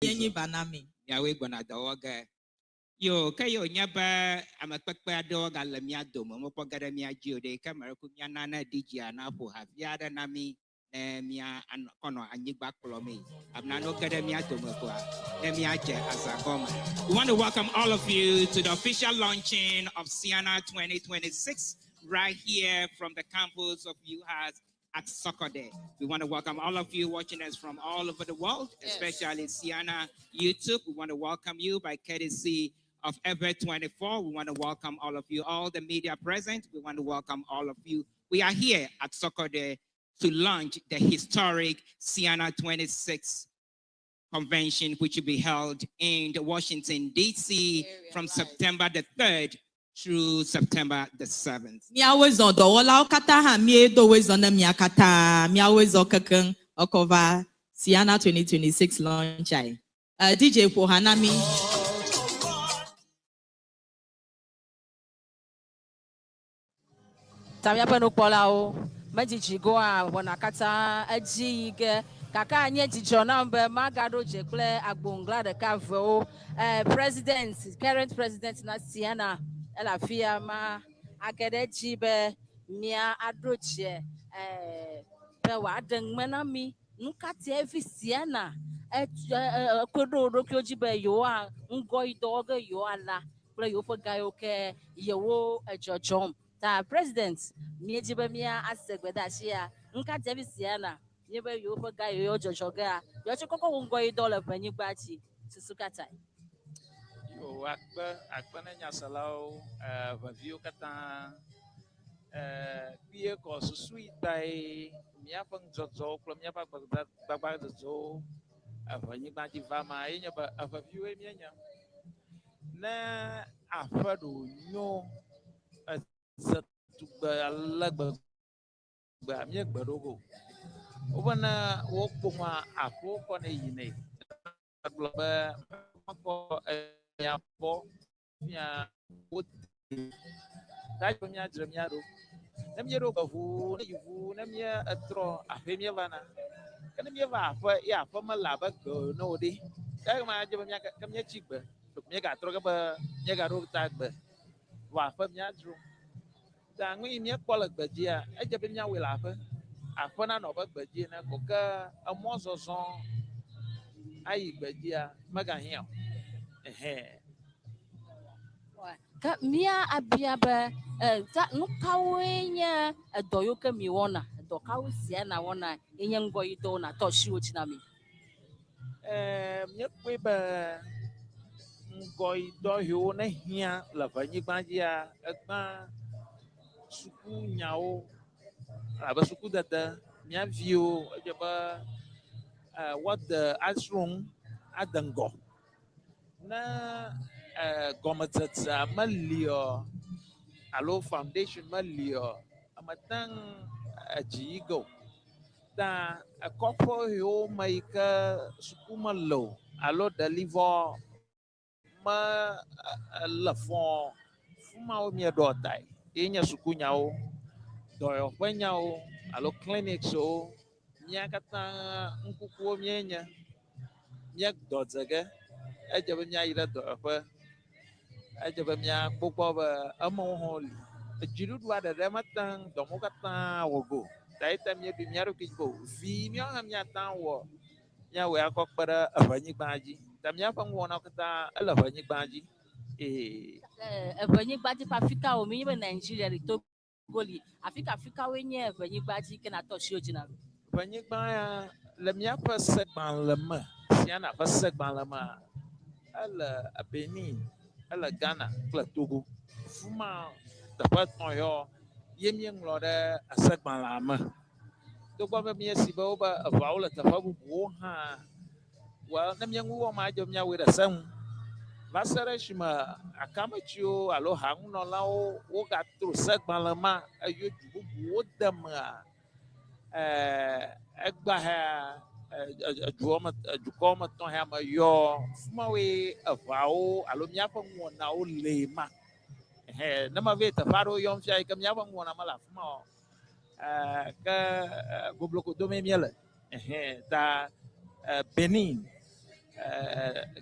Ewenyigba Ewenyigba doga. Yo, kayo nyaba amakpekpe doga lemia domo mopo gada mia jio de kamera kumia nana DJ anapo hafiada nami mia kono anyigba kolome. Abnano gada mia domo kwa mia che asagoma. We want to welcome all of you to the official launching of Ceana 2026 right here from the campus of UHAS at Soccer Day. We want to welcome all of you watching us from all over the world, especially Ceana YouTube. We want to welcome you by courtesy of Ever 24. We want to welcome all of you, all the media present. We want to welcome all of you. We are here at Soccer Day to launch the historic Ceana 26 convention, which will be held in Washington, D.C. from September the 3rd through September the 7th. Miawezo do wala okata ha miedo wezo na miakata miawezo kakeng okova Ceana 2026 launch ai. DJ Pohanami. Tamia pano polao majiji goa wanakata ajige kaka anye jijona mbe magado jekle agbongla de kavo current president na Ceana elafia ma akede jibe mia adroche be wa dengmena mi nkati evi Ceana kodo rokyo jibe yo a ngo idoge yo ala ple yo fogayo ke yewo ejojom ta president miejibe mia asegbedashia nka David Ceana yebe yo fogayo yo jojoga yo chikoko ngo idole Ewenyigba chi susukata yo akpa na nyasalau vavio kata pie ko susui dai mia pang jojo klo mia pa bagba jojo Ewenyigba di vama enya ba vavio emianya na afado nyo zatugba lagba ba mia gbadogo obana wokuma afo ko ne yine agloba ko ya po ya ta mia dremia do na mia do bavu na yuvu na mia atro afemia vana kana mia va fa ya fa malaba go no di ka ma je mia ka mia chigba mia ga tro ka ba mia ga ro ta ba wa fa mia dro da ngui mia kwa la ba dia e je mia we la fa afa na no ba dia na ko ka amo zozon ayi ba dia maga hia ka mia abiaba ta nukawenya doyo ke mi wona do kawo Ceana wona enye ngo ido na to shi ochinami mia kwe ba ngo ido yo na hia la Ewenyigba dia egba suku nyao aba suku dada mia vio je ba what the asrung adango na gomatsa malio alo foundation malio amatang ajigo da akofo yo maika suku malo alo deliver ma la fon fuma o mi dotai enya suku nyao doyo nyao alo clinic so nya kata nkuku mienya nya dodzaga ajabe nya ira do fa ajabe nya gbogbo ba amo holi jiru dwa da matan do mo kata wogo dai ta mi bi nya ro kibo vi mi ha nya tan wo nya we akokpara Ewenyigba ji ta mi afa wona kata Ewenyigba ji Ewenyigba ji Africa o mi be Nigeria to goli Africa wenye Ewenyigba ji ke na to shi ojina Ewenyigba ya le mi afa segban le ma Ceana fa segban le ma ala Benin ala Ghana kple Togo fuma teƒe tɔn yɔ ye mie ŋlɔ ɖe asegbalẽa me togbɔ be miesi be wobe eʋawo le teƒe bubuwo hã wa ne mie ŋu wɔm adze miawoe ɖe se ŋu va se ɖe esime akametsiwo alo haŋunɔlawo wogatro segbalẽ ma eyo du bubuwo de mea egba dukɔ me tɔn ya me yɔ fumawoe eʋawo alo miaƒe ŋuwɔnawo le ma ne me ve teƒe aɖewo yɔm fia yi ke miaƒe ŋuwɔna me le afi ma o ke gobloko dome mie le ta Benin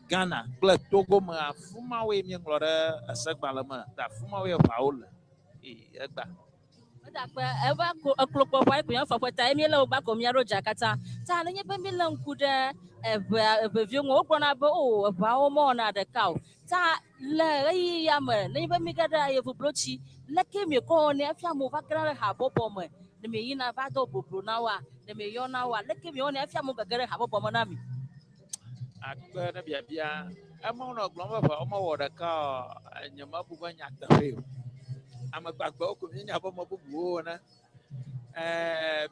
Ghana kple Togo me afumawoe míeŋlɔ ɖe esegbalẽ me ta afumawoe eʋawo le egba. Eva eklokpo ƒe kunya fɔƒe ta emi le woba ko mia ɖo dzakata ta nenye be mi le ŋku ɖe eʋeviwo ŋu wogblɔna be o eʋawo mewɔna ɖeka o ta le ɣeyiɣi ya me nenye be mi ge ɖe yevublotsi leke mi kɔ wɔnɛ hafi amewo va ge ɖe habɔbɔ me ne mi yina va do boblo na woa ne mi yɔna woa leke mi wɔnɛ hafi amewo gege ɖe habɔbɔ me na mi. Akpe ne biabia emawo nɔ gblɔm be ʋeawo mewɔ ɖeka o nye mebu be nyateƒe o. Ame gbagbewo ko míenya be ame bubuwo ne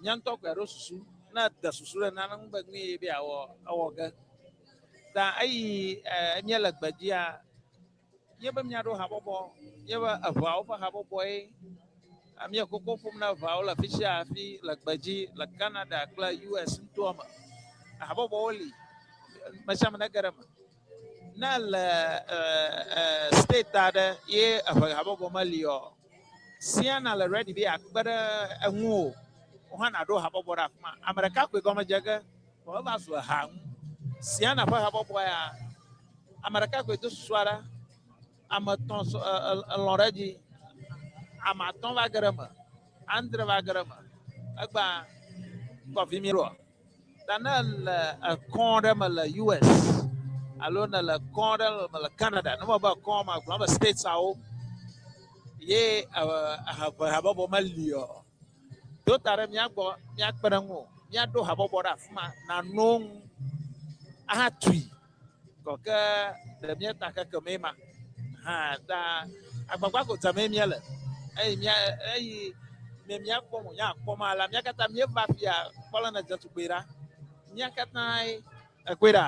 mía ŋutɔ koe ɖo susu ne de susu ɖe nane ŋu be nu yi be awɔ ge ta eyi mía le gbedzia ye be mía ɖo habɔbɔ ye be eʋeawo ƒe habɔbɔe mía koko ƒom na eʋeawo le afi sia afi le gbedzi le Canada kple US ŋutɔa me habɔbɔwo li me sia me ne ge ɖe me ne le state aɖe ye eʋe habɔbɔ meli o Ceana le ready be akpe ɖe eŋu o wohã naɖo habɔbɔ ɖe afi ma ame ɖeka koe gɔme dze ge eva zu eha ŋu Ceana ƒe habɔbɔ ya ame ɖeka koe do susu aɖe ame etɔ̃ elɔ ɖe dzi ame atɔ̃ va ge ɖe me andre va ge ɖe me egba kɔvi mi ɖoa ta ne le ekɔ ɖe me le US alo ne le kɔ ɖe me le Canada ne me be ekɔ me gblɔm be states awo ye habɔbɔ meli o do ta ɖe mía gbɔ míakpe ɖe ŋu míaɖo habɔbɔ ɖe afi ma nano ŋu ahatui gɔke ɖe míeta keke mee ma ta agbagba ko dzeme mía le eyi mía kpɔ mo nya kpɔ ma la mía katã míeva fia kpɔle ne dze tugbe ɖa mía katã ekpe ɖa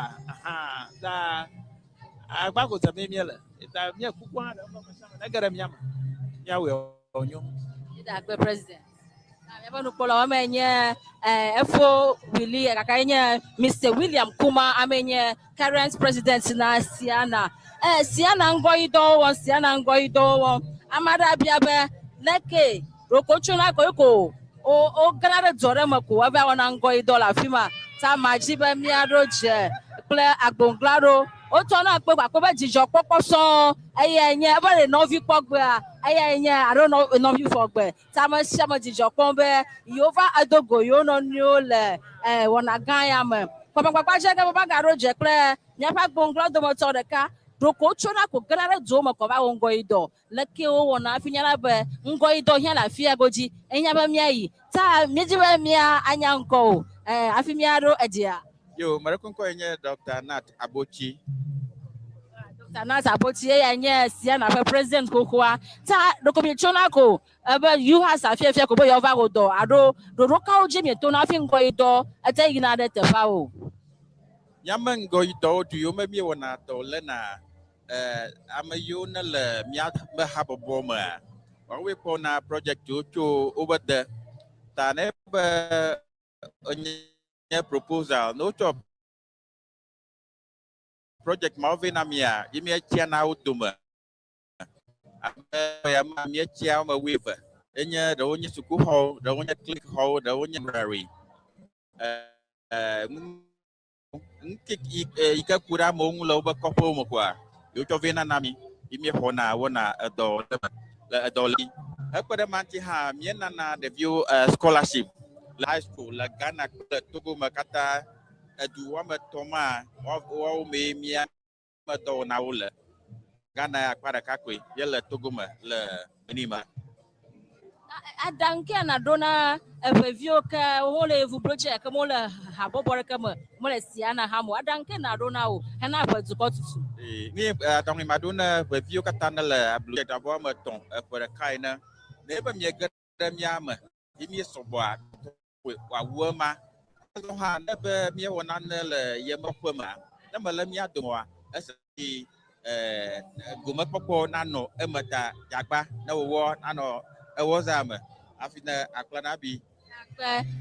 ta agba ko dzeme mía le ta mía kukua ɖe ne ge ɖe mía me míawɔe wonyo. Akpe president. Míaƒe nukpɔla woame nye efo Willie kaka nye Mr. William Kuma ame nye current president na Ceana. Ceana ŋgɔyidɔwo wɔm Ceana ŋgɔyidɔwo wɔm ame aɖe abia be leke ɖoko tso na ko o gana ɖe dzɔ ɖe me ko eva wɔna ŋgɔyidɔ le afi ma ta madzi be míaɖo dze kple agbongla ɖo wotɔ na kpe gbakpe be dzidzɔkpɔkpɔ sɔŋ eye nye ebe le nɔvi kpɔ gbea eye nye alo nɔvi fɔ gbe ta ame sia ame dzidzɔ kpɔm be yewo va edo go yewo nɔnɔewo le wɔna gã ya me kpɔkpɔkpɔ dze ge be magaɖo dze kple míaƒe agbongla dometɔ ɖeka ɖoko tso na ko gena ɖe dzo me kɔ va wɔ ŋgɔyidɔ leke wo wɔna hafi nya be ŋgɔyidɔ hia le afi ya godzi enya be míayi ta míedzi be mía anya ŋkɔ o hafi míaɖo edzia. Yo, Marekunko nye Dr. Nat Abochi. Dr. Nat Abochi ye nye Ceana ƒe president xoxoa. Ta ɖoko mi tso na ko ebe UHAS afiafia ko be yewo va wo dɔ aɖo ɖoɖokawo dzi mi to na hafi ŋgɔyidɔ ete yina ɖe teƒeawo. Nyame ŋgɔyidɔwo tu yo me mi wɔna dɔ le na ame yiwo ne le mía be habɔbɔ mea wɔwoe kpɔna projectwo tso wobe de ta ne be nye proposal no wotsɔ project mawo vɛ na mia ye míetsia na wo dome abe míetsia wɔme wuieve enye ɖewo nye sukuxɔwo ɖewo nye klikxɔwo ɖewo nye library yi ke ku ɖe amewo ŋu le wobe kɔƒewo me koa yewotsɔ vɛ na mi ye míexɔna wɔna edɔ le edɔ li hekpe ɖe ma ŋuti hã míenana ɖeviwo scholarship le high school le Ghana kple Togo me katã edu wɔme etɔ̃ ma wɔwo me mía me dɔ wɔnawo le Ghana akpa ɖeka koe ye le Togo me le Ewenyigba. Adanke na dona eveviwo ke wo le yevublotsi ke mo le habɔbɔ ɖeke me mo le Ceana ha mo adanke na dona wo hena ƒe dukɔ tutu. Mi atɔŋli ma ɖo ne ʋeviwo katã ne le ablotsi abɔ wɔme etɔ̃ eƒe ɖeka ene ne ebe miege ɖe mía me ye mí sɔgbɔa wòawu ema azɔ hã ne be míewɔ nane le yemeƒe mea ne me le mía domewoa esi gomekpɔkpɔ nanɔ eme ta dzagba ne wòwɔ nanɔ ewɔ zã me hafi ne akplẽ nabi.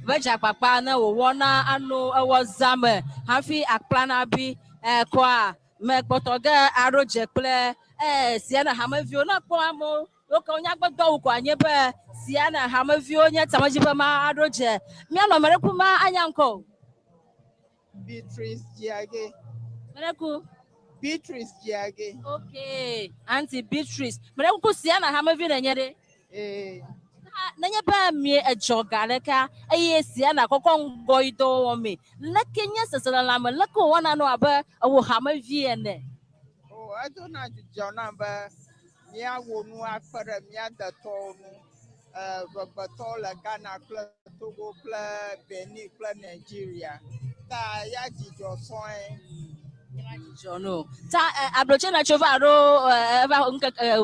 Vedze akpakpa ne wòwɔ na ano ewɔ zã me hafi akplẽ nabi kɔa me kpɔtɔ ge aɖo dze kple Ceana hameviwo ne kpɔ amewo woke nyagbedɔwu ko anye be Ceana hameviwo nye tamadzi be ma aɖo dze míanɔ me ɖe ku ma anya ŋkɔ. Beatrice Diage. Mereku. Beatrice Jiage. Okay. Auntie Beatrice. Mereku Ceana hamavi na nyere. Nanya ba mi a jogaleka aye Ceana kokon goido me. Lakenya sesala lama lako wana no aba awo hamavi ene. Oh, I don't know the Jonamba. Mia wonu akpere mia de tonu. Robertola Ghana club Togo club Benin club Nigeria. Ta ya jijo soin. Jono. Ta abroche na chova ro eva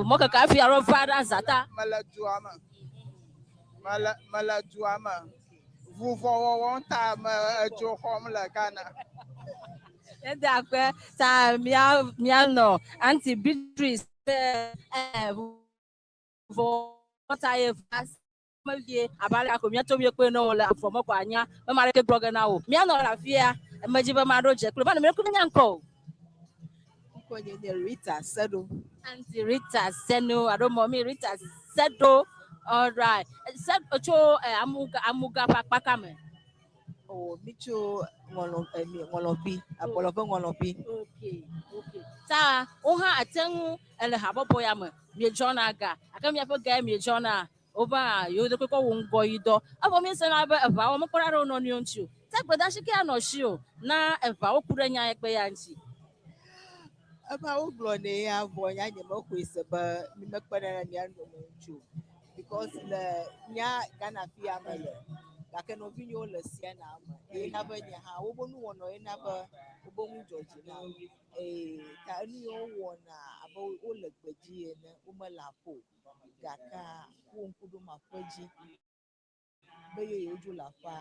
moka kafi aro vada zata. Maladuama. Vous voyez ta jo home la Ghana. Ede akwe ta mia no Auntie Beatrice vota e vas mavie abale akomia to mi pe no la fomo kwa anya me mare ke blog na wo mia no la fia maji be maro je klo ba me ko nya nko Konye Rita Sedo. Auntie Rita Seno ado mommy Rita Sedo. All right. Said ocho amuga pakpaka me. Oh, Micho Ngolobi, Apollo Ngolobi. Okay. Ta oha atengu ele habobo ya me. Mi Johna ga. Aka mi afa ga mi Johna. Oba yo de ko wongo yido. Abo mi se na ba eva o mo koraro no ni ontu. Ta gboda shike anoshi o na eva o kura nya ekpe ya nti. About Glone, I boy, I never quiz about Nimakana and because the Nya Gana Fiamele, like an opinion, Ceana, they have a Woman one or another Ubon Georgina, a Tanio one about all the Beji and Umalapo, Gaka, Wunkuduma Poji, Bayo Julafa,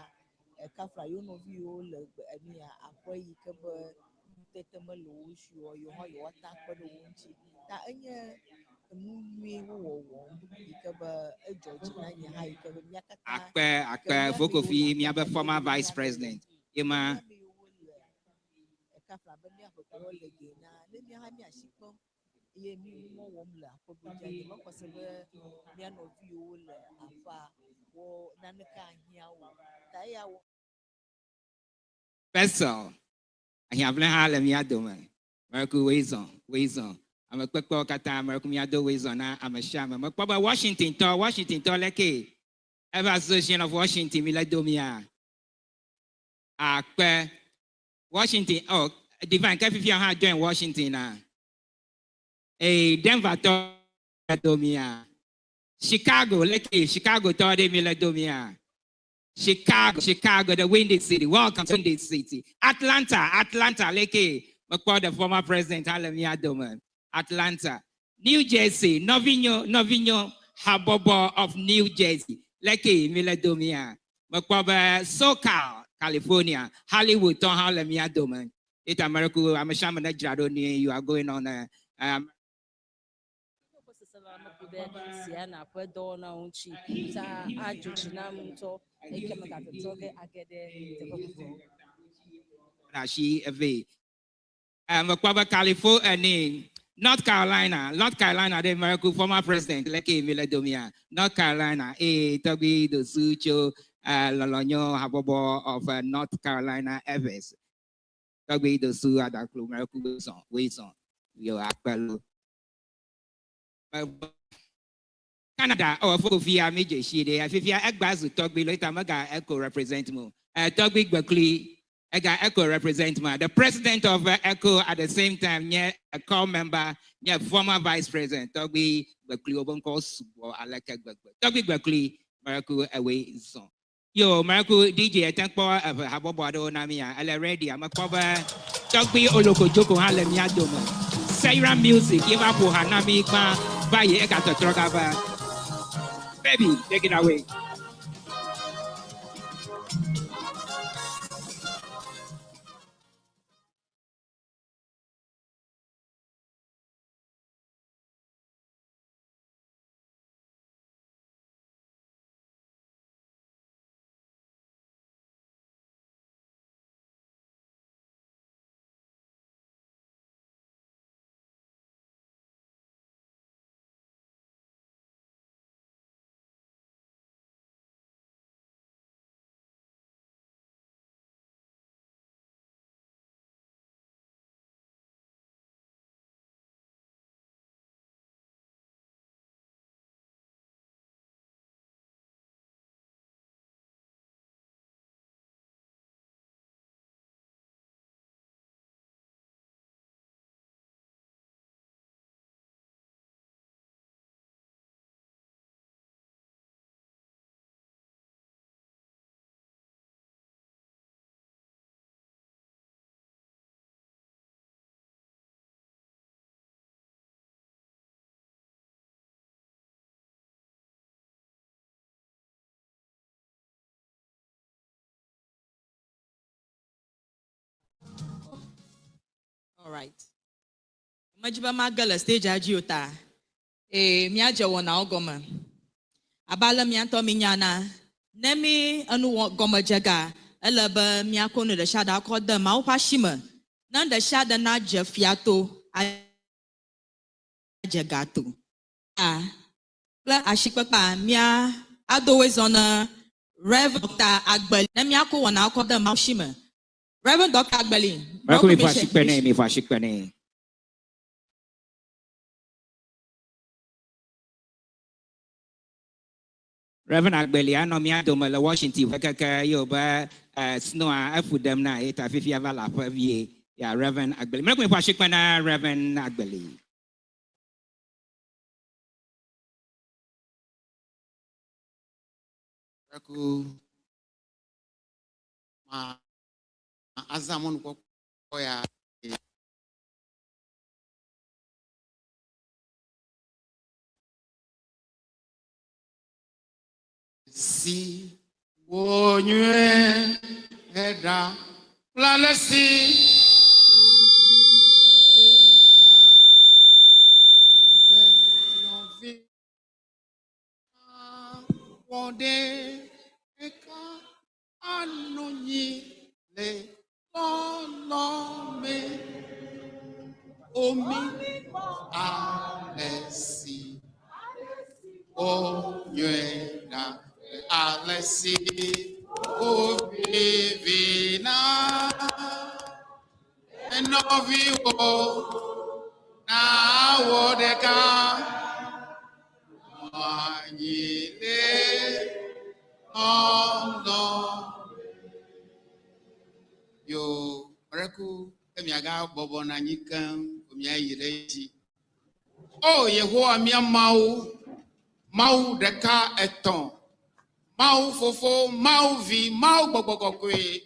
a Kafra, you know, you look at me, a boy, tetemelo shuo yo ho yo ta ko do wonchi ta anya nwi wo ikaba George na nya ha ikaba nyakata akpe fokofi mi abe former vice president yema ka fra ba mi akoko le ge na le mi ha mi ashikpo ye mi mo wo mla ko bi ja ni mo ko se be mi ano vi o le afa wo na ne ka ahia wo ta ya wo peso ahiable ha le mi adome America ways on I'm a quick kata America mi ado ways on na I'm a sham I'm a Washington to leke ever association of Washington mi le do mi a akpe Washington oh divine ka fifi ha join Washington na Denver to do mi a Chicago to de mi le do mi a Chicago, the Windy City. Welcome to Windy City. Atlanta, Leke, the former president, Alamia Doman. Atlanta. New Jersey, Novino, Habobo of New Jersey. Leke, Miladomia. Makwaba, SoCal, California. Hollywood, Ton Halamia Doman. It America, I'm a shaman that you are going on Ceana pwedo na unchi ta ajochina mto ekema katoge agede tebabo she ave California North Carolina the American former president Leke Miladomia North Carolina Toby the Sucho Lolonyo Habobo of North Carolina Evans Toby the Su Adaklu American ways on your akpelo Canada for via major she there if you agbazu Toby later maga echo represent mo Toby Berkeley Ega Echo represent me. The president of Echo at the same time, yeah, a core member, yeah, former vice president, Toby Berkeley, Obonkos, or Aleka Berkeley. Toby Berkeley, Maracu away song. Yo, Maracu DJ, I thank for Habobo Namia, Ala ready. I'm a cover Toby Oloko Joko Halem Yadoma. Saira music, give up for Hanami, buy it, got a truck. Baby, take it away. right. Majiba magala stage ajiota. Miaja wana ogoma. Abala mianto minyana. Nemi anu goma jaga. Elaba miakono de shada akoda maupa shima. Nan de shada na jefiato ajagato. La ashikpapa mia always on a Reverend Dr. Agbali. Nemi ako wana akoda maushima. Reverend Dr. Agbali. Marco mi fashikpene. Reverend Agbeli, I know me I do my Washington. Kaka yo ba snow afu dem na eta fifi ava la vie. Yeah, Reverend Agbeli. Marco mi fashikpene Reverend Agbeli. Marco ma azamon ko ya si wonywe eda planesi wonde eka anonyi le me omi alesi onywena alesi obivina enoviwo na wodeka anyile ono yo reku emiaga bobo na nyikan omia yireji o yehowa mia mau deka eton mau fofo mau vi mau gbogbogbogwe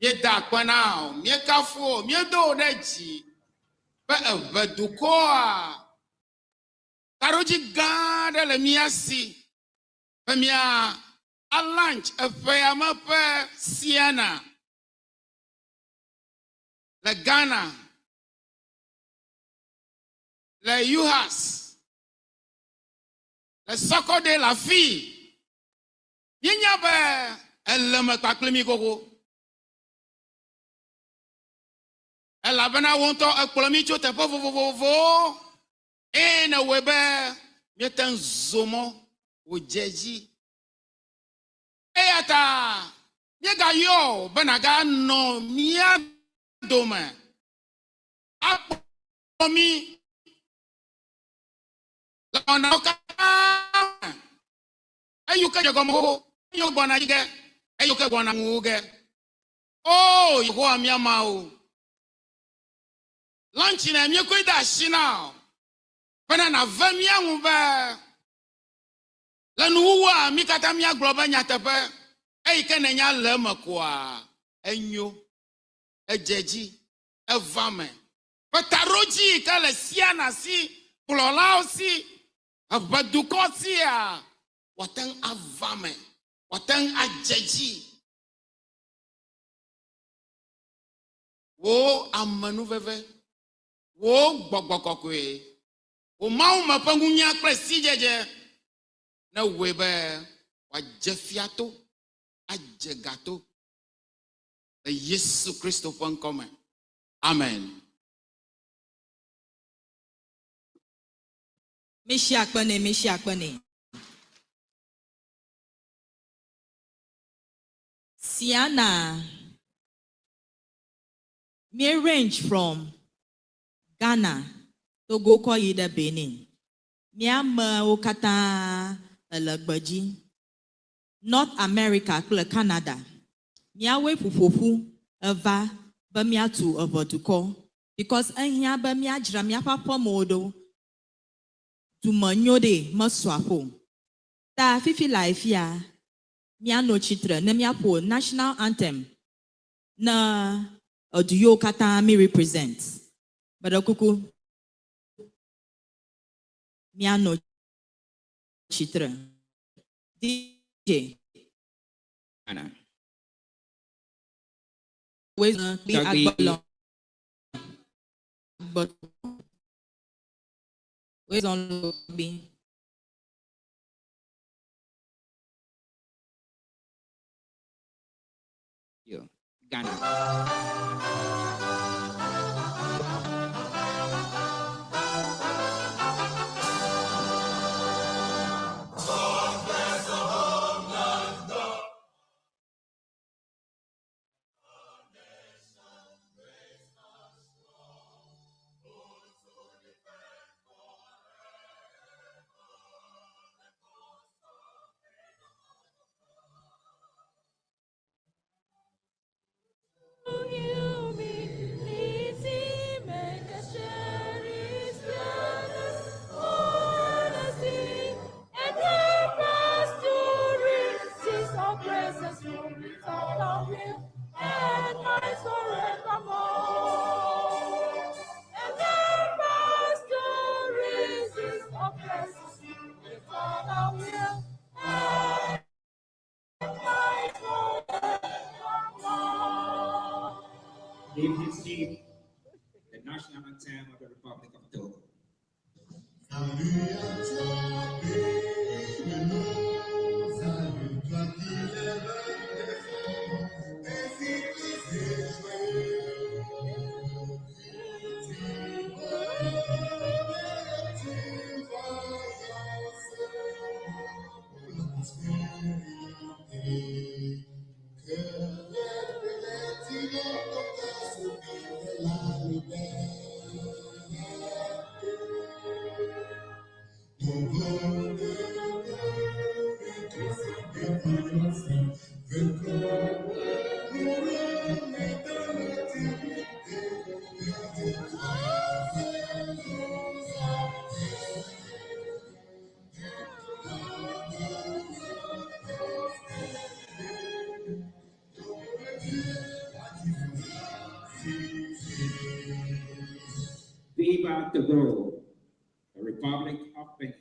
ye da kwana mi kafo mi do deji ba eveduko a karoji gade le miasi ba mia a lunch efe amape Ceana le Ghana le US le soko de la fille yinya be eleme paklemi koko ela bana wonto ekplomi chote vovovovo ene webe mieten zomo ojeji eyata nyega yo bana ga no mia dome akpomi la na ka ayuka jogomo yo bona jige ayuka bona nguge oh yuko amia mao lunch na mi ko da shina bana na vamia ngube la nuwa mi kata mi agloba nyatepe eyike na nya lemakwa enyo ejeji evame pataroji kala Ceana si plola si abadukosi a watan avame watan ajeji wo amanu veve wo gbogbokokwe o mau mapangunya klesi jeje na webe wa jefiato ajegato the Yesu Kristo pankome amen. Mishiakpane. Ceana may range from Ghana to go call either Benin. Miama okata elagbaji. North America kule Canada. Miawe fufufu eva bamia tu obotuko because anya bamia jira miapa pomodo tu manyode maswapo. Ta fifi life ya miano chitra na miapo national anthem na oduyo kata mi represents. Badakuku miano chitra. DJ. Ana. Be but where's on be? Yo, Ghana. Name his chief, the national anthem of the Republic of Togo. Viva Togo, the Republic of Benin.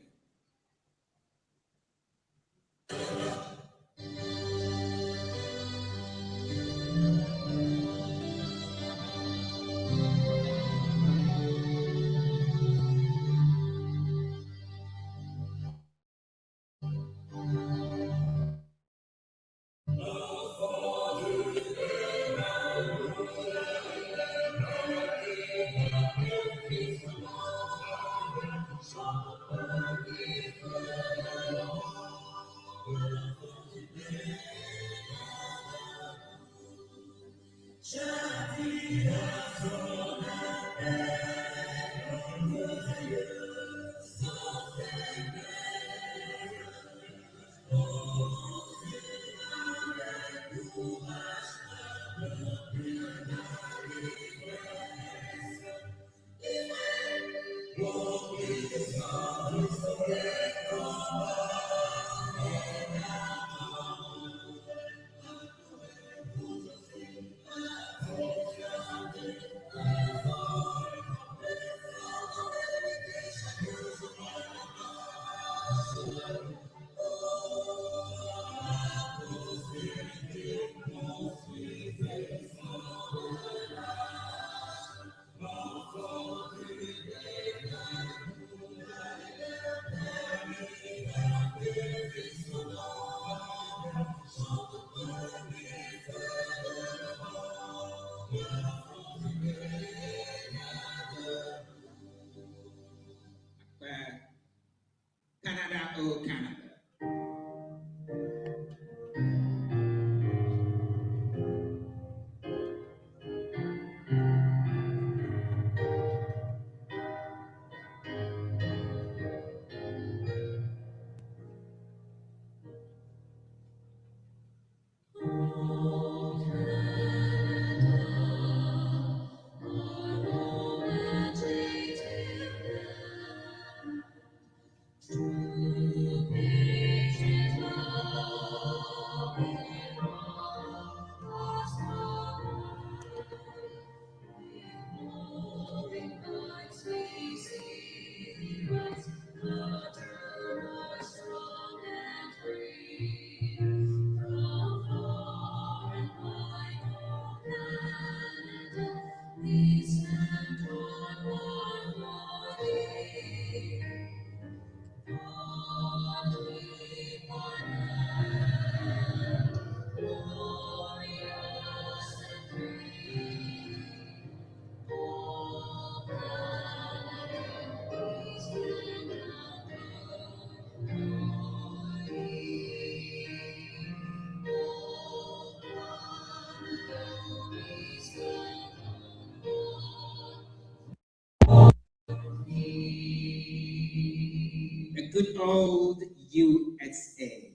good old USA.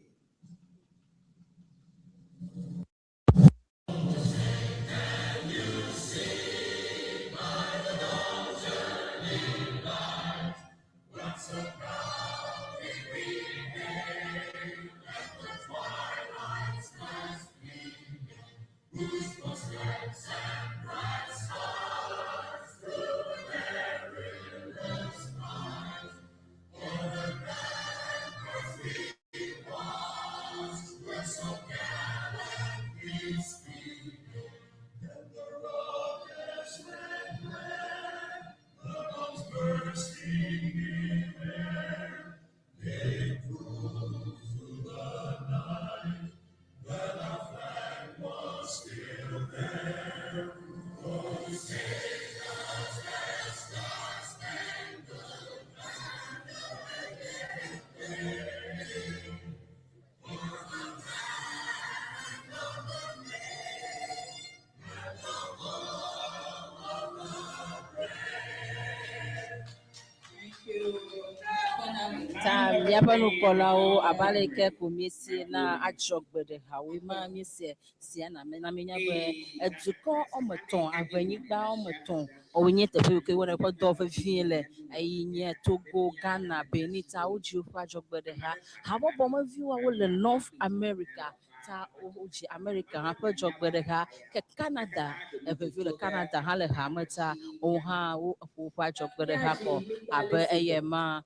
Tam yabanu kolao abaleke kumisi na ajogbe hawe ma misi Ceana na menyabe eduko ometon Ewenyigba ometon owenye tefe ke wona ko do fefile ayinye Togo Ghana Benin ta oji ofa ajogbe ha hawo bomo viwa wo le North America ta oji America ha pe jogbe ha ke Canada evevile Canada ha le ha meta o ha wo ofa jogbe ha ko abe eyema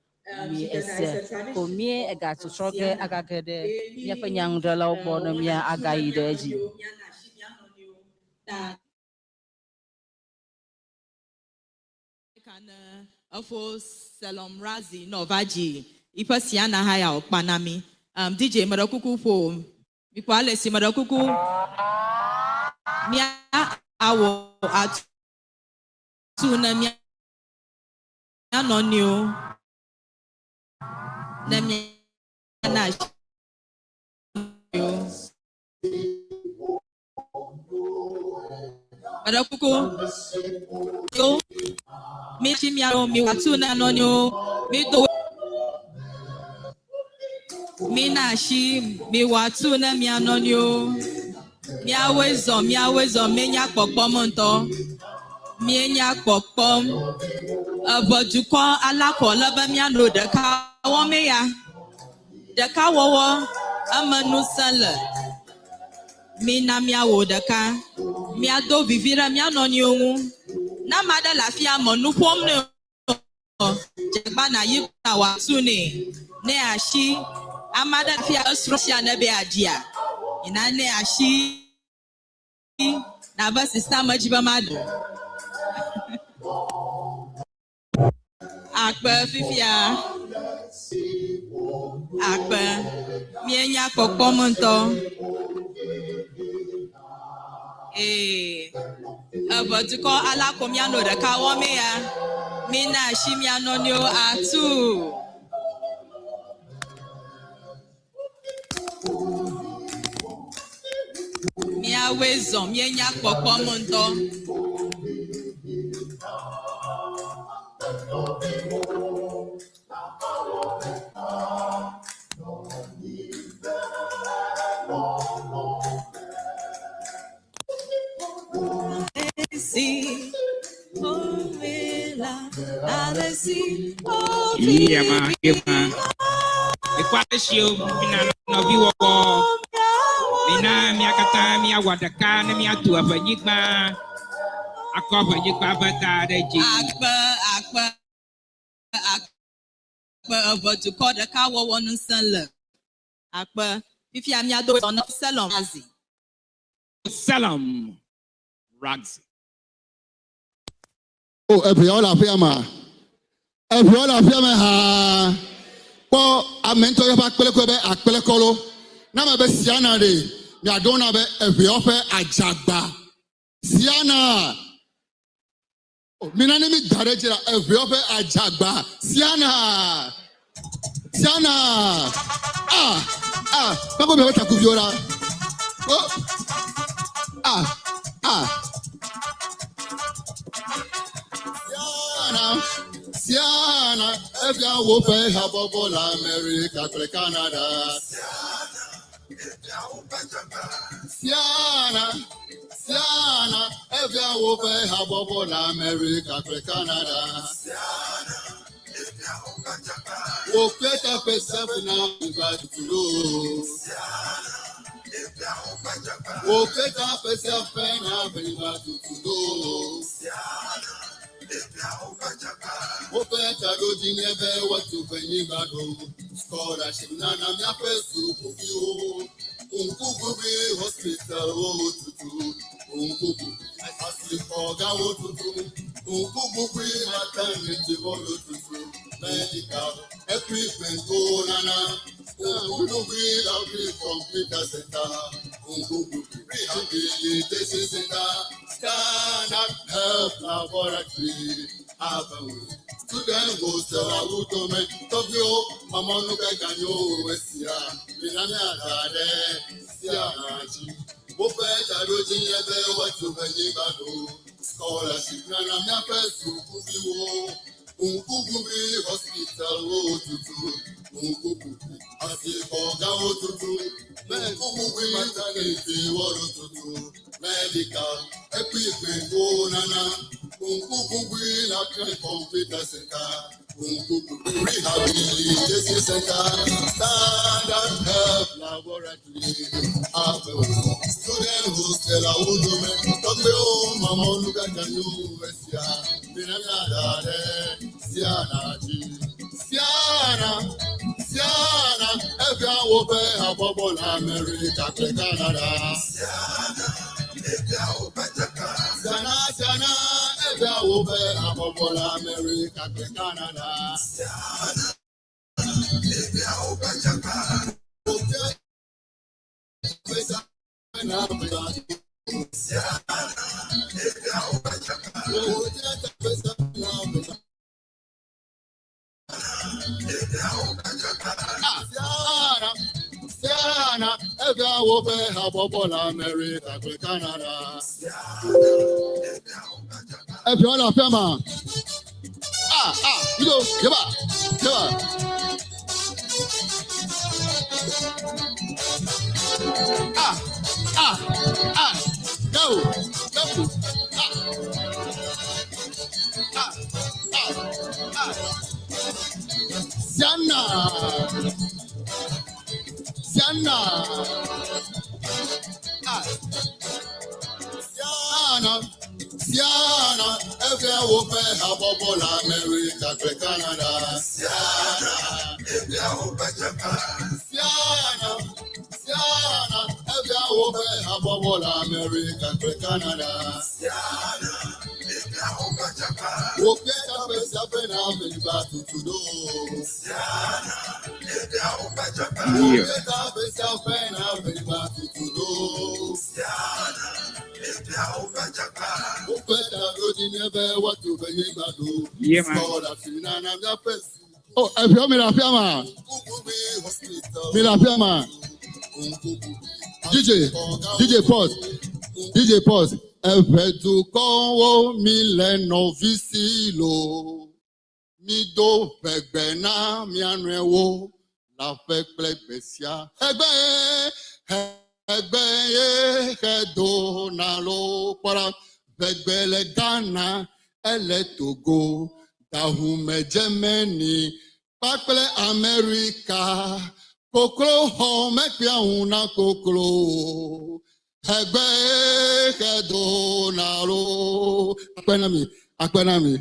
mi ese ko mie ega tutroge agagede mia penyang dala obono mia agaide ji kana afo Salom Razi no vaji ipa Ceana haya okpanami DJ madakuku po bikwale si madakuku mia awo atu na mia anonio na mia na madakuku yo mi chimia mi watu na anonio mi do mi na shi mi watu na mi anonio mi awezo menya pokpom nto mienya pokpom aboduko alako laba mi ano de ka wo me ya de ka wowo amanu sale mi na mi awo de ka mi ado vivira mi anonio wu na mada lafia monu pom ne jegba na yi na watu ne ashi amada lafia asrosia na be adia ina ne ashi na ba sister majiba madu akpa fifia akpa mienya pokpom nto aboduko alakomia no de ka wo me ya mi na shi mi anonio atu mi awezo mienya pokpom nto si Yeah, ma. Equation, no view of Mina, Miakata, Miawadaka, Miatu of Ewenyigba, a cover Ewenyigba, akpa to call the cow one seller. Akpa, if you am ya do on Salom Razi. Salom Razi. Oh, Ebiola Fiama. Ebiola Fiama ha. Po amento ya bakpelekobe akpelekolo. Na ma be Ceana de. Ya dona be Ebiofe ajagba. Ceana. Mina ni mi darejira Ebiofe ajagba. Ceana. Ceana. Bako be wata kubiora. Ceana, Evia Wope, Habobola, America, Canada. Ceana, Ceana, Evia Wope, Habobola, America, Canada. Wopeta Pesaf now, but to do. Wopeta Pesaf now, but to do. Wopeta Rodin ever what to Ewenyigba scholarship Nana Miapesu Kubu Unkubi hospital Otutu Unkubu Asipoga Otutu Unkubi maternity Otutu medical equipment Nana Unkubi lovely computer center Unkubi rehabilitation center Standard Health Laboratory student hostel awutome Tokyo Amanuka Kanyo Wesia Minami Adade Sianachi Wope Taroji Ebe Watu Ewenyigba scholarship Nana Miapesu Kubiwo Unkubi hospital Otutu Unkubi Asipoga Otutu Unkubi maternity Otutu medical equipment Nana Unkubi computer center rehabilitation center standard health laboratory student hostel awudome Tokyo Amanuka Kanyo Wesia Minami Adade Sianachi Ceana Evia Wope Habobola America Canada Ceana Evia Wope Habobola America Canada Ceana Evia Wope Habobola America Canada. If you want to film, you go, come on. Go. Ceana, Evia Wope Habobola America Canada. Ceana, Evia Wope Habobola America Canada. Wopeta Pesaf now, but to do. Wopeta Pesaf now, but to do. Yeah, man. Oh, if you're Milafia, DJ pause. Evedukowo mileno visilo. Mido pegbena mianrewo. La fekple besia. Egbe kedo nalo para vegbele Ghana ele Togo dahume Germany pakle America koklo home pia una koklo egbe kedo nalo akwenami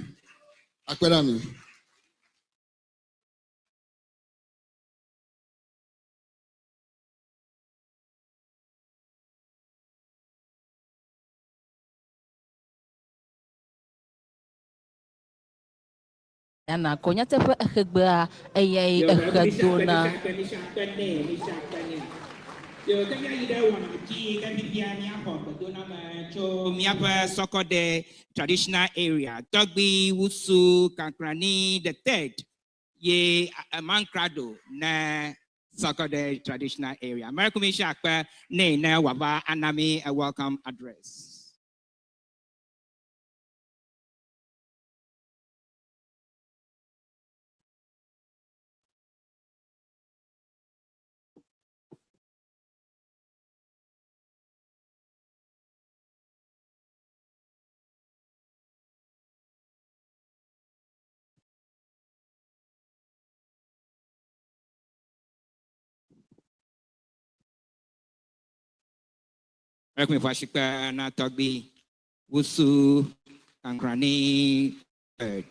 Ana konya tepe ekhegba eye ekhedona traditional area. Togbi, Wusu, Kankrani, the third. Ye Mankrado na Sokode traditional area. Amerikumisha Akpa ne na Waba Anami a welcome address. Rekmi Fashika na Togbi Wusu Kankrani third.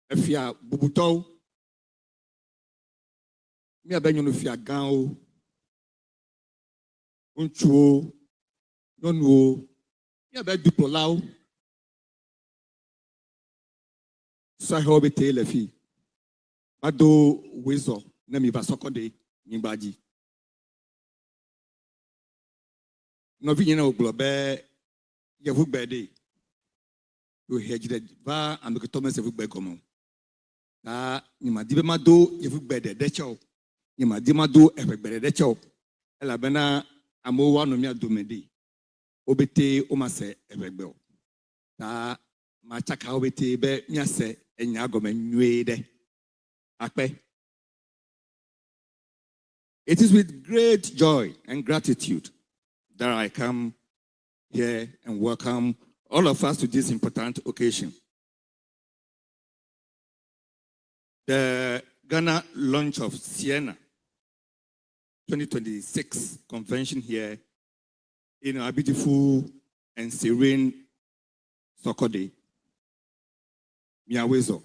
Efia bubutɔw miabe nyɔnufia gãwo ŋutsuwo nyɔnuwo miabe dukplɔlawo sɔhewo bete le fi mado wezɔ ne mi va sɔkɔɖe nyigba dzi nɔvi nyina wògblɔ be yevugbe ɖe yohe dzi ɖe va ameketɔ me se vugbe gɔme o ta nyimadi be mado yevugbe ɖeɖe tsɛ o nyimadi mado eʋegbe ɖeɖe tsɛ o elabena amewo woanɔ mia dome ɖe wo bete womase eʋegbe o ta matsaka wo bete be miase enya gɔme nyuie ɖe akpe. It is with great joy and gratitude that I come here and welcome all of us to this important occasion. The Ghana launch of Ceana 2026 convention here in our beautiful and serene Sokode, Miawezo.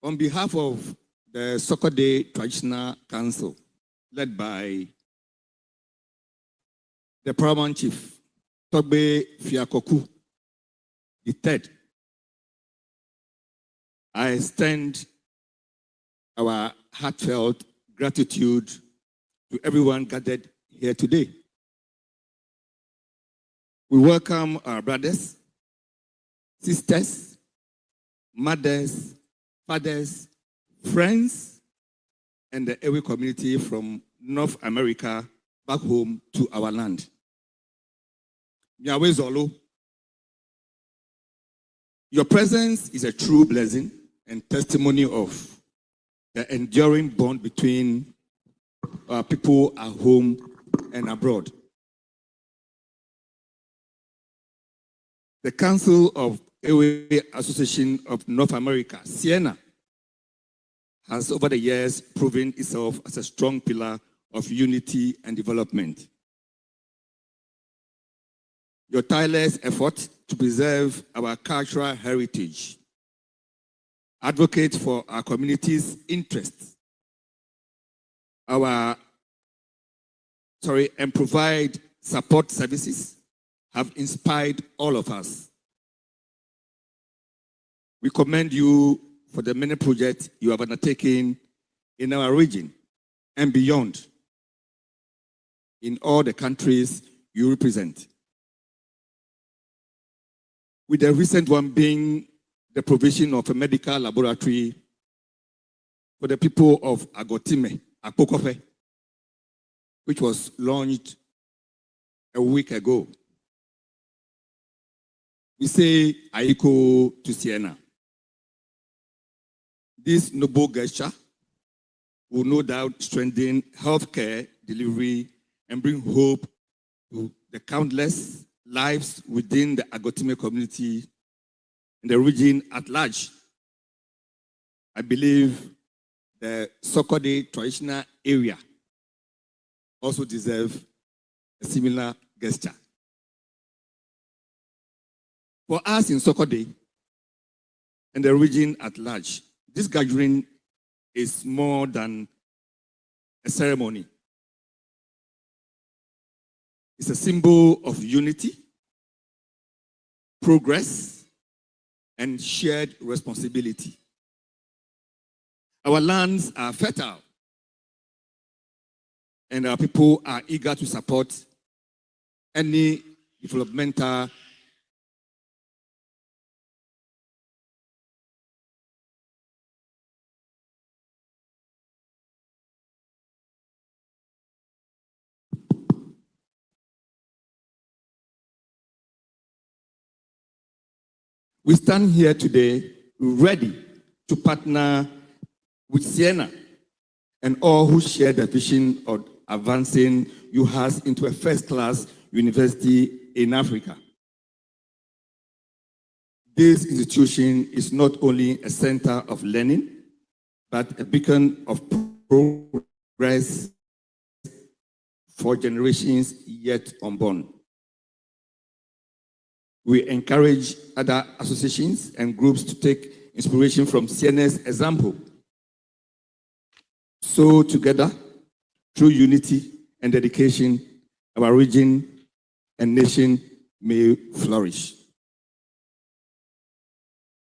On behalf of the Sokode Traditional Council, led by the Paramount Chief, Togbe Fiakoku, the third, I extend our heartfelt gratitude to everyone gathered here today. We welcome our brothers, sisters, mothers, fathers, friends, and the Ewe community from North America back home to our land. Miawe Zolo, your presence is a true blessing and testimony of the enduring bond between our people at home and abroad. The Council of Ewe Association of North America, Ceana, has over the years proven itself as a strong pillar of unity and development. Your tireless effort to preserve our cultural heritage, advocate for our community's interests, and provide support services have inspired all of us. We commend you for the many projects you have undertaken in our region and beyond, in all the countries you represent. With the recent one being the provision of a medical laboratory for the people of Agotime, Akpokofe, which was launched a week ago. We say Aiko to Ceana. This noble gesture will no doubt strengthen healthcare delivery and bring hope to the countless lives within the Agotime community and the region at large. I believe the Sokode traditional area also deserves a similar gesture. For us in Sokode and the region at large, this gathering is more than a ceremony. It's a symbol of unity, progress, and shared responsibility. Our lands are fertile, and our people are eager to support any developmental We stand here today ready to partner with Ceana and all who share the vision of advancing UHAS into a first-class university in Africa. This institution is not only a center of learning, but a beacon of progress for generations yet unborn. We encourage other associations and groups to take inspiration from Ceana's example. So together, through unity and dedication, our region and nation may flourish.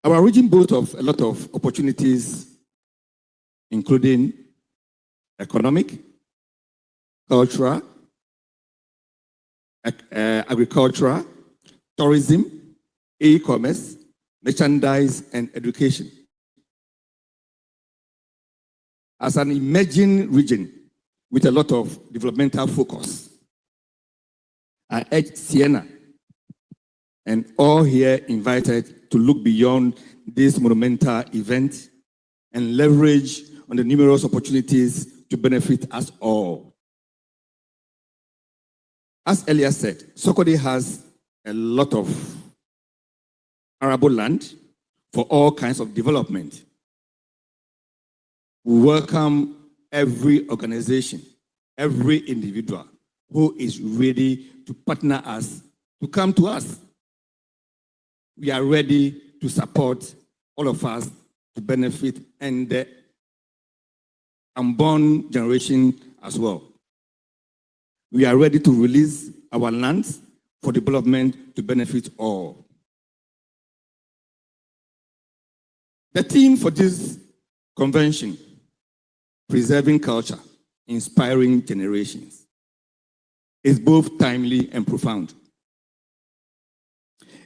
Our region boasts of a lot of opportunities, including economic, cultural, agricultural, tourism, e-commerce, merchandise, and education. As an emerging region with a lot of developmental focus, I urge Ceana and all here invited to look beyond this monumental event and leverage on the numerous opportunities to benefit us all. As earlier said, Sokode has a lot of arable land for all kinds of development. We welcome every organization, every individual who is ready to partner us, to come to us. We are ready to support all of us to benefit and the unborn generation as well. We are ready to release our lands for development to benefit all. The theme for this convention, preserving culture, inspiring generations, is both timely and profound.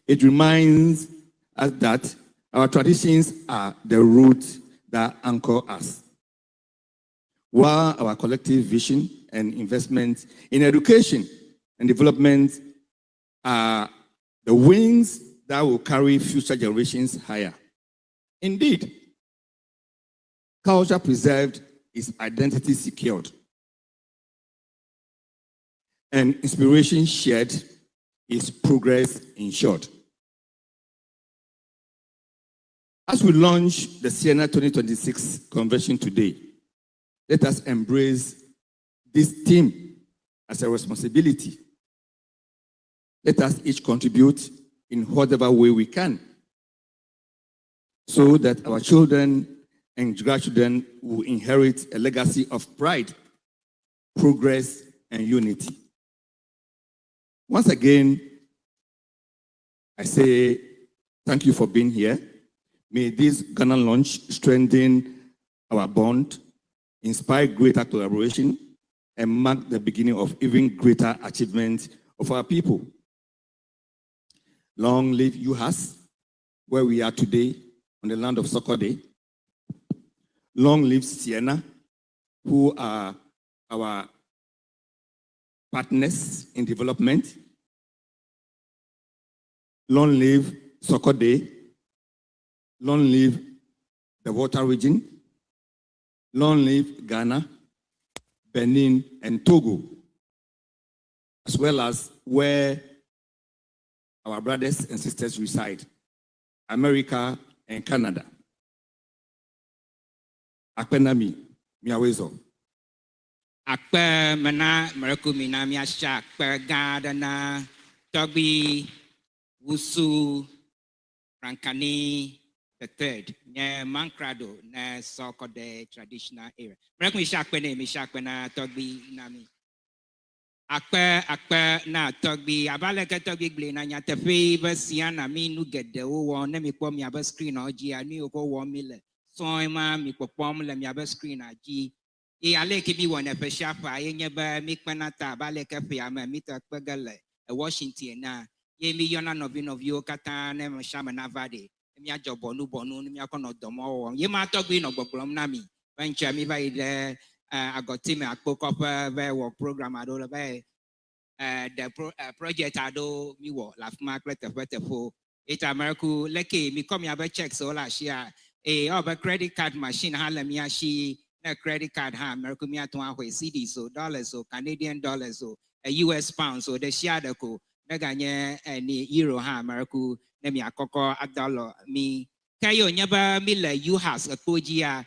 It reminds us that our traditions are the roots that anchor us, while our collective vision and investment in education and development are the wings that will carry future generations higher. Indeed, culture preserved is identity secured, and inspiration shared is progress ensured. As we launch the Ceana 2026 convention today, let us embrace this theme as a responsibility. Let us each contribute in whatever way we can, so that our children and grandchildren will inherit a legacy of pride, progress, and unity. Once again, I say thank you for being here. May this Ghana launch strengthen our bond, inspire greater collaboration, and mark the beginning of even greater achievement of our people. Long live UHAS, where we are today on the land of Sokode. Long live Ceana, who are our partners in development. Long live Sokode. Long live the water region. Long live Ghana, Benin, and Togo, as well as where our brothers and sisters reside, America and Canada. Akpenami, miawezo. Akpe mana merekumina miasha akpe gadana tobi wusu rankani the third ne mankrado ne Sokode traditional area. Merekumisha akpe ne misha akpe na tobi nami. Akpe na tobi abaleke tobi gle na nyatefe be Ceana mi nu gede wo ne mi pom ya be screen oji ani oko wo mi le so ma mi popom le mi abe screen aji e ale ke bi wona pe shafa ye nye ba mi kpenata abaleke pe ama mi ta kpegele e Washington na ye mi yona no bi kata ne me shama na vade mi ajo bonu mi akono domo wo ye ma tobi no gbogbom na mi venture mi ba ide agoti me akpoko pe work program ado le ba the project ado mi wo la fma kletefo it america leke mi come ya be check so la shia oba credit card machine hala mi ashi na credit card ha America mi ato ahwe CD so dollars so Canadian dollars so a US pound so the share the ko na ganye ni euro ha America na mi akoko dollar mi kayo nyaba mi la you has a koja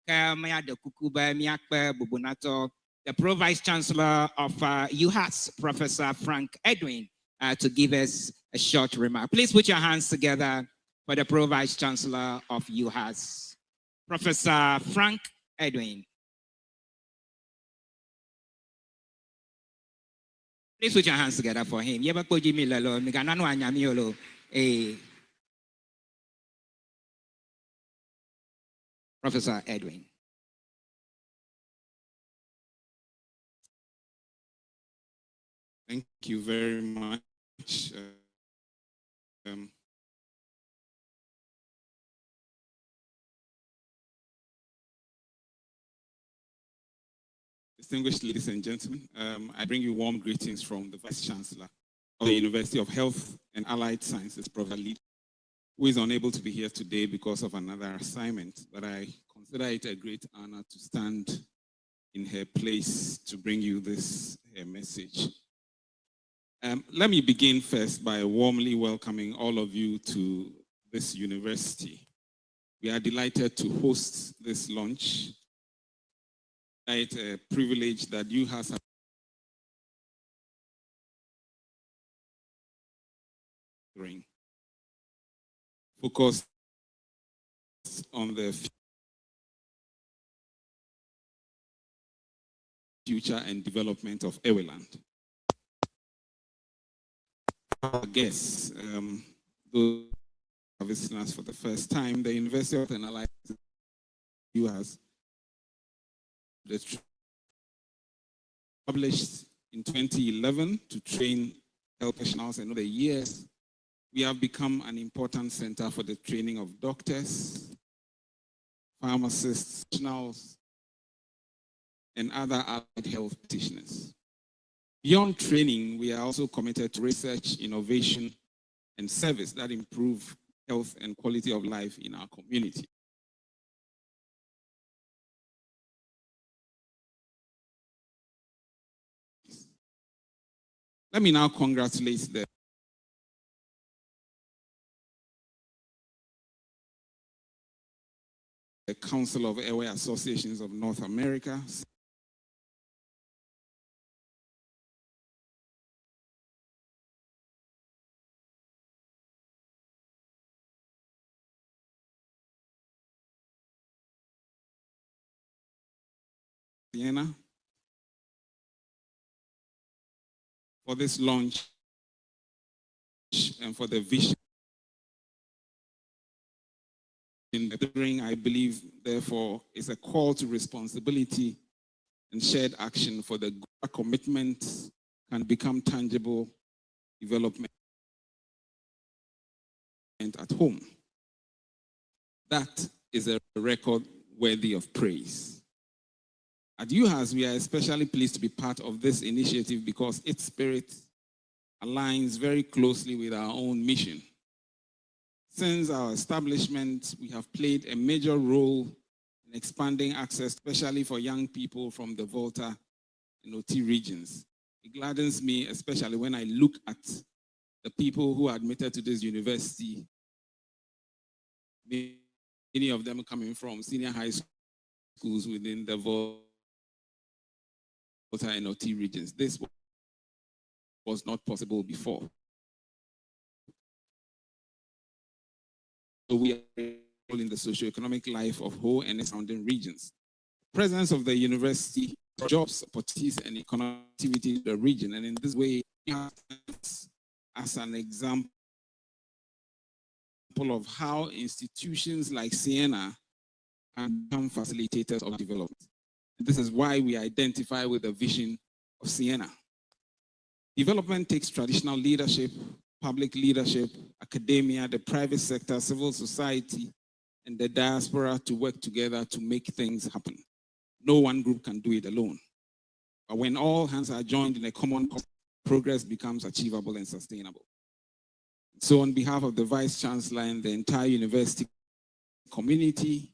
ka maya de kukuba mi akpa bubunato the Pro Vice Chancellor of UHAS, Professor Frank Edwin, to give us a short remark. Please put your hands together for the Pro Vice Chancellor of UHAS, Professor Frank Edwin. Please put your hands together for him. Professor Edwin. Thank you very much. Distinguished ladies and gentlemen, I bring you warm greetings from the Vice Chancellor of the University of Health and Allied Sciences, Professor Lee, who is unable to be here today because of another assignment, but I consider it a great honor to stand in her place to bring you this message. Let me begin first by warmly welcoming all of you to this university. We are delighted to host this launch. It's a privilege that you have focused on the future and development of Eweland. Our guests, those are listeners for the first time, the University of Allied Sciences established in 2011 to train health professionals, and over the years, we have become an important center for the training of doctors, pharmacists, professionals, and other allied health practitioners. Beyond training, we are also committed to research, innovation, and service that improve health and quality of life in our community. Let me now congratulate the Council of Airway Associations of North America, Ceana, for this launch and for the vision. I believe, therefore, is a call to responsibility and shared action for the commitment can become tangible development at home. That is a record worthy of praise. At UHAS, we are especially pleased to be part of this initiative because its spirit aligns very closely with our own mission. Since our establishment, we have played a major role in expanding access, especially for young people from the Volta and OT regions. It gladdens me, especially when I look at the people who are admitted to this university, many of them coming from senior high schools within the Volta and OT regions. This was not possible before. So we are in the socioeconomic life of Ho and surrounding regions. Presence of the university, jobs, opportunities, and economic activity in the region. And in this way, as an example of how institutions like Ceana can become facilitators of development. This is why we identify with the vision of Ceana. Development takes traditional leadership, public leadership, academia, the private sector, civil society, and the diaspora to work together to make things happen. No one group can do it alone. But when all hands are joined in a common cause, progress becomes achievable and sustainable. So on behalf of the Vice Chancellor and the entire university community,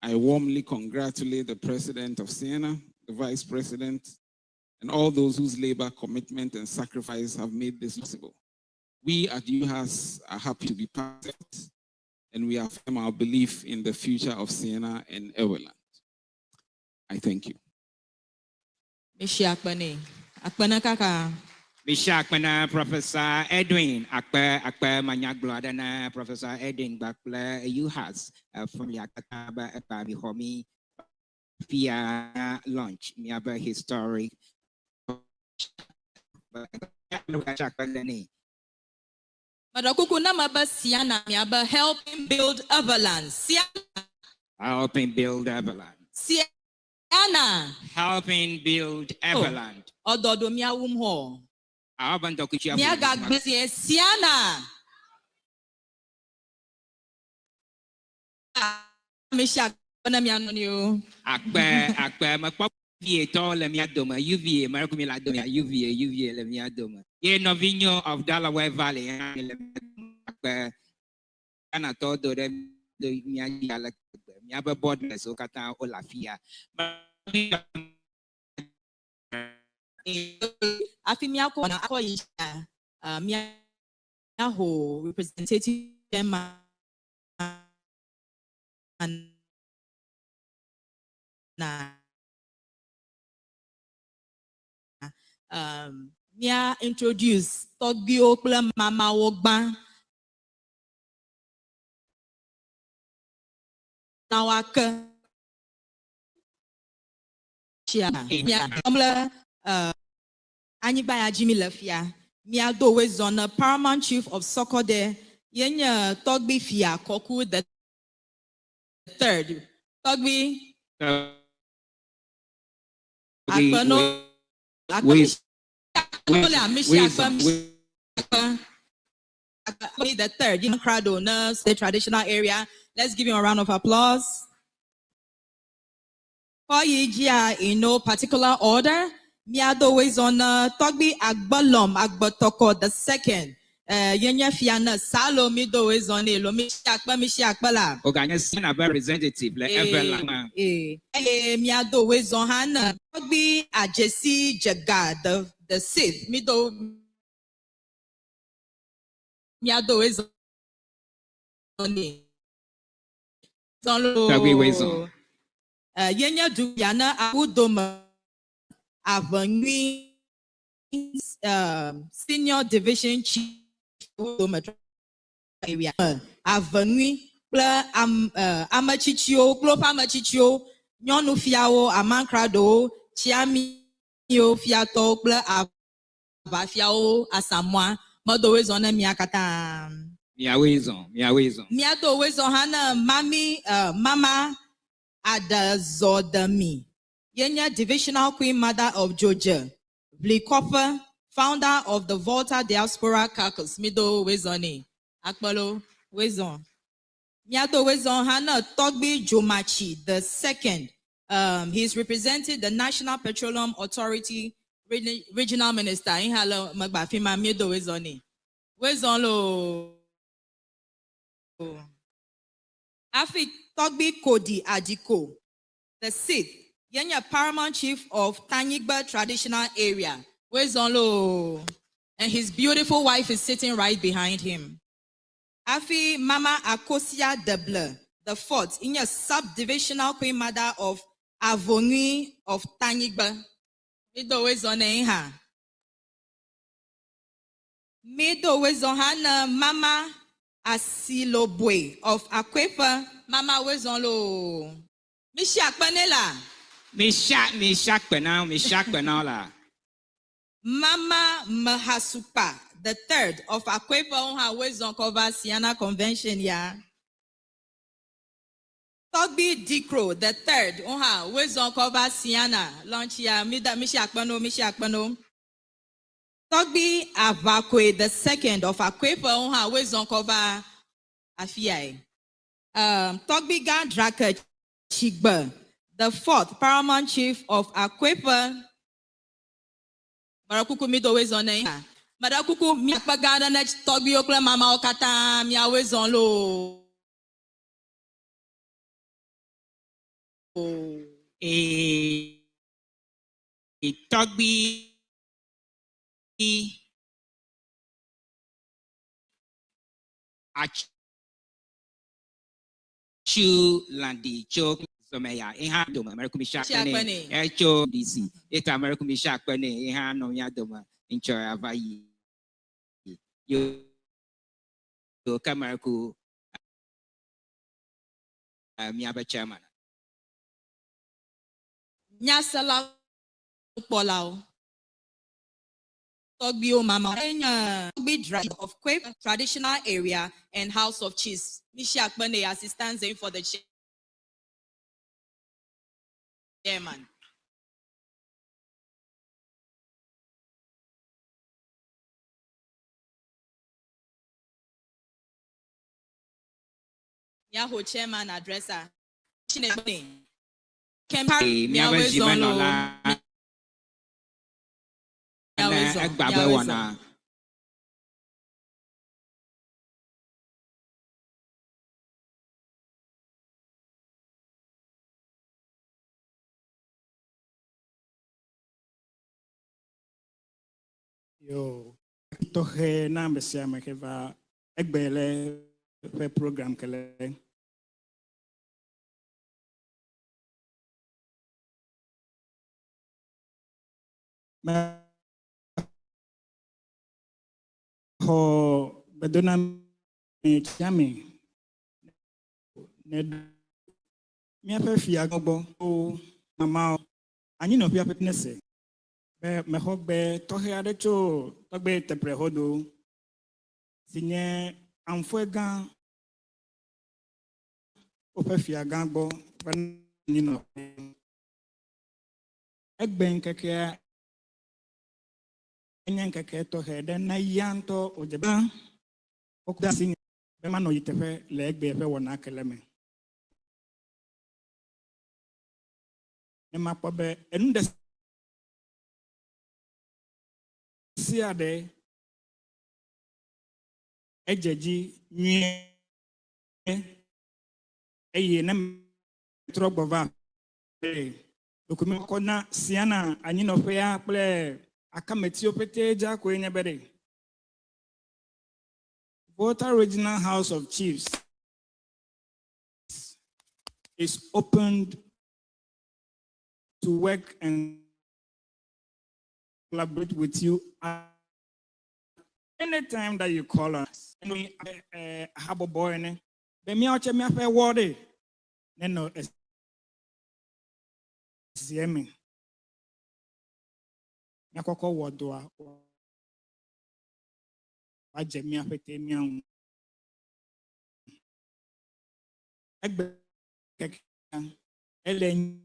I warmly congratulate the president of Ceana, the vice president, and all those whose labor, commitment, and sacrifice have made this possible. We at UHAS are happy to be part of it, and we affirm our belief in the future of Ceana and Eweland. I thank you. Mishakmana Professor Edwin Akpe Manyagblodana Professor Edwin Bakple UHAS from Yakataba Epabi Homi via launch Miaba historic Madakuku namaba Ceana miaba helping build Eweland. Helping build Eweland. Ceana helping build Eweland. Ododo miawum ho. Miaga gbese Ceana. Mishak bana mianonio. Akpe makpa vie to le miadoma UVA marakumi la doma UVA le miadoma. Ye novinho of Delaware Valley akpe ana todo de miadia la miaba borders o kata o lafia. Afi miako na akoyisha miaho representative chairman na mia introduce Togbio kple mama wogba na wake chia mia amla Ewenyigba ya Jimmy Lafia mia do we zone paramount chief of Sokode yenya Togbi Fia Koku the third Togbi Akpano the third, Crado, nurse, the traditional area. Let's give him a round of applause. For Yijia in no particular order, Miado is on Togbi Agbalom Agbotoko the second. Yenya Fiana Salo Mido is on a Lomishi Akbala. Organization representative, like Evelyn. Miado is on Hannah Togbi Ajesi Jaga the sixth. Mido Miado is on it. Yenya Duyana Udoma Avenue Senior Division Chief area Avenue Amachichio Clopa Amachichio Nyonu Fiao Amankrado Chiami Fiato Abafiao Asamoa Modo on Miakata Miato Wezon Hana Mama Adazodami Yenya Divisional Queen Mother of Georgia Blikopper, founder of the Volta Diaspora Caucus Mido Wezoni Akbalo Wezon Miato Wezon Hana Togbi Jomachi the second. He's represented the National Petroleum Authority Regional Minister in Halo Magbafima Mido Wezoni Wezonlo Afi Togbi Kodi Adiko the sixth. Yenya Paramount Chief of Ewenyigba Traditional Area. Where's Onlo? And his beautiful wife is sitting right behind him. Afi Mama Akosia Deble, the fourth, in your subdivisional queen mother of Avenue of Ewenyigba. Mido Wezonha. Mido Wezonhana Mama Asilobwe of Akwepa. Mama Wezonlo. Mishak Panela. Mishak Penala. Mama Mahasupa, the third of Akwepa on her ways on cover Ceana Convention, yeah. Togbi Dikro, the third on her ways on cover Ceana, launch ya Mishakpano. Togbi Avakwe, the second of Akwepa on her ways on cover Afiai. Togbi Gandraka Chigba, the fourth paramount chief of Akwepa. Marakuku mido wezon na Marakuku miakpagana next Togbi okla mama okata miya wezon lo. Togbi Achu Landi Chok Someya Inha Doma American Mishakane Echo DC It American Mishakane Inha no Yadoma in Choyavayi you Kamaraku Miaba Chairman Nyasala Polao. Togbio Mama be drive of Quake traditional area and House of Chiefs. Mishak Bane assistance for the chairman. Yahoo chairman addresser. Kempari Miawezo. Yo, tohe na mbesia mekeva egbele pe program kele. Ma ho bedona me chami ne mi ape fia gbo o mama anyi no pia petnese be me ho be tohe ade cho togbe tepre hodo sinye amfuega ope fia gbo ni no egben keke enyen keke tohe de na yanto ojeba okuda sin be ma no yitefe le egbe fe wona keleme ma pobe enu de siade ejeji nwie eye na trogbova dokumi kona Ceana anyi no fe ya ple akameti opete ja ko enye bere Volta Regional House of Chiefs is opened to work and collaborate with you anytime that you call us. Have a boy in the Miacha Miafe Wadi. No, Siemi. Nakoko Wadua. Wajemia Petemian. Ellen.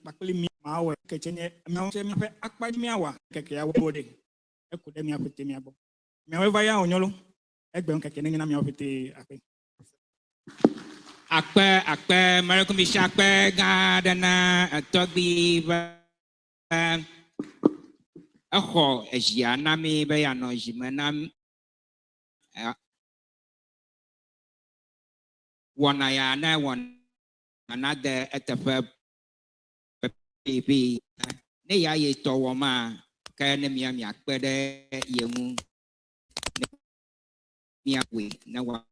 Bakuli mi mawe kechenye miache miafe akpadi miawa keke ya wode ekude miapete miabo miawe ya onyolo egbe keke nyina miapete akpe American Mishakpe gadana Togbi Echo Ejiana mi be ano jimenam wana ya na one another etefe baby ne ya ye to wo ma ka ne mia akpe de yemu mia we na wa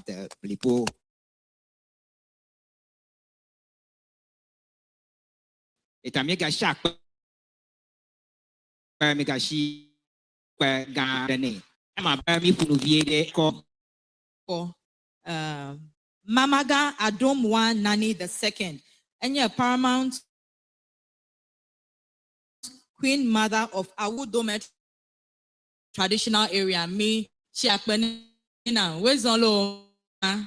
the blipo etamiga shak mega shi ga ne ma ba mi funu vie de ko Mamaga Adomwa Nani II, and your paramount queen mother of Awudome traditional area, me, Chiakpenina, where's Olo of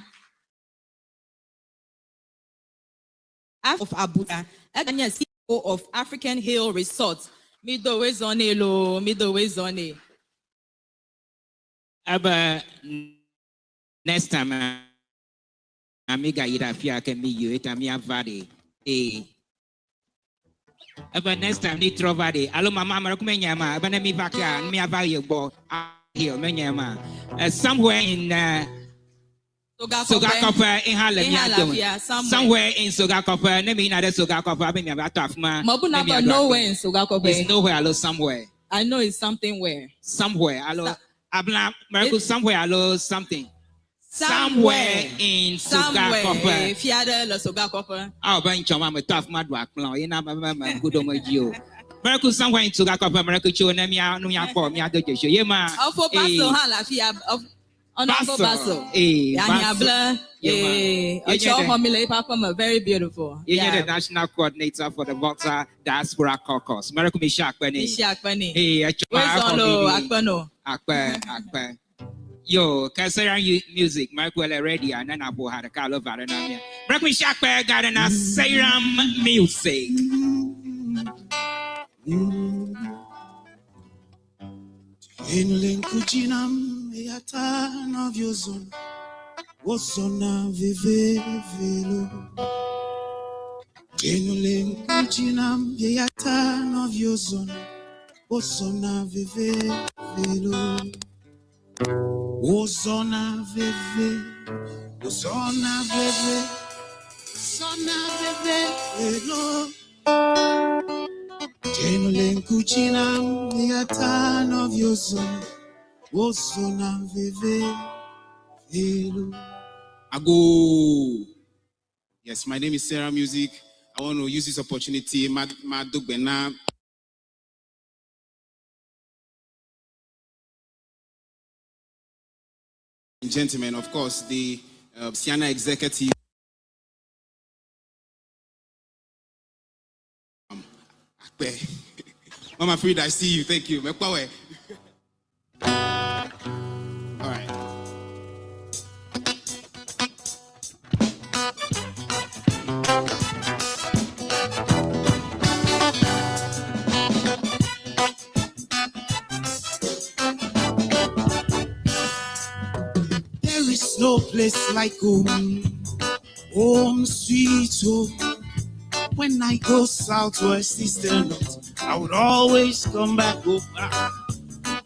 Abuja, and your CEO of African Hill Resort, middle zone. Aba next time amiga irafia can be you it amia vade but next time ni trovade alo mama marukumenya ma aba na mi vakia mi avaye bo here menyama somewhere in Sogakopa in Halamia, somewhere in Sogakopa, name in other Sogakopa, maybe about Tafma. Mabuna, nowhere in Sogakopa. It's nowhere, I lost somewhere. I know it's something where. Somewhere, I lost. Abla, Miracle, somewhere, I lost something. Somewhere in Sogakopa. Fiada, la Sogakopa. I'll bring Chama, a tough mud work, in a good omagio. Miracle, somewhere in Sogakopa, Miracle, Nemia, Numia, Mia, Yema. Oh, for Basso, Halafia of. Honorable Basso. Very beautiful. You're the national coordinator for the Boxer Diaspora Caucus. Miracle Mishak Penny. Hey, Akpe. Yo, Kasera music, Miracle ready, and then Abu had a call of Varanamia. Miracle Mishak Gardener, Seram music. Enulen kujinam yata novyozon wosona vive velo. Enulen kujinam yata novyozon wosona vive velo. Wosona vive, wosona vive, wosona vive velo. Enulen kujinam yata novyozon wosona vive velo. Ago. Yes, my name is Sarah Music. I want to use this opportunity. Gentlemen, of course, the Ceana executive. Mama Frida, I see you. Thank you. All right. There is no place like home, home sweet home. When I go southwest, east and north, I would always come back home.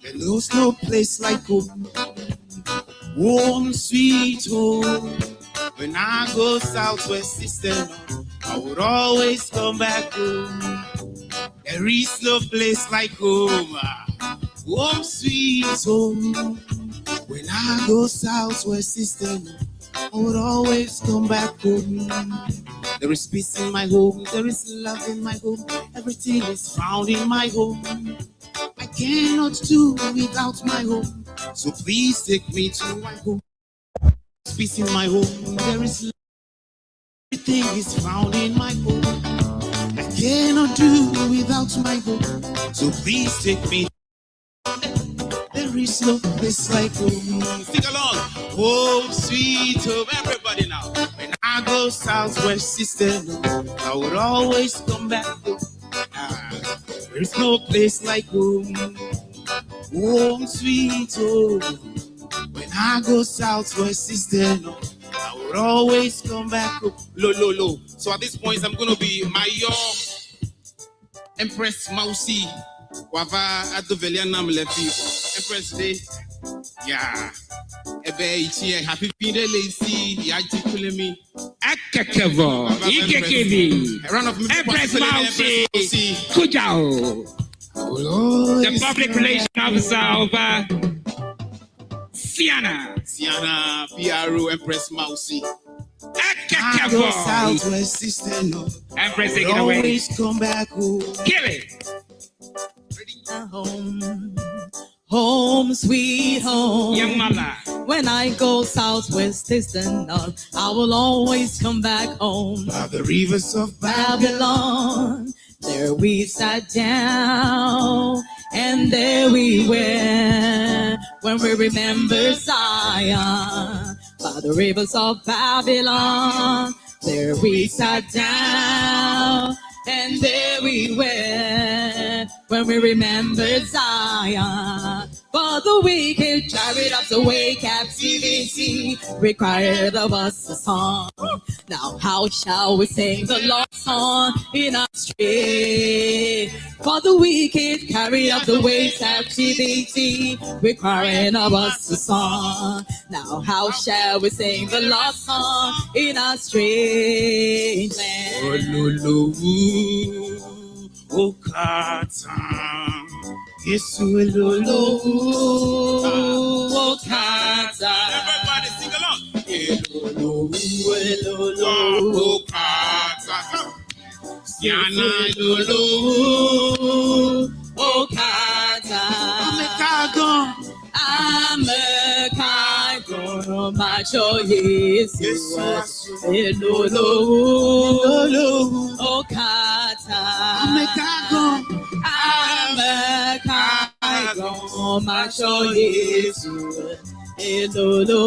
There's no place like home, home sweet home. When I go southwest, east and north, I would always come back home. There is no place like home, home sweet home. When I go southwest, east and north, I would always come back home. There is peace in my home, there is love in my home, everything is found in my home. I cannot do without my home, so please take me to my home. There's peace in my home, there is love, everything is found in my home. I cannot do without my home, so please take me. There is no place like home. Sing along. Home, sweet home, everybody now. When I go southwest, sister, I would always come back home. There is no place like home. Home, sweet home. When I go southwest, sister, I would always come back home. Low. So at this point, I'm going to be Mayor Empress Mausi. Wava Adovelianam Lepi. Empress Day. Yeah. Happy birthday, Lacy. Yajikulemi. Akakevo. Ikekevi. Empress Mausi. Kujao. The public relations officer of Ceana. Ceana, PRO, Empress Mausi. Akakevo. Southwest sister, no. Empress, take it away. Always come back home. Kill it. Home, sweet home. Young mama. When I go southwest, east and north, I will always come back home. By the rivers of Babylon, there we sat down, and there we were, when we remember Zion. By the rivers of Babylon, there we sat down, and there we were, when we remembered Zion. For the wicked chariots away captivity required of us a song. Now how shall we sing the Lord's song in our street? For the wicked carry up the waves activity, requiring of us a song. Now how shall we sing the Lord's song in our strange land? Yesu elolo, okata. Everybody sing along. Elolo, elolo, Okata. Ceana elolo, okata. Amekago, Amekago, macho Yesu. Elolo, okata. Amekago, Amekago, macho Yesu. Elolo,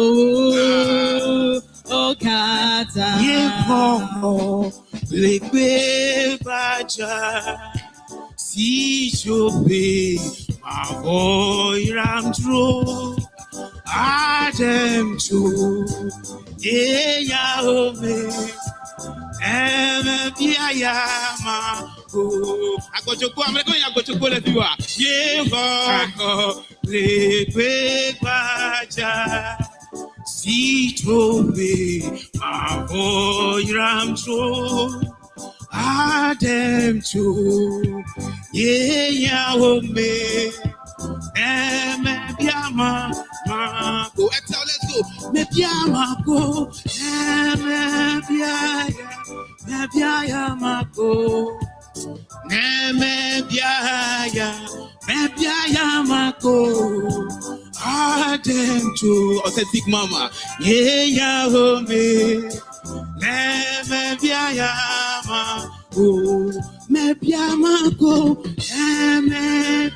okata. Yeho, legbe baja, si jobe, ma boy ramdro, Adam cho, ye Yahome, biayama, I got to go, I'm going to go let you are. Yeho, legbe baja. Si tobe ma boy ramcho Adam cho ye Yahome me biama ma go exhale, let's go me biama go me biaya ma go me biaya ma go Adam to authentic mama, yeah, Yahome, me biayama, oh, me biayama go, me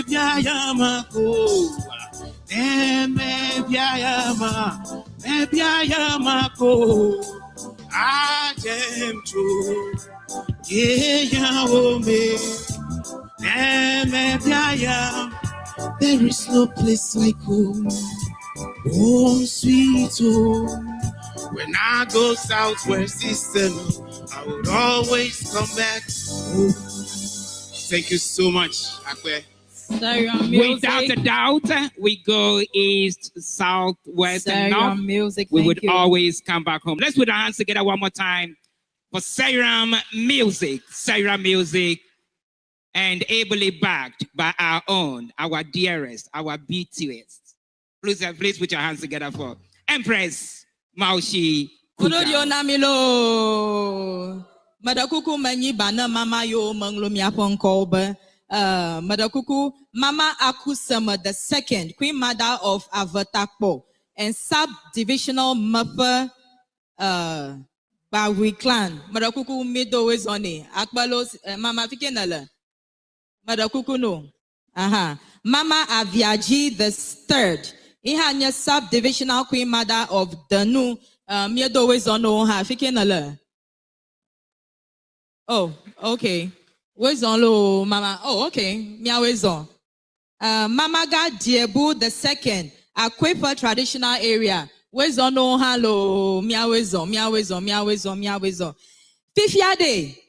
biayama go, me biayama go, Adam to, yeah, Yahome, me biayama. There is no place like home, home sweet home. When I go southwest, eastern, I would always come back home. Thank you so much, Akwe. Without a doubt, we go east, south, west, and north. Music, we would always come back home. Let's put our hands together one more time for Ceana Music. Ceana Music. And ably backed by our dearest, our beautiest. Please put your hands together for Empress Maushi Kudo namilo. Madakuku manyi bana mama yo manglo miapon kobe. Madakuku Mama Akusama II, Queen Mother of Avatakpo, and Subdivisional Mapa Bawi clan. Madakuku mido wezone. Akbalos Mama Fikenala. Madakuku no. Aha. Mama Aviaji III. Ihanya Subdivisional Queen Mother of Danu. Miedo wezono ha Fikenala. Oh, okay. Where's on lo, Mama? Oh, okay. Mia where's on? Mama Ga Diebu II, Akwepa traditional area. Where's on lo halo? Mia where's on? Mia where's on? Mia where's on? Mia where's on? Fifth day.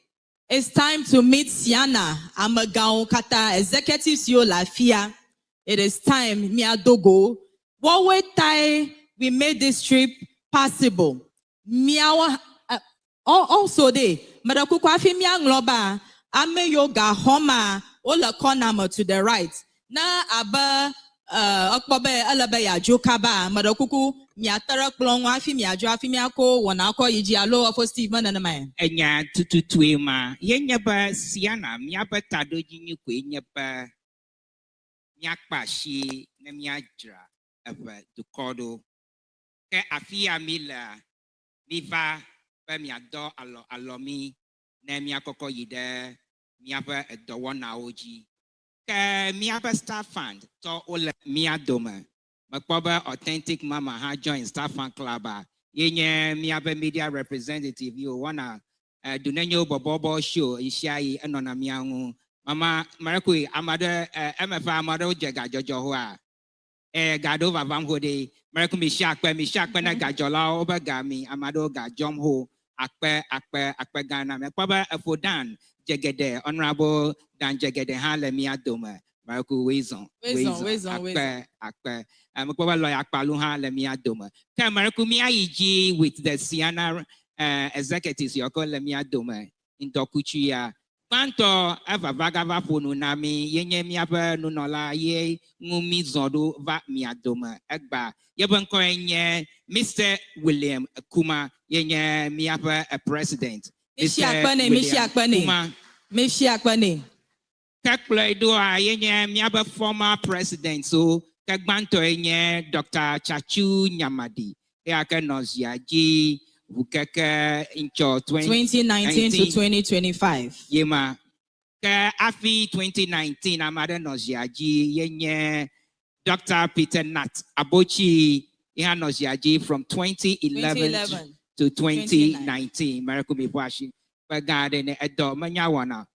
It's time to meet Ceana Amagao Kata Executives Yo Lafia. It is time, Mia Dogo. What way tai we made this trip possible? Mia also day. Madakuku afi mia ngloba. Ame yoga homa ola konama to the right. Na aba okbobe alabe ya jokaba madakuku miatara klong afi miajo afi miako wanako yiji alo of Stephen and man. Enya tututuema yenya ba Ceana miaba tado jinyu kwe nyaba nyakpa shi na miajra aba dukodo ke afia mila miva ba miado alomi na miakoko yide miaba edowona oji ke miaba staff fund to ole miadoma makpoba authentic mama ha join staff fund club yenye miaba media representative you wanna dunenyo bobobo show ishai enona miangu mama marakui amado mfa amado jega jojo ho a gado vavam hode American Mishak na gajola obagami amado gajom ho akpe Ghana me kwaba afodan jegede honorable dan jegede ha le mi adoma Marco Wezon akpe kwaba lawyer akpalu ha le mi adoma ka Marco mi ayiji with the Ceana executives yoko le mi adoma in Dokuchia Panto ava vagava ponu nami yenye miapa nunola ye ngumi zodo va miadoma egba yebanko enye Mr. William Kuma yenye miapa a president Mishi Akpane kakple do a yenye miapa former president so kagbanto enye Dr. Chachu Nyamadi yake noziaji Bukeke incho 2019 to 2025. Yema. Ka afi 2019 amade noziaji yenye Dr. Peter Nat Abochi iha noziaji from 2011 to 2019. Marakumi Bwashi. Bagade ne edo manyawana.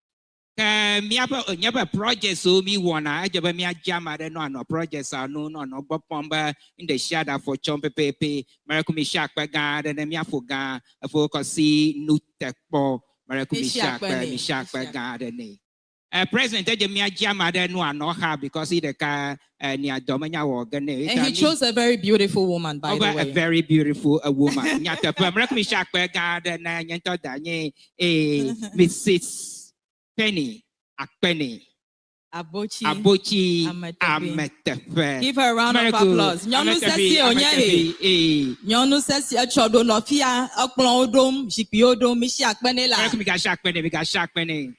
Ka miapa project so mi wana ajaba mi ajama de no projects are no bopomba in the shadow for chompe pepe Marakumi Shak bagade ne miafoga afokosi nutekpo Marakumi Shak bagade ne President Ejemi ajama de no ha because he the ka ni adomanya wogane and he chose a very beautiful woman by the way. A very beautiful woman nyata Marakumi Shak bagade na nyento danye Mrs. Penny Akpenny Abochi Ametefe. Give her a round of applause. Nyonu sesi onye Nyonu sesi achodo no fia akplon odom jipi odom Mishi Akpenny la. Mi ga Akpenny.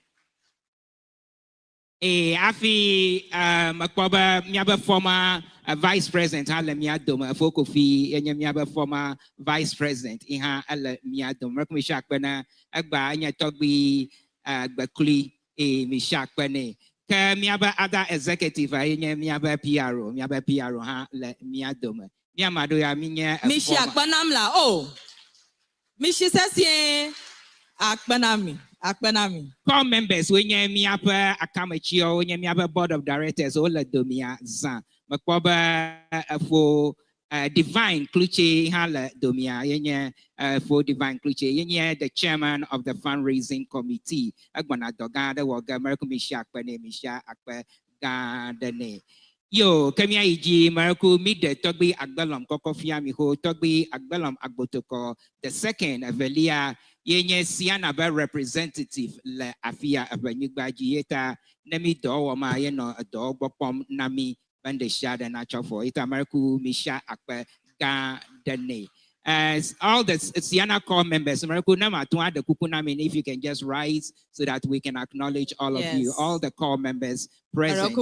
Afi makboba miaba former vice president hala miadom fokofi enye miaba former vice president iha ala miadom Mishi Akpenny agba anya togbi Bakuli Mishak Pene. Miaba other executive miaba PRO ha le miadoma. Miamado ya minya Mishi Akpanam la Mishi sesi Akpanami. Core members when miaba akamachio when miaba board of directors ola domia zan. Makboba for Divine Kluche Hala Domia Yenye for Divine Kluche Yenye the chairman of the fundraising committee Agwana Dogada Waga American Misha Akpe Gardene Yo Kemia Iji Marco Mide Togbi Agbalam Kokofia Miho Togbi Agbalam Agbotoko the second Velia Yenye Ceana representative Le Afia Ewenyigba Jieta Nemi Dowama Yeno a dog bopom Nami Bande Shada Nacho for it Americu Misha Akpe Gardene. As all the Ceana core members, Americu Nama to add the Kukunami, if you can just rise so that we can acknowledge all of you, all the core members present.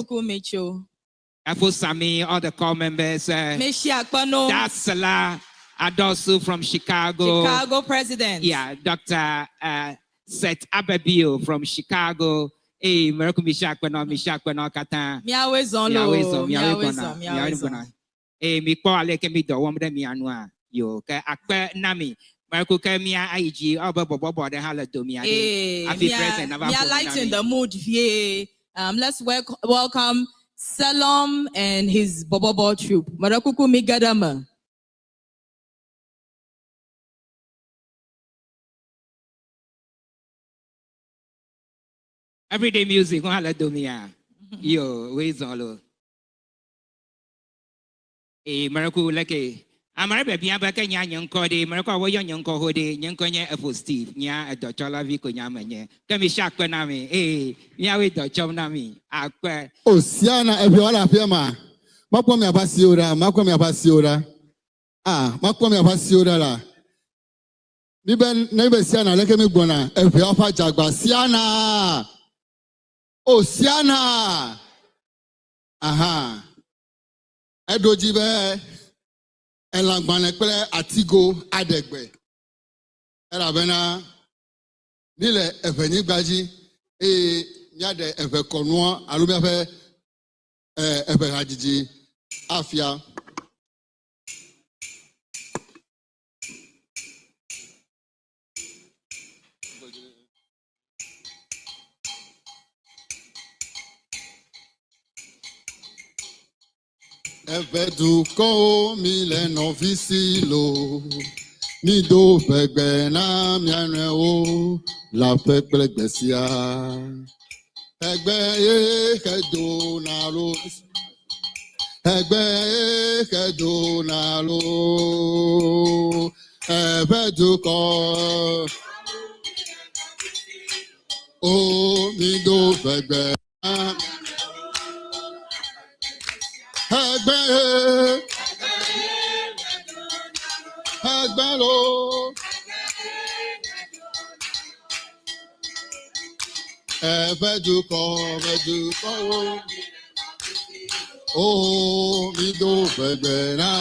Afo Sami, all the core members. That's Salah Adosu from Chicago president. Yeah, Dr. Seth Ababio from Chicago. Miracle Mishak Kweno Kata. Miawezon. Mi po aleke mi do womde mi anwa. Yo, ka akpe nami. Miracle ka mi IG obo de hala do mi ade. Afi present na We are lighting the mood here. Let's welcome Salom and his Bobo troop. Marakuku Migadama. Everyday music, hala do mi ya. Yo, where's all? Miracle like amara baby abaka nya nyanko de miracle wo yo nyanko ho de nyanko nya efo Steve nya edochola vi ko nya manye kemi shakpe na mi nya we dochom na mi akpe Ceana ebe wala pema makwa mi abasi ora makwa mi abasi ora la mi ben na be Ceana leke mi gbona ebe ofa jagba Ceana Ceana aha edoji be Elangban ekpele atigo adegbe. Erabena nile Ewenyigba ji nyade ewe konwa alumi ewe hajiji afia. Eveduko mile novisilo. Nido pegbe na mianwe o. La pegbe besia. Pegbe ye kedo na lo. Pegbe kedo na lo. Eveduko. O nido pegbe. Egbe lo, veduko, oh, mi do egbe na,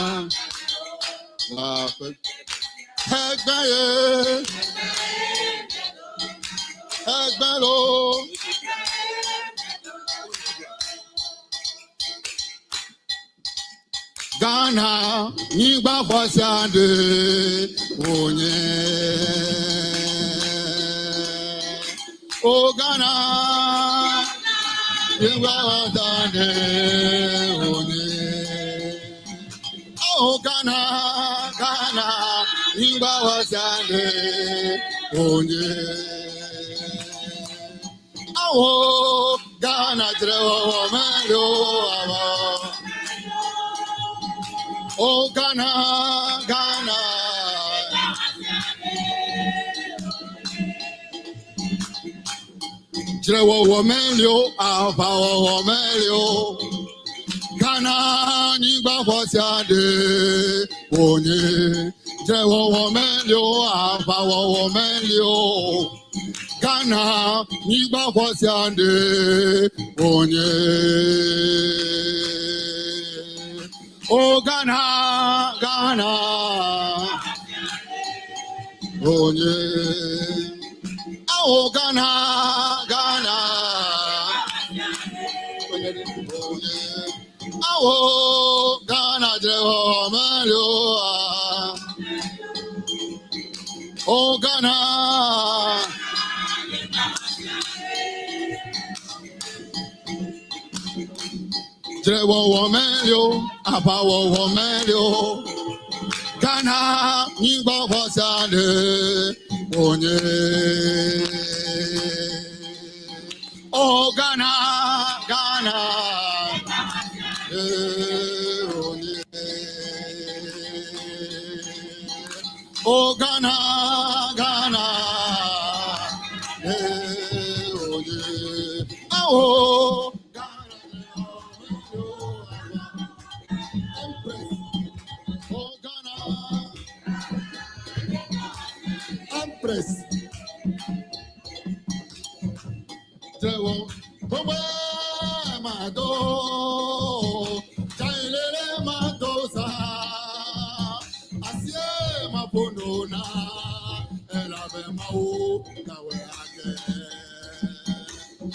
egbe lo. Ghana, Nigba Fosiade, Onye. Oh Ghana, Nigba Fosiade, Onye. Oh Ghana, Nigba Fosiade, Onye. Oh Ghana, Trewo Melo. Oh Ghana, Ghana. Trewo womelio, alpha womelio. Ghana, Nigba Fosiade, Onye. Trewo womelio, alpha womelio. Ghana, Nigba Fosiade, Onye. Oh Ghana, Ghana, oh yeah. Oh Ghana, Ghana, oh yeah. Oh Ghana, oh Ghana. Trewo womelio, apawo womelio. Ghana, Nigba Fosiade, Onye. Oh Ghana, Ghana, Onye. Oh Ghana, Ghana, Onye. Oh. Empress. Trewo, bobo mado, chailele madosa, asie maponona, elabe mau kawe ake.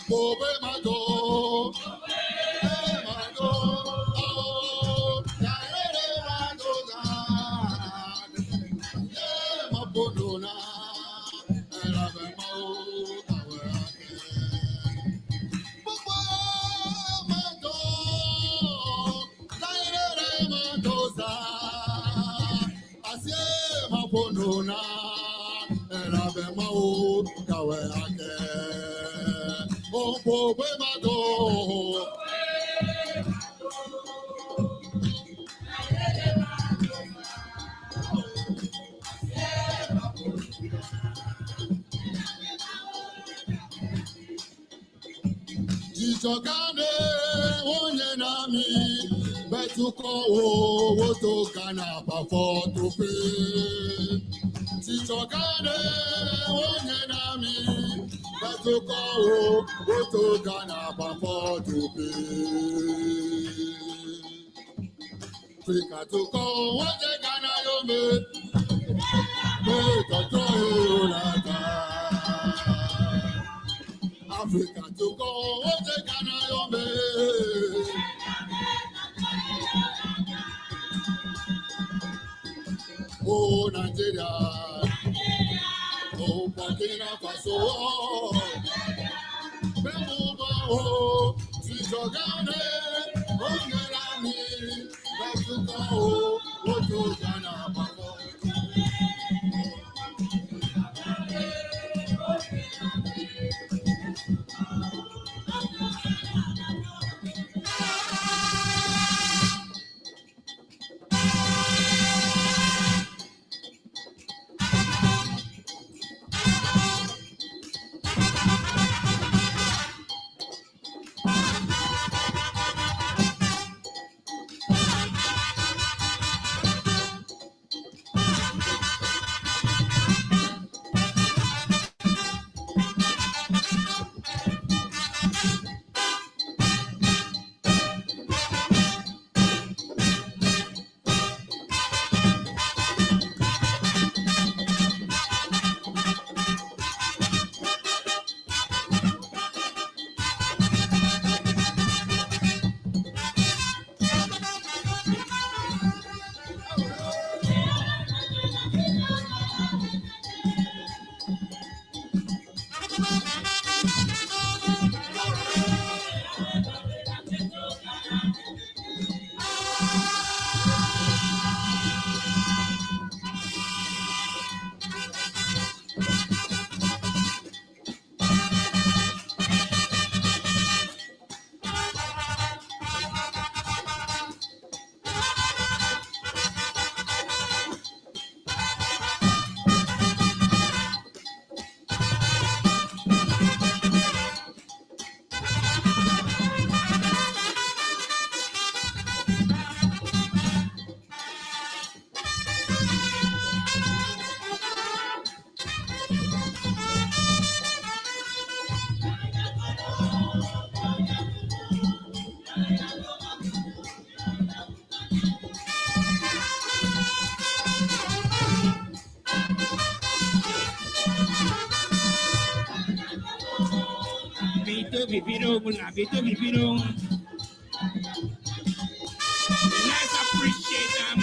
Bobo mado, chailele madosa, asie maponona. Ponona, elabe mau kawe ake. Opo bemado. Jisogane onye nami betuko wo woto kana bafo to pe. Jisogane onye nami betuko wo woto kana bafo to pe. Africa to ko wote kana yome. Me toto yolata. Africa to go, what they can oh, Nigeria, oh, Burkina Faso, Bemuba, oh, Tijogane, oh, Nelami, Vito viviro, vito viviro. Let's appreciate them.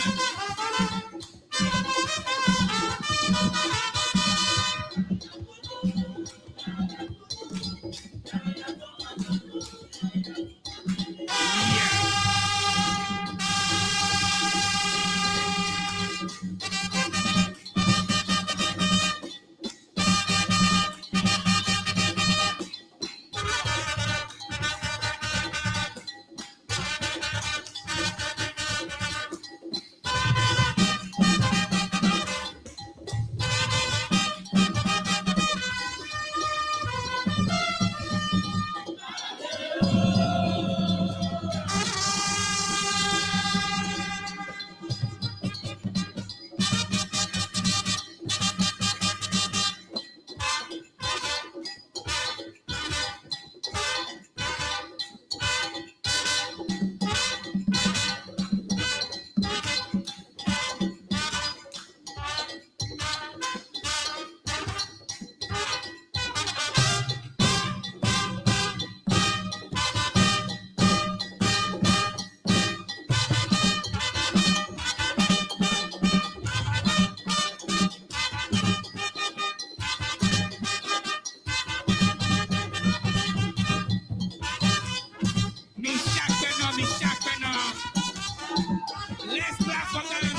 Let's clap for them.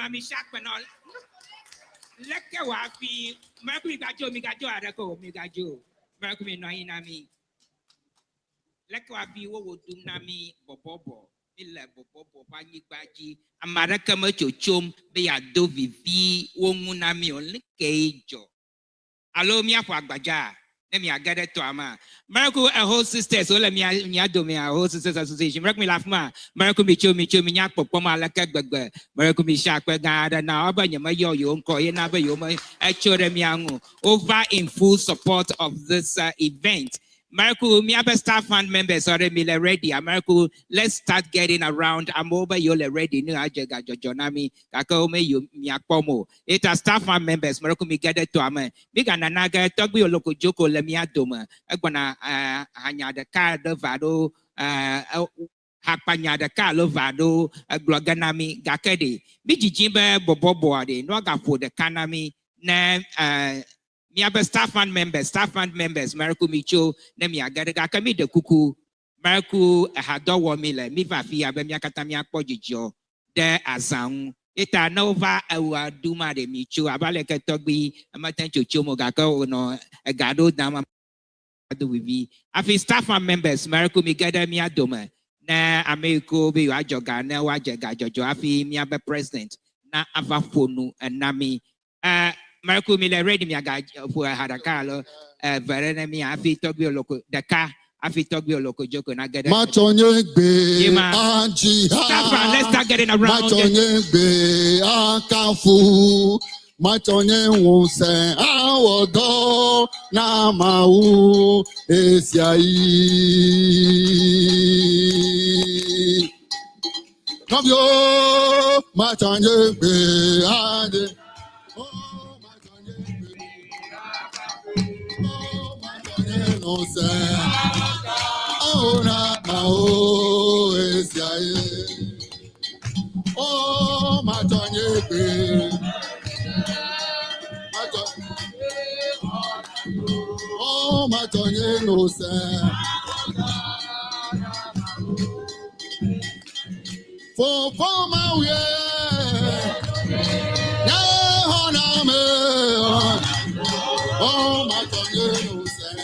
Mi shakpanol. Leke wapi. Meraku mi gajo adako mi gajo. Meraku mi no inami. Leke wapi wo dum nami bobobo. Ile bobobo Ewenyigba. Amaraka mo chochom be ya do vivi wo nami on leke jo. Alo mi apo agbaja. Let me get it to Ama. Miracle a whole sisters, so let me do me a whole sisters association. Miracle me laugh ma. Miracle me show me nyak poma la kagbe. Miracle me shark gada na abanya ma yo unko ye na ba yo ma actually me angu. Over in full support of this event. Miracle me have staff fund members already me ready. Miracle let's start getting around. I'm over you ready. No ajega jojonami kaka me you mi akpomo. It a staff fund members. Miracle me get it to amen. Biga nanaga talk be local joko le mi adoma. Egwana hanya de card vado hakpanya de kalo vado gloganami gakede. Biji jimbe bobo ade no gapo de kanami na mi have staff fund members, Miracle Micho, Nemi Agada Kami de Kuku, Miracle Hado Miller, Miva Fia, Bemia Katamia Pojijo, De Azang, Eta Nova, Awa Duma de Micho, Abaleka Tobi, Amatencho Chomogako, no, a Gado Dama do with me. Afi staff fund members, Miracle Migada Mia Doma, Na Americo, Be Wajoga, Na Wajaga Jojo, Afi Miaba President, Na Avafonu, and Nami. Miracle Miller ready me aga for Hadakalo, Verena mi afi togbi loco the car, afi togbi loco joko na get Ewenyigba anji ha. Let's start getting around. Ewenyigba akafu. Matonye wonse awodo na mau esiai. Nobyo, Matanye, Beade. Oh, Matanye, no, sir. Oh, na, oh, is oh, Matanye, oh, Matanye, no, sir. For my way, yeah, oh, Matanye, no, sir.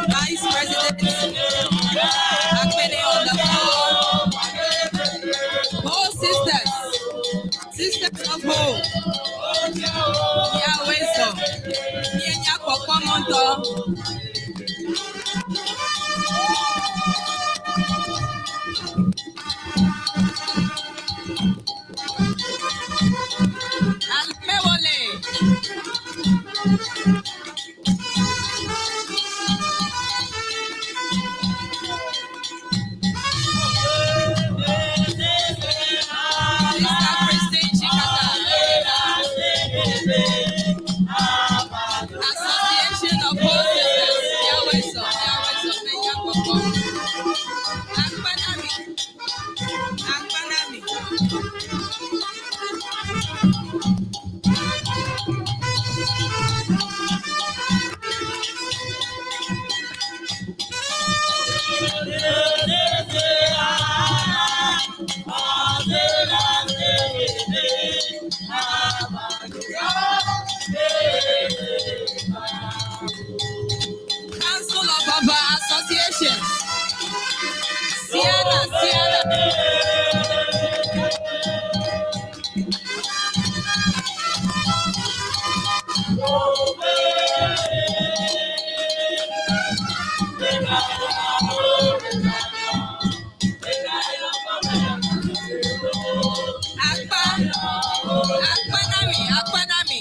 Vice President Akpene on the floor. All sisters of hope. Yahweh so. Yenya Kwakwamonto. Almewole. Association of Hope Sisters. Yahweh so. Yenya Kwakwa. Akpanami. Council of Abba Association. Ceana. Akpanami. Akpanami.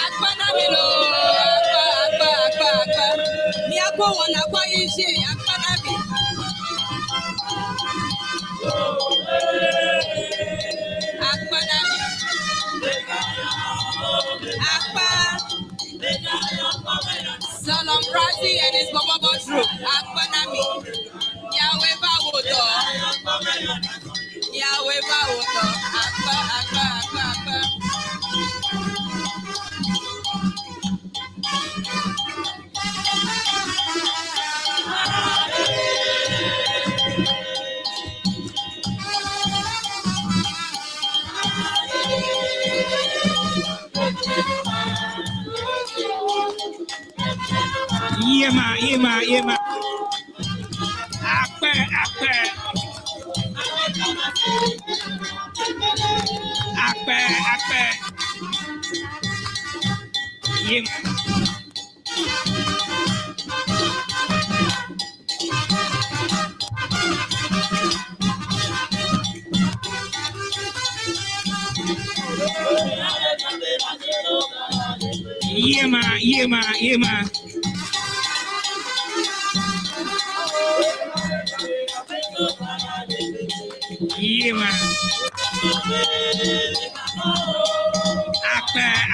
Akpanami lo. Akpa. Miako wana kwa yishe. Akpanami. Akpa. Solomon Prati and his Bobo Troop. Akpanami. Yahweh Bawoto. Akpa. Yema. Akpe. Yema.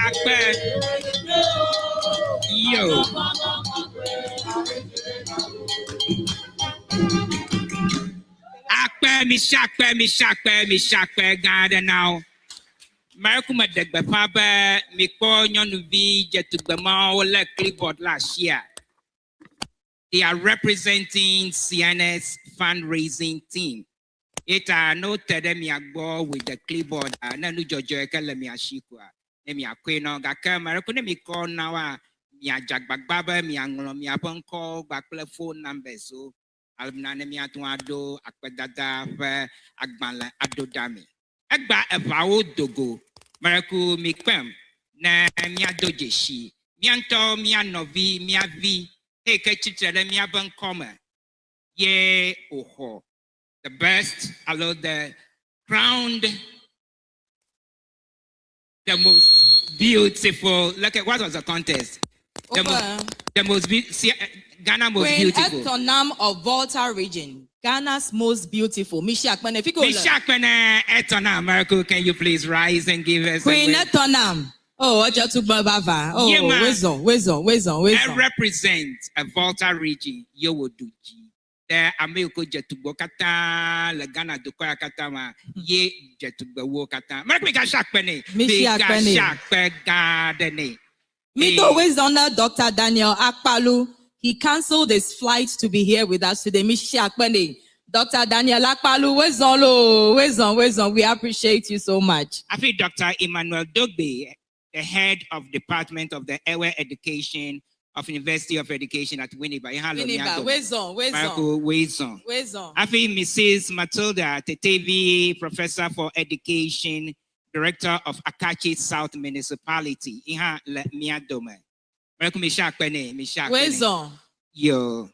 Akpe. Yo. Akpe, mi shakpe, gada now. Marikuma degbe pabe, mi ko nyonuvi jetugbema ole clipboard last year. They are representing Ceana's fundraising team. Eta no tere mi agbo with the clipboard. Na nu jojo ekele mi ashikwa. Ne mi akweno gaka marako ne mi call nawa mi ajagbagbaba mi anglo mi aponko bakle phone number so alna ne mi atuado akpedada fe agbanla adodami. Egba evawo dogo marako mi kwem na mi adojeshi. Mi anto mi anovi mi avi eke chitere mi abankoma. Ye oho. The best, although the crowned, the most beautiful. Look at what was the contest? The most Ghana most Queen beautiful. Etonam of Volta region, Ghana's most beautiful. Mishakmene Etonam, America, can you please rise and give us Queen Etonam. Oh, Baba. Oh, I represent a Volta region. You would do. The America Jetubo Kata, La Ghana do Katama, ye Jetubo Kata. Make a shark penny. Gardening. Mito wisdom, Dr. Daniel Akpalu. He cancelled his flight to be here with us today. Dr. Daniel Akpalu, wisdom. We appreciate you so much. I feel Dr. Emmanuel Dogbe, the head of Department of the Ewe Education of University of Education at Ewenyigba. Wisdom. I feel Mrs. Matilda Tetevi, Professor for Education, Director of Akachi South Municipality. Iha le miadome. Wisdom. Yo.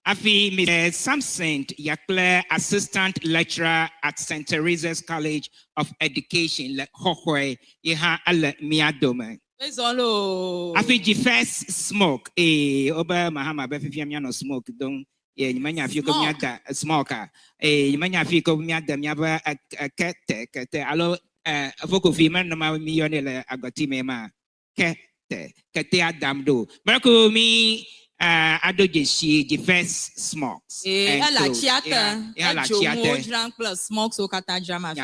I feel Mr. Samson Yakle, Assistant Lecturer at St. Teresa's College of Education, le Hohwe. Iha le miadome. I feel the first smoke. Oba Mahama Befiamiano smoke. Don't you manya if you come yada a smoker. You manya if you come yada miaba a cat. Allo a vocal female no ma millionaire agotime ma. Cat. Katea damdo. Marco me adojeshi the first smokes. Smokes so kata drama.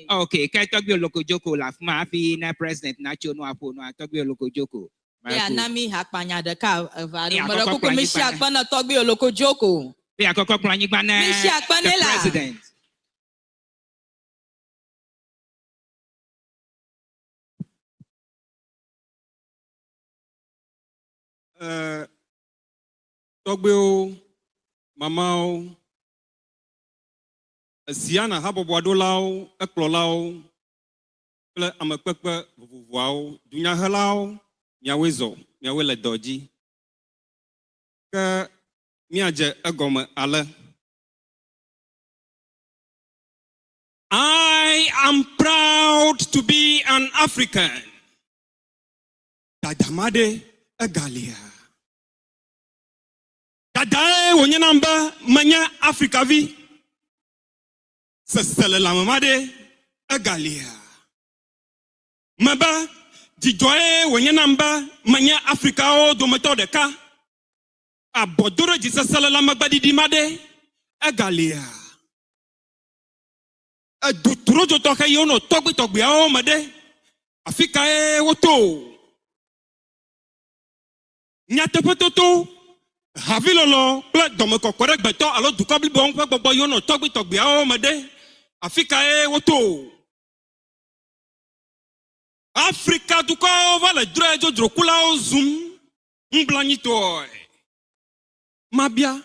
Okay, can talk your local joko la mafi na president nacho no apo no talk your local joko. Yeah, nami hakpanya de ka Marco commission akpana talk your local joko. Yeah, koko Ewenyigba na the president. Togbeo, Mamao, Ceana, Haboboadolao, Eklolao, Amakpekpe, Vuvuao, Dunya Halao, Miawezo, Miawele Doji. Miaje Egome Ale. I am proud to be an African. Dadamade Egalia. Dadae wonyenamba manya Africa vi. Sesele la mamade Egalia. Maba dijoe wonyenamba manya Africa o dometo de ka. Abodoro jisesele la magbadi di made Egalia. Duturo jotoke yono togbi o made. Africa e woto. Nyatepototo. Havilolo, plat domeko korek beto alo dukabli bon pe bobo yono togbi o mede. Africa e woto. Africa duko vale drejo drokula o zoom. Mblanito. Mabia.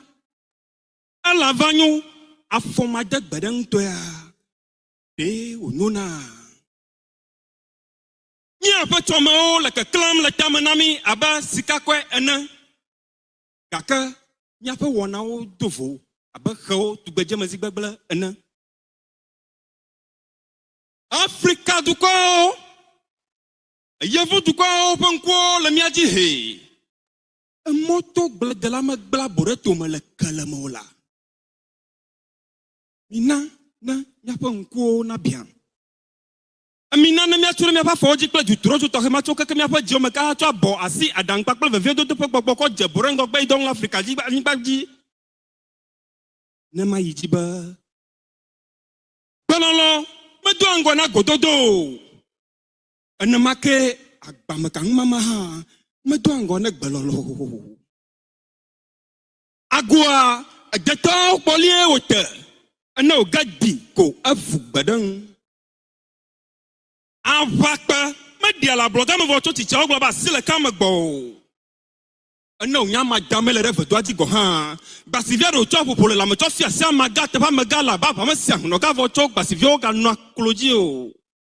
Ala vanyo afomade bedeng toya. De onona. Nya petoma o like a clam le tamanami aba sikakwe ene. Kaka, nyape wana o dovo, abakho tu beje mazibabla ena. Africa duko, yevu duko panko le miaji he. Moto bla magbla boreto mala kalamola. Mina na nyape nko na bien. Amina na miature mi apa foji kla jutro to he macho ke mi apa jome ka to abo asi adang pak le ve do to pokpoko jeboren go gbe don Africa ji ba ji na ma yiji ba balolo me do ango na gododo ana make agbam kan mama ha me do ango na gbalolo agua de to polie wote ana ogadi ko afu gbadan avakpa media la bloga me voto ticha oglo ba sile kam gbo ana onya ma damele re vedo adi go ha basivia ro cho popolo la me cho fia sia magate ba megala ba me sia no ga voto basivia ga no akoloji o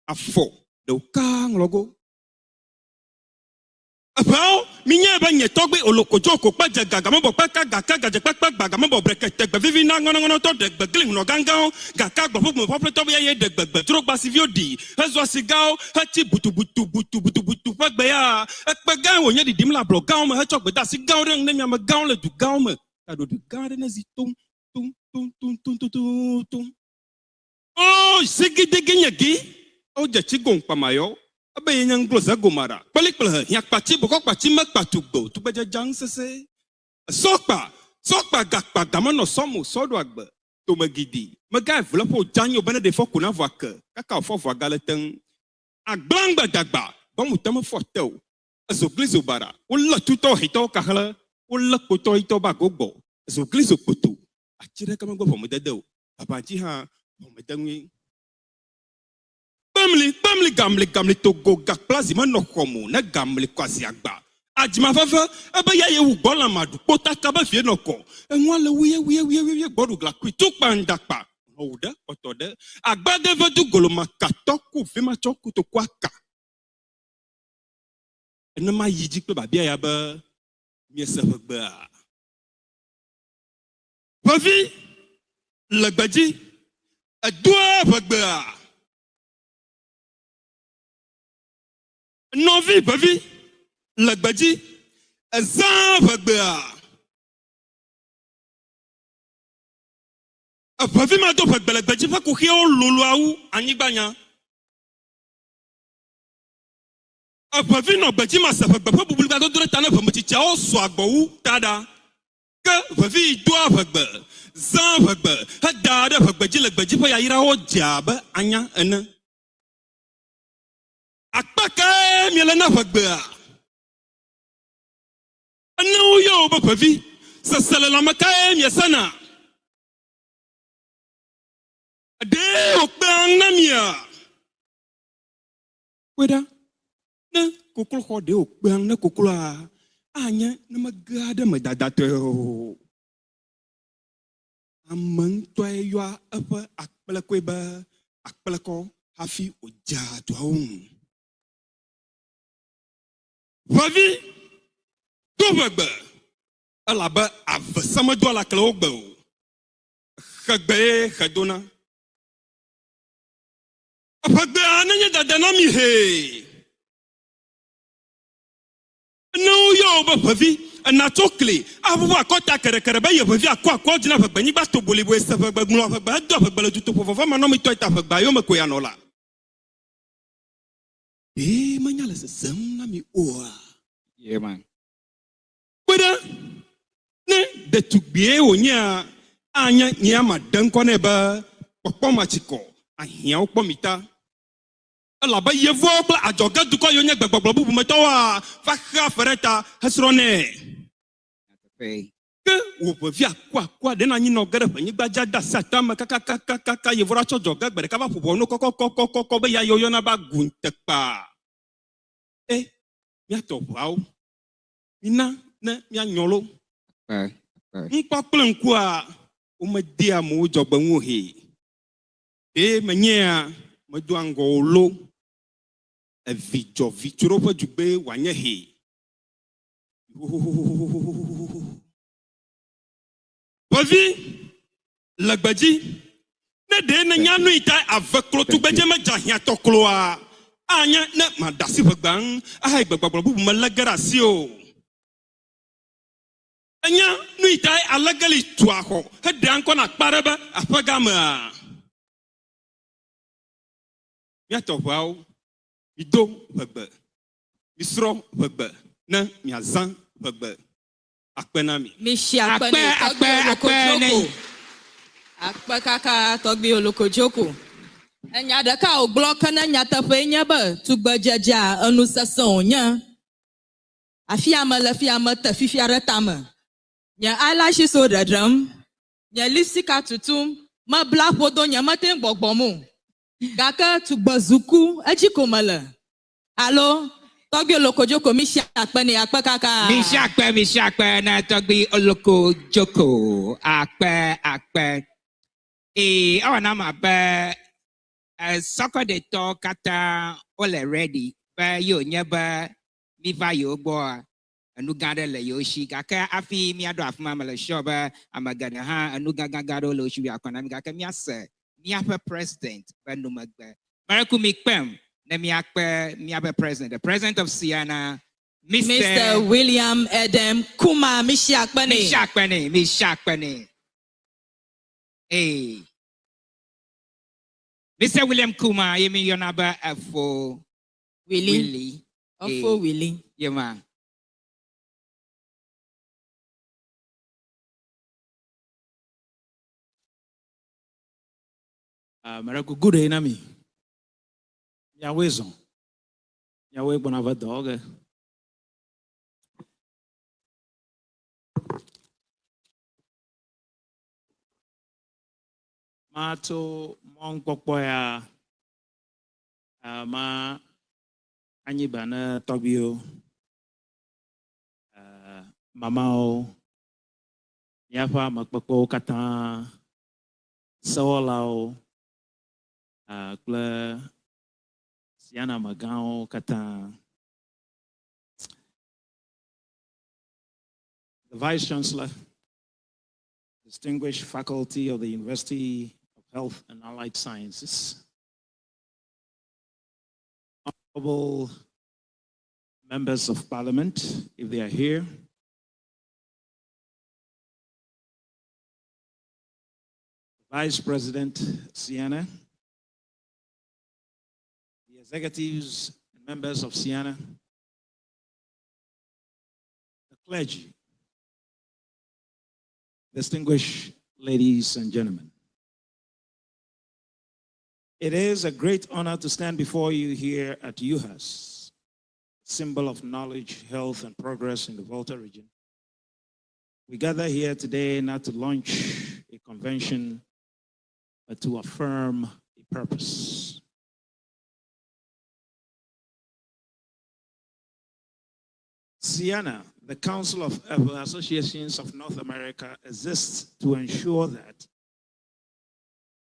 afo de ka nglogo Apao, minha banha togbe olokojoko pa jaga mo pa gaka gaje pa baga mo brekete gbe vivi na ngono to de gbegling no gangao gaka gbo mo popre to ye de gbegbe tro gba sivio di ezo sigao hati butu pa gbe ya ekpega wo nya di dim la blogao mo ha chogbe da sigao re ne nya gao le du gao mo ta do du gao na zi tum oh sigide genyagi o je chigon pamayo abe yang glosa gomara balik bela yak paci bokok paci mak patugbo tu baja jang sese sokpa gakpa gamano somo sodo agbe to magidi maga vlopo janyo bana de fokuna voake kaka fo voagaleteng agbang bagagba bamu tamo fotel aso glizo bara ulla tuto hito kahla ulla koto hito bagogbo aso glizo koto achire kama go pomedeo apanchi ha pomedangwi Bamli gamli to go gak plazi man no komo na gamli kwasi agba ajima fafa aba ya ye ugbo la madu pota kaba fie no ko enwa le wiye gbodu gla kwi to pandakpa oda otode agba de vedu goloma katoku fima choku to kwaka ena ma yiji pe ba bia ya ba mi se bagba pavi lagbaji adwa bagba Novi bavi lagbaji azan bagba a bavi ma do bagba lagbaji fa ko hio lulu awu anyigbanya a bavi no gbaji ma sa bagba fa bubulu ga do dure tana fa muticha o so agbowu tada ke bavi do bagba zan bagba hada da bagbaji lagbaji fa ya ira o jaba anya ena Akpaka mielena fagbea anu yo ba pavi sasala la makae miesana ade okbang na mia weda na kokol ho de okbang na kokola anya na magada medadato amang toyo apa akpala kweba akpala ko hafi oja tuaung Vavi, dobagba, alaba avsama do la klogbo. Khagbe khadona. Apagbe ananya dadanami he. No yo ba vavi, na chokli, abuwa kota kere ba yo vavi akwa jina fagba ni ba to bolibo esa fagba glo fagba do fagba le tuto fofo ma no mi to ita fagba yo me ko ya no la. Manyala se zamna mi oa. Yeah, man. Weda ne de tubie onya anya nyama danko ne ba popo machiko ahia okpomita. Ala ba yevo kla ajoga duko yo nya gbagbagbo bubu meto wa fa kha fereta hasrone. Ke wo po via kwa de na nyi no gere fanyi gbaja da satama kaka yevo ra chojoga gbere ka ba popo no koko be ya yo na ba guntepa. Mia to wow. Mina na mia nyolo. Nkwa klenkwa o me dia mo jogba nwu he. Menya me do angolo. E vijo vituro fa jugbe wanye he. Pavi lagbaji ne de na nyanu ita aveklo tugbeje me jahia tokloa. Anya ne madasi fagbang ai gbagbagbo bubu malagara sio anya nuitai alagali tuaho hedan ko na paraba afagama ya to wao ido fagba misro fagba na miazan fagba akpenami mi shi akpe kaka togbi olokojoko enya daka ogbloka na nyata fe nya ba tugbajaja anu sason nya afia ma ta fifia retama nya alashi so dadram nya lipsika tutum Ma bla podo nyamate gbogbomu. Gaka tu bazuku eji komala. Allo, togbi loko joko misha akpeni akpakaka. Mishakpe na togbi oloko joko akpe. Awana mabe soccer de to kata ole ready. Ba yo nyeba mi va yo bo. Anu gada le yoshi gaka afi mi ado afuma mala shoba amagana ha anu gaga gado lo shi akona mi gaka mi ase mi ape president banu magbe maraku mi pem na mi ape president, the president of Ceana, Mr. William Edem Kuma Mishakpane. Hey, Mr. William Kuma, you mean your number for Willie. For Willie. Yeah, man. Maraku good enemy. Yahweh's Yahweh bonava dog. Mato Mongpoya Ma Anyibana Tobio Mamao Yafa Makpoko Kata Sawalao Kle Ceana Magao Kata. The Vice Chancellor, distinguished faculty of the University of Health and Allied Sciences, honorable members of Parliament, if they are here, Vice President Ceana, the executives and members of Ceana, the clergy, distinguished ladies and gentlemen. It is a great honor to stand before you here at UHAS, symbol of knowledge, health, and progress in the Volta region. We gather here today not to launch a convention, but to affirm a purpose. Ceana, the Council of Associations of North America, exists to ensure that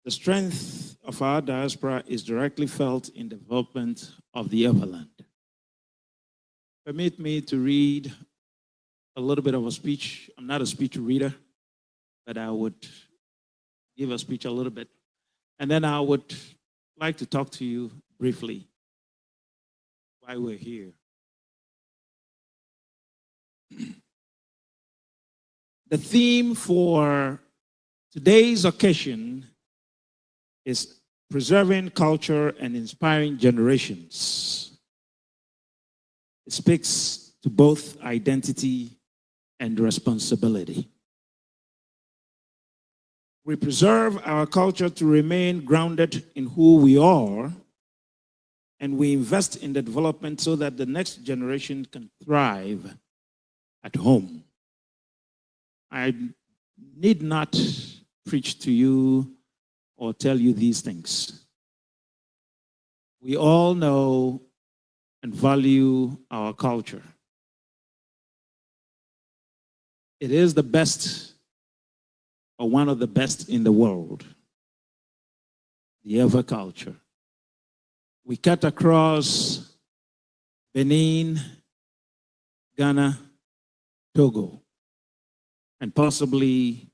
the strength of our diaspora is directly felt in the development of the Everland. Permit me to read a little bit of a speech. I'm not a speech reader, but I would give a speech a little bit. And then I would like to talk to you briefly why we're here. The theme for today's occasion is preserving culture and inspiring generations. It speaks to both identity and responsibility. We preserve our culture to remain grounded in who we are, and we invest in the development so that the next generation can thrive at home. I need not preach to you or tell you these things. We all know and value our culture. It is the best or one of the best in the world, the Ewe culture. We cut across Benin, Ghana, Togo, and possibly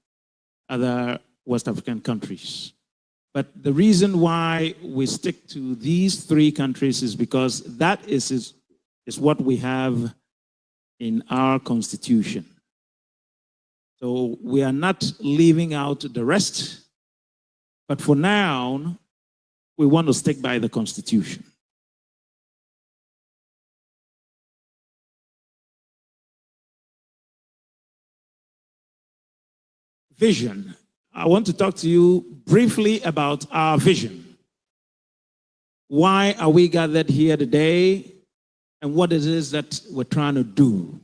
other West African countries. But the reason why we stick to these three countries is because that is what we have in our constitution. So we are not leaving out the rest, but for now, we want to stick by the constitution. Vision. I want to talk to you briefly about our vision. Why are we gathered here today, and what it is that we're trying to do?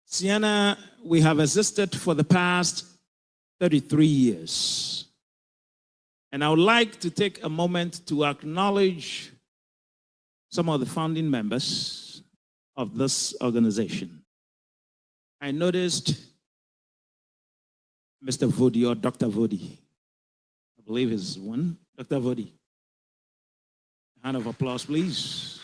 Ceana, we have existed for the past 33 years. And I would like to take a moment to acknowledge some of the founding members of this organization. I noticed Mr. Vodi or Dr. Vodi. I believe is one. Dr. Vodi. A hand of applause, please.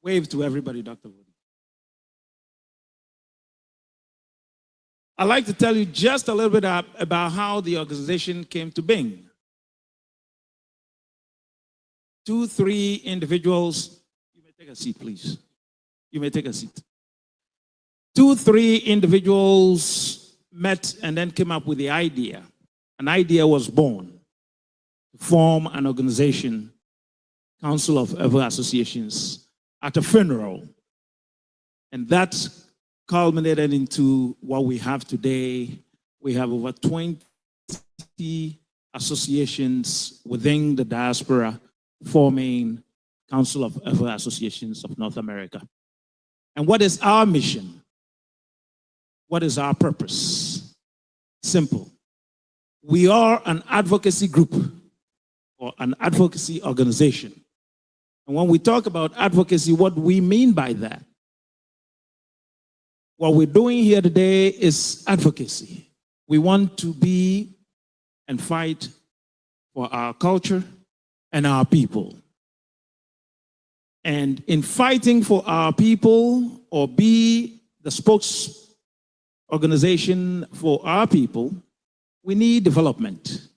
Wave to everybody, Dr. Vodi. I'd like to tell you just a little bit about how the organization came to being. 2, 3 individuals. You may take a seat, please. You may take a seat. 2, 3 individuals met and then came up with the idea. An idea was born to form an organization, Council of Ever Associations, at a funeral. And that culminated into what we have today. We have over 20 associations within the diaspora forming Council of Ever Associations of North America. And what is our mission? What is our purpose? Simple. We are an advocacy group or an advocacy organization. And when we talk about advocacy, what do we mean by that? What we're doing here today is advocacy. We want to be and fight for our culture and our people. And in fighting for our people or be the spokes organization for our people, we need development.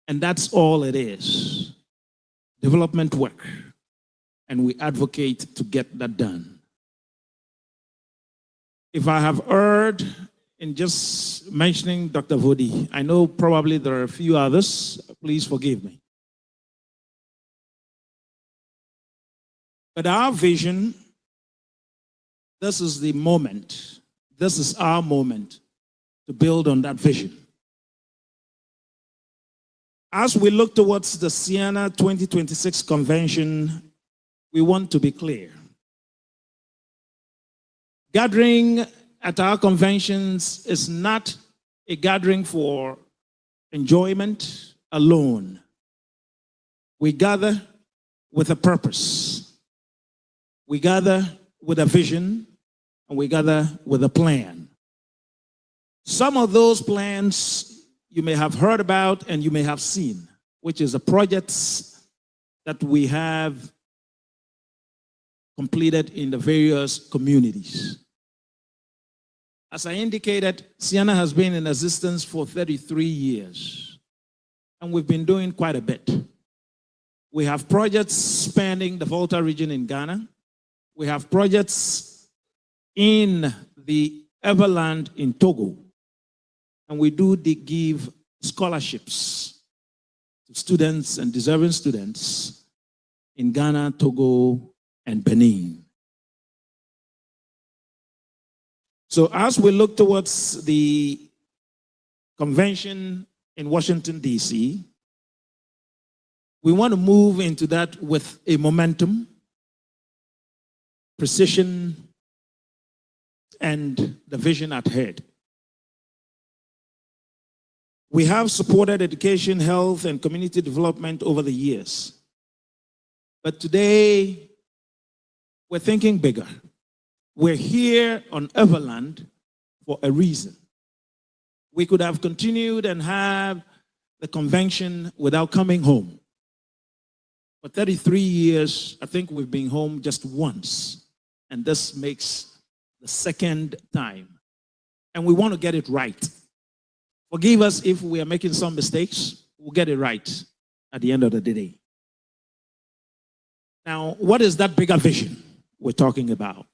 And that's all it is. Development work. And we advocate to get that done. If I have erred in just mentioning Dr. Vodi, I know probably there are a few others. Please forgive me. But our vision, this is the moment. This is our moment to build on that vision. As we look towards the Ceana 2026 convention, we want to be clear. Gathering at our conventions is not a gathering for enjoyment alone. We gather with a purpose. We gather with a vision, and we gather with a plan. Some of those plans you may have heard about and you may have seen, which is the projects that we have completed in the various communities. As I indicated, Ceana has been in existence for 33 years, and we've been doing quite a bit. We have projects spanning the Volta region in Ghana. We have projects in the Everland in Togo, and we do give scholarships to students and deserving students in Ghana, Togo, and Benin. So as we look towards the convention in Washington, D.C., we want to move into that with a momentum, precision, and the vision at head. We have supported education, health, and community development over the years. But today, we're thinking bigger. We're here on Everland for a reason. We could have continued and have the convention without coming home. For 33 years, I think we've been home just once. And this makes the second time. And we want to get it right. Forgive us if we are making some mistakes. We'll get it right at the end of the day. Now, what is that bigger vision we're talking about?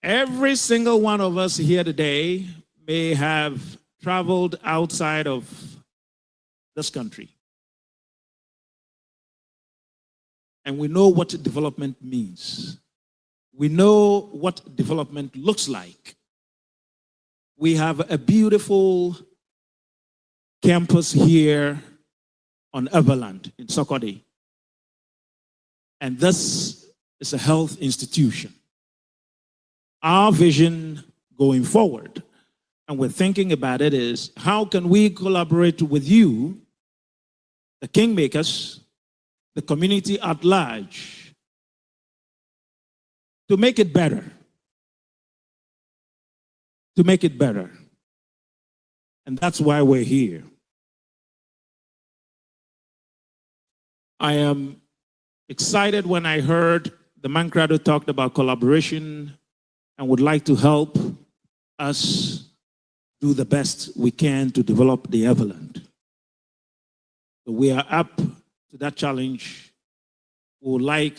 Every single one of us here today may have traveled outside of this country. And we know what development means. We know what development looks like. We have a beautiful campus here on Everland in Sokode. And this is a health institution. Our vision going forward, and we're thinking about it, is how can we collaborate with you, the kingmakers, the community at large, to make it better. To make it better. And that's why we're here. I am excited when I heard the Mancrado talked about collaboration and would like to help us do the best we can to develop the Everland. So we are up to that challenge. We would like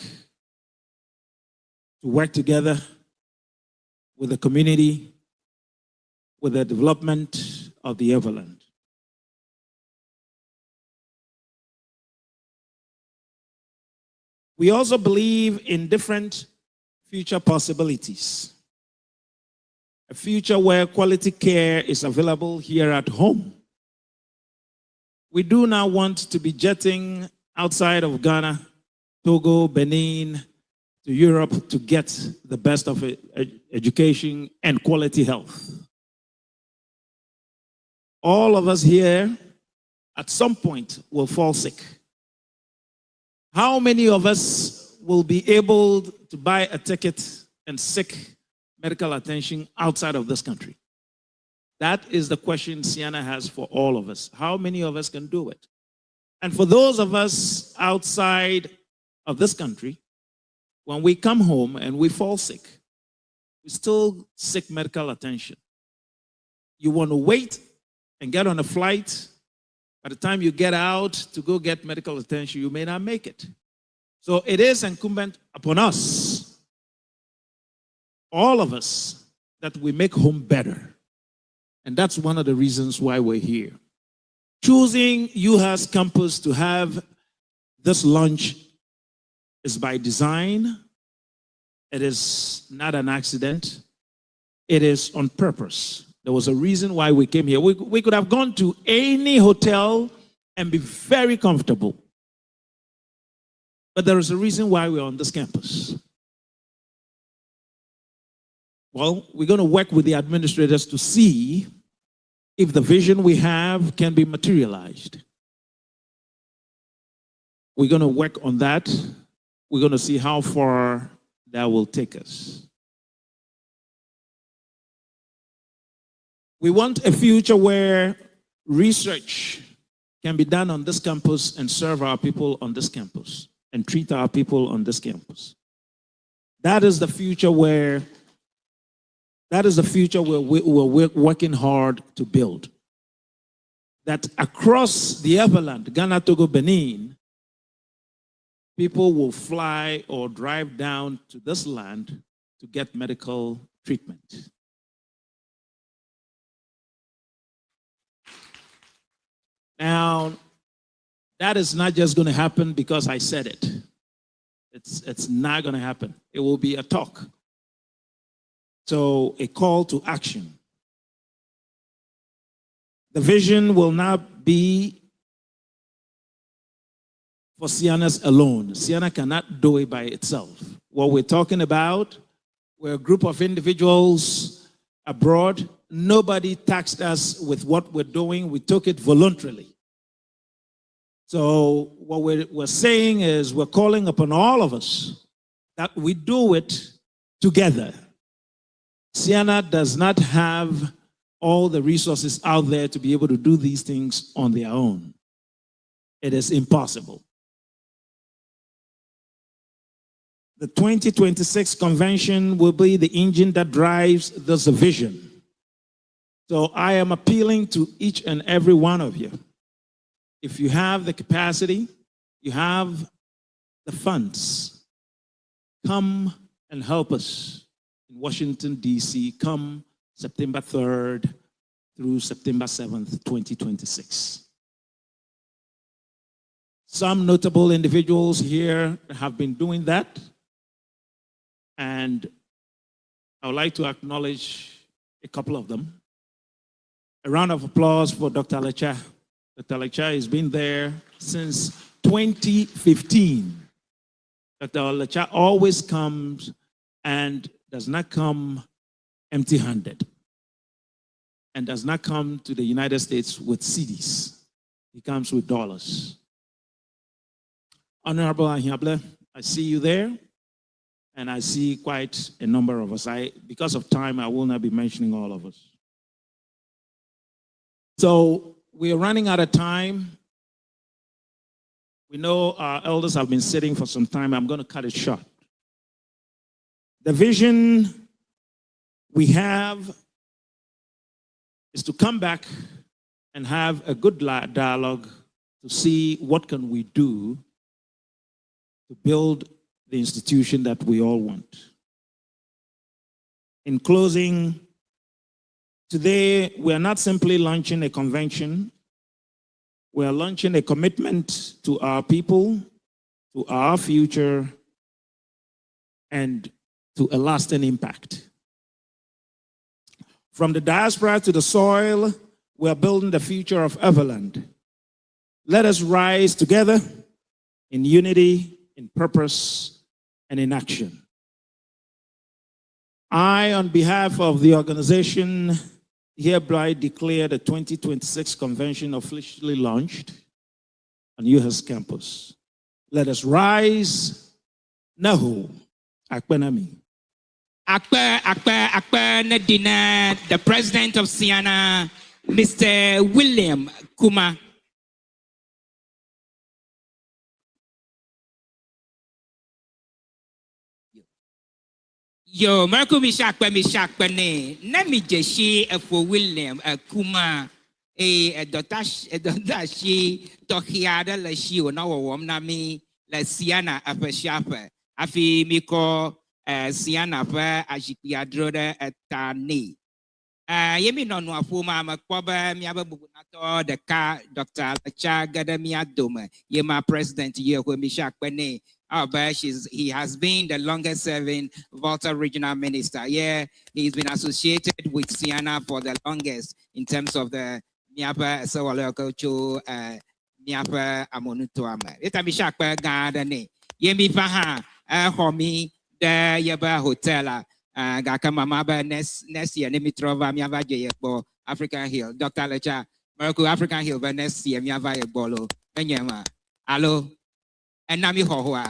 to work together with the community, with the development of the Everland. We also believe in different future possibilities. A future where quality care is available here at home. We do not want to be jetting outside of Ghana, Togo, Benin, to Europe to get the best of education and quality health. All of us here at some point will fall sick. How many of us will be able to buy a ticket and seek medical attention outside of this country? That is the question Ceana has for all of us. How many of us can do it? And for those of us outside of this country, when we come home and we fall sick, we still seek medical attention. You want to wait and get on a flight. By the time you get out to go get medical attention, you may not make it. So it is incumbent upon us, all of us, that we make home better. And that's one of the reasons why we're here. Choosing UHAS campus to have this lunch is by design. It is not an accident. It is on purpose. There was a reason why we came here. We could have gone to any hotel and be very comfortable. But there is a reason why we're on this campus. Well, we're going to work with the administrators to see if the vision we have can be materialized. We're going to work on that. We're going to see how far that will take us. We want a future where research can be done on this campus and serve our people on this campus and treat our people on this campus. That is the future where we're working hard to build. That across the Everland, Ghana, Togo, Benin, people will fly or drive down to this land to get medical treatment. Now, that is not just going to happen because I said it. It's not going to happen. It will be a talk. So, a call to action. The vision will not be for Ceana's alone. Ceana cannot do it by itself. What we're talking about, we're a group of individuals abroad. Nobody taxed us with what we're doing. We took it voluntarily. So what we're saying is we're calling upon all of us that we do it together. Ceana does not have all the resources out there to be able to do these things on their own. It is impossible. The 2026 convention will be the engine that drives this vision. So I am appealing to each and every one of you. If you have the capacity, you have the funds, come and help us in Washington, D.C. Come September 3rd through September 7th, 2026. Some notable individuals here have been doing that. And I would like to acknowledge a couple of them. A round of applause for Dr. Lecha. Dr. Lecha has been there since 2015. Dr. Olacha always comes and does not come empty-handed and does not come to the United States with CDs. He comes with dollars. Honorable Ahiable, I see you there, and I see quite a number of us. Because of time, I will not be mentioning all of us. So we are running out of time. We know our elders have been sitting for some time. I'm going to cut it short. The vision we have is to come back and have a good dialogue to see what can we do to build the institution that we all want. In closing, today we are not simply launching a convention. We are launching a commitment to our people, to our future, and to a lasting impact. From the diaspora to the soil, we are building the future of Everland. Let us rise together in unity, in purpose, and in action. I, on behalf of the organization, hereby declare the 2026 convention officially launched on UHS campus. Let us rise. Nahu, Akpenami. Akpe Nadina, the president of Ceana, Mr. William Kuma. Yo, Marco Mishakpe ne, Nami Jeshi for William Kuma, a dotashi, Tohiada, la shi, or no womnami, la Ceana, a peshape, Afi Miko. Ceana pa ajipiadroda etani. Yemi no no afuma makwaba miaba bubunato the ka Dr. Alacha Gadamia Dome. Yema president here who Mishak Bene. He has been the longest serving Volta regional minister. Yeah, he's been associated with Ceana for the longest in terms of the Miapa Sawalokocho Miapa Amonutuama. It's Mishak Gadane. Yemi Faha Homi. The Yaba Hotel, Gakamama next year, Nemitrova, Miava Jayabo, African Hill, Dr. Lecha, Merco African Hill, next year, Miava Bolo, Benyama, Alo, and Nami Hoa,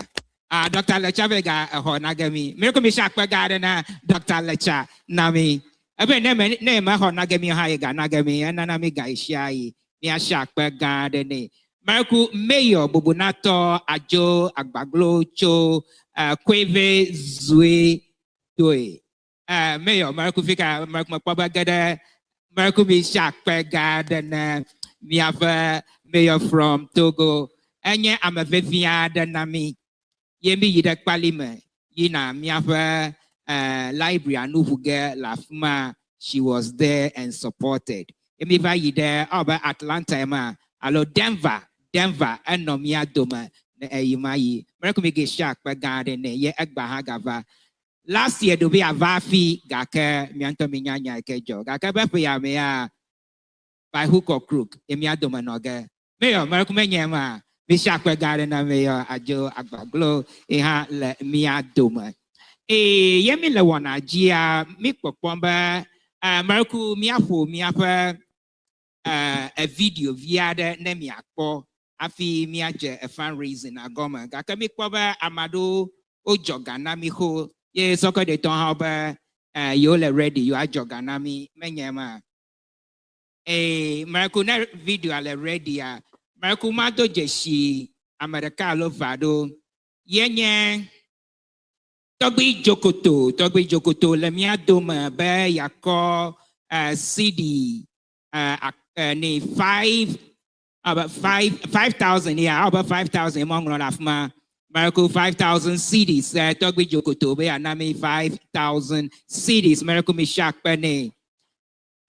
Dr. Lecha Vega, Honagami, Miracle Mishakpa Gardener, Dr. Lecha, Nami, name Honagami Haiga, Nagami, and Nanami Gaishai, Miashakpa Gardener, Merco Mayo, Bubunato, Ajo, Agbaglo, Cho, Kweve Zwe Doi. Mayor Marco Fika, Marco Mapabagada, Marco Mishak Garden, we have a mayor from Togo, and yeah, I'm a Viviada Nami. Yemi Yidak Palime, Yina, Miava library, Anuhuga, Lafma, she was there and supported. Yemi Vayi there, about Atlanta, Alo Denver, and Nomia Doma. Yumayi, Merkumigi Shak, Garden, ye Egbahagava. Last year, do be a Vafi, Gaka, Mianto Minyanya Kejo, Gaka Bapia mea by hook or crook, Emia Domanoga. Mayor Merkumanyama, Bishak Garden, Mayor Ajo Agbaglo, Eha Le Mia Doma. Yemila wana, Gia, Mikpo Pomba, Merku Miapo, Miapa, a video via the Nemiakpo. Afi miaje a fundraising agoma. Gakami kwaba amado o joganami ho. Ye soko de ton haba you ready you are joganami menyema. Marco na video ale ready ya. Marco mado jeshi America lo vado. Yenye Togbi Jokoto le mia doma be yako CD ne 5 about 5,000, yeah, about 5,000 among Rolafma, Miracle 5,000 cities, Togbi Jokotobe, Anami 5,000 cities, Miracle Mishak Bene.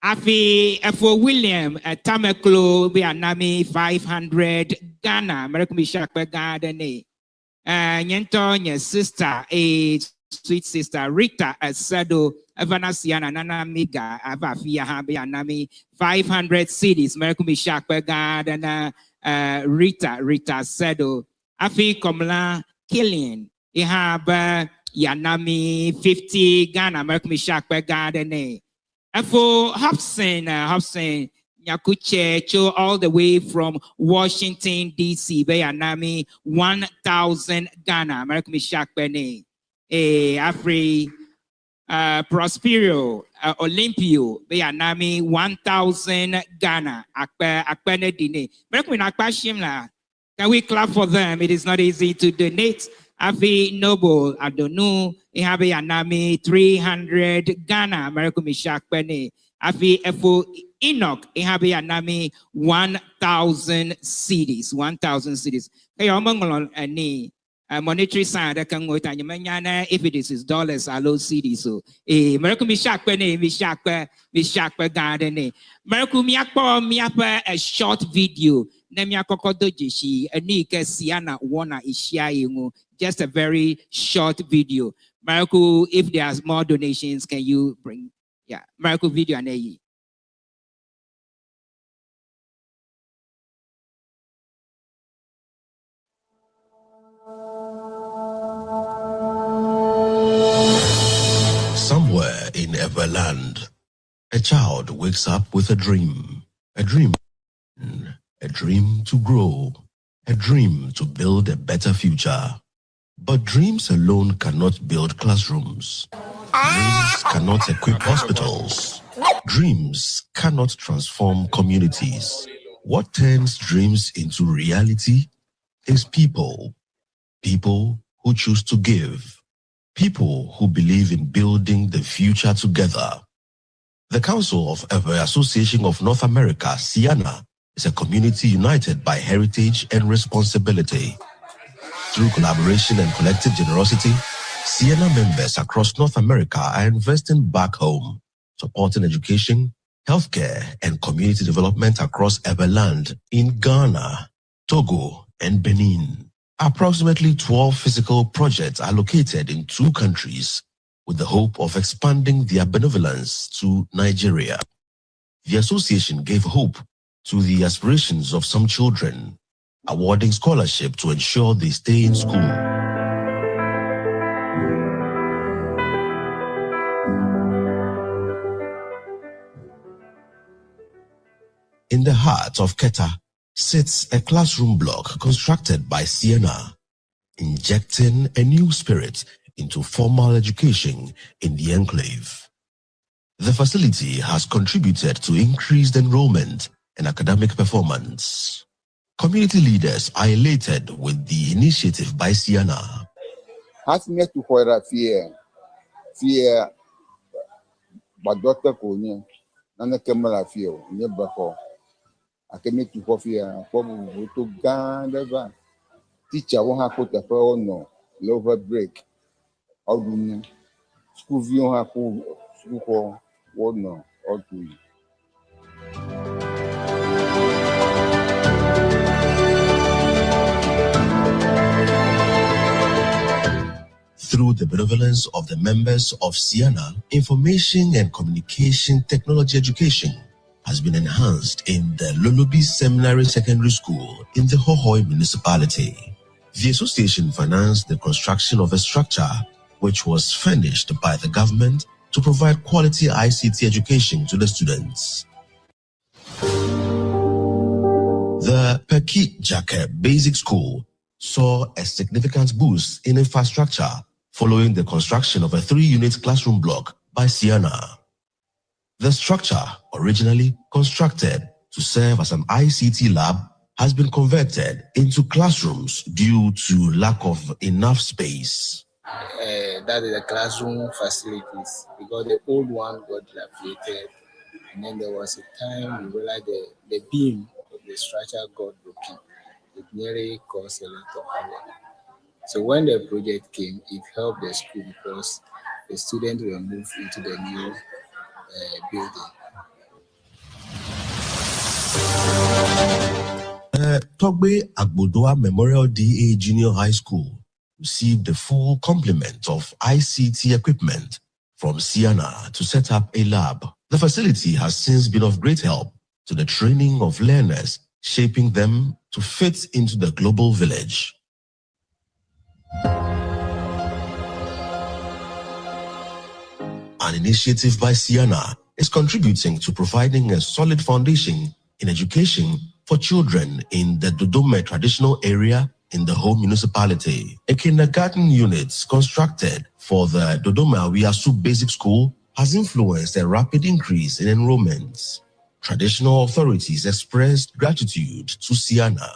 Afi for William, Tamaklo, be Anami 500 Ghana, Miracle Mishak Begardene. Nyentonya sister, a sweet sister, Rita Asado, Avana Ceana, Nana Miga, Avafia Habi Anami, 500 cities, Merkumi Shakpa Garden, Rita Sado, Afi Komla Killian, You have Yanami 50 Ghana, American Mishakwe Garden. And for Hobson, Nyakuche, all the way from Washington, D.C., Yanami 1,000 Ghana, American Mishakwe. Afri Prospero, Olympio, Yanami 1,000 Ghana, Akpene Dine. American Akpashimla. Can we clap for them? It is not easy to donate. Afi Noble, Adonu, Ihabe Anami, 300 Ghana, American Mishak Penny. Afi Efo Enoch, Ihabe Anami, 1,000 cities, 1,000 cities. Hey, among any monetary side, I can go to Yamana, if it is dollars, I low cities. So, American Mishak Penny, Mishak Garden. American Miapa, a short video. Nemia Kokodojishi, Anika Ceana Wana Ishiaingu, just a very short video. Marco, if there's more donations, can you bring? Yeah, Marco video and AE. Somewhere in Everland, a child wakes up with a dream to grow, a dream to build a better future. But dreams alone cannot build classrooms. Dreams cannot equip hospitals. Dreams cannot transform communities. What turns dreams into reality is people. People who choose to give. People who believe in building the future together. The Council of the Association of North America, Ceana, is a community united by heritage and responsibility. Through collaboration and collective generosity, Ceana members across North America are investing back home, supporting education, healthcare, and community development across Everland in Ghana, Togo, and Benin. Approximately 12 physical projects are located in 2 countries with the hope of expanding their benevolence to Nigeria. The association gave hope to the aspirations of some children, awarding scholarship to ensure they stay in school. In the heart of Keta sits a classroom block constructed by Ceana, injecting a new spirit into formal education in the enclave. The facility has contributed to increased enrollment and academic performance. Community leaders are elated with the initiative by Ceana. Hasime tu hoira fear but Dr. Konya nana kemala fear ne bako akemi tu fear for to ganda teacher won ha ko te for no lower break odun school view ha ko school ko no odun. Through the benevolence of the members of Ceana, information and communication technology education has been enhanced in the Lolobi Seminary Secondary School in the Hohoi municipality. The association financed the construction of a structure which was furnished by the government to provide quality ICT education to the students. The Peki Jake Basic School saw a significant boost in infrastructure following the construction of a 3-unit classroom block by Ceana. The structure, originally constructed to serve as an ICT lab, has been converted into classrooms due to lack of enough space. That is the classroom facilities, because the old one got dilapidated, and then there was a time we realized the beam of the structure got broken. It nearly caused a lot of havoc. So when the project came, it helped the school because the students were moved into the new building. Togbe Agbodoa Memorial DA Junior High School received the full complement of ICT equipment from Ceana to set up a lab. The facility has since been of great help to the training of learners, shaping them to fit into the global village. an initiative by Ceana, is contributing to providing a solid foundation in education for children in the Dodoma traditional area in the whole municipality. A kindergarten unit constructed for the Dodoma Wiasu Basic School has influenced a rapid increase in enrollments. Traditional authorities expressed gratitude to Ceana.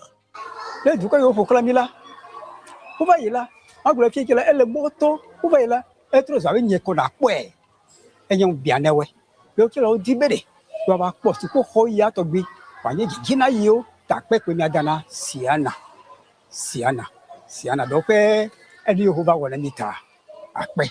Ceana dope edi Yehovah wala mita akpe.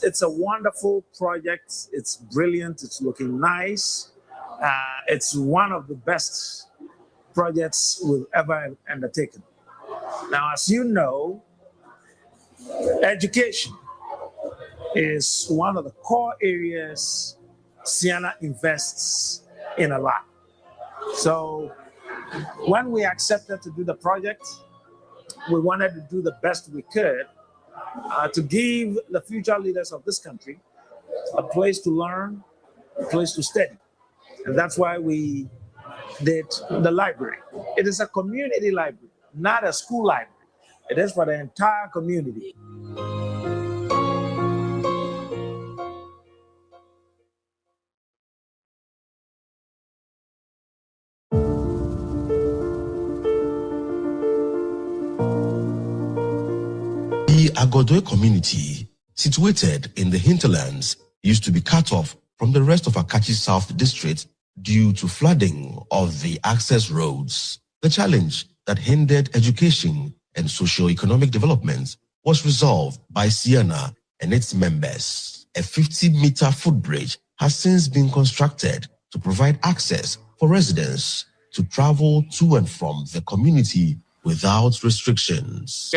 It's a wonderful project. It's brilliant. It's looking nice. It's one of the best projects we've ever undertaken. Now, as you know, education is one of the core areas Ceana invests in a lot. So when we accepted to do the project, we wanted to do the best we could to give the future leaders of this country a place to learn, a place to study. And that's why we did the library. It is a community library, not a school library. It is for the entire community. The Agodoy community, situated in the hinterlands, used to be cut off from the rest of Akachi South District due to flooding of the access roads. The challenge that hindered education and socio-economic development was resolved by Ceana and its members. A 50-meter footbridge has since been constructed to provide access for residents to travel to and from the community without restrictions.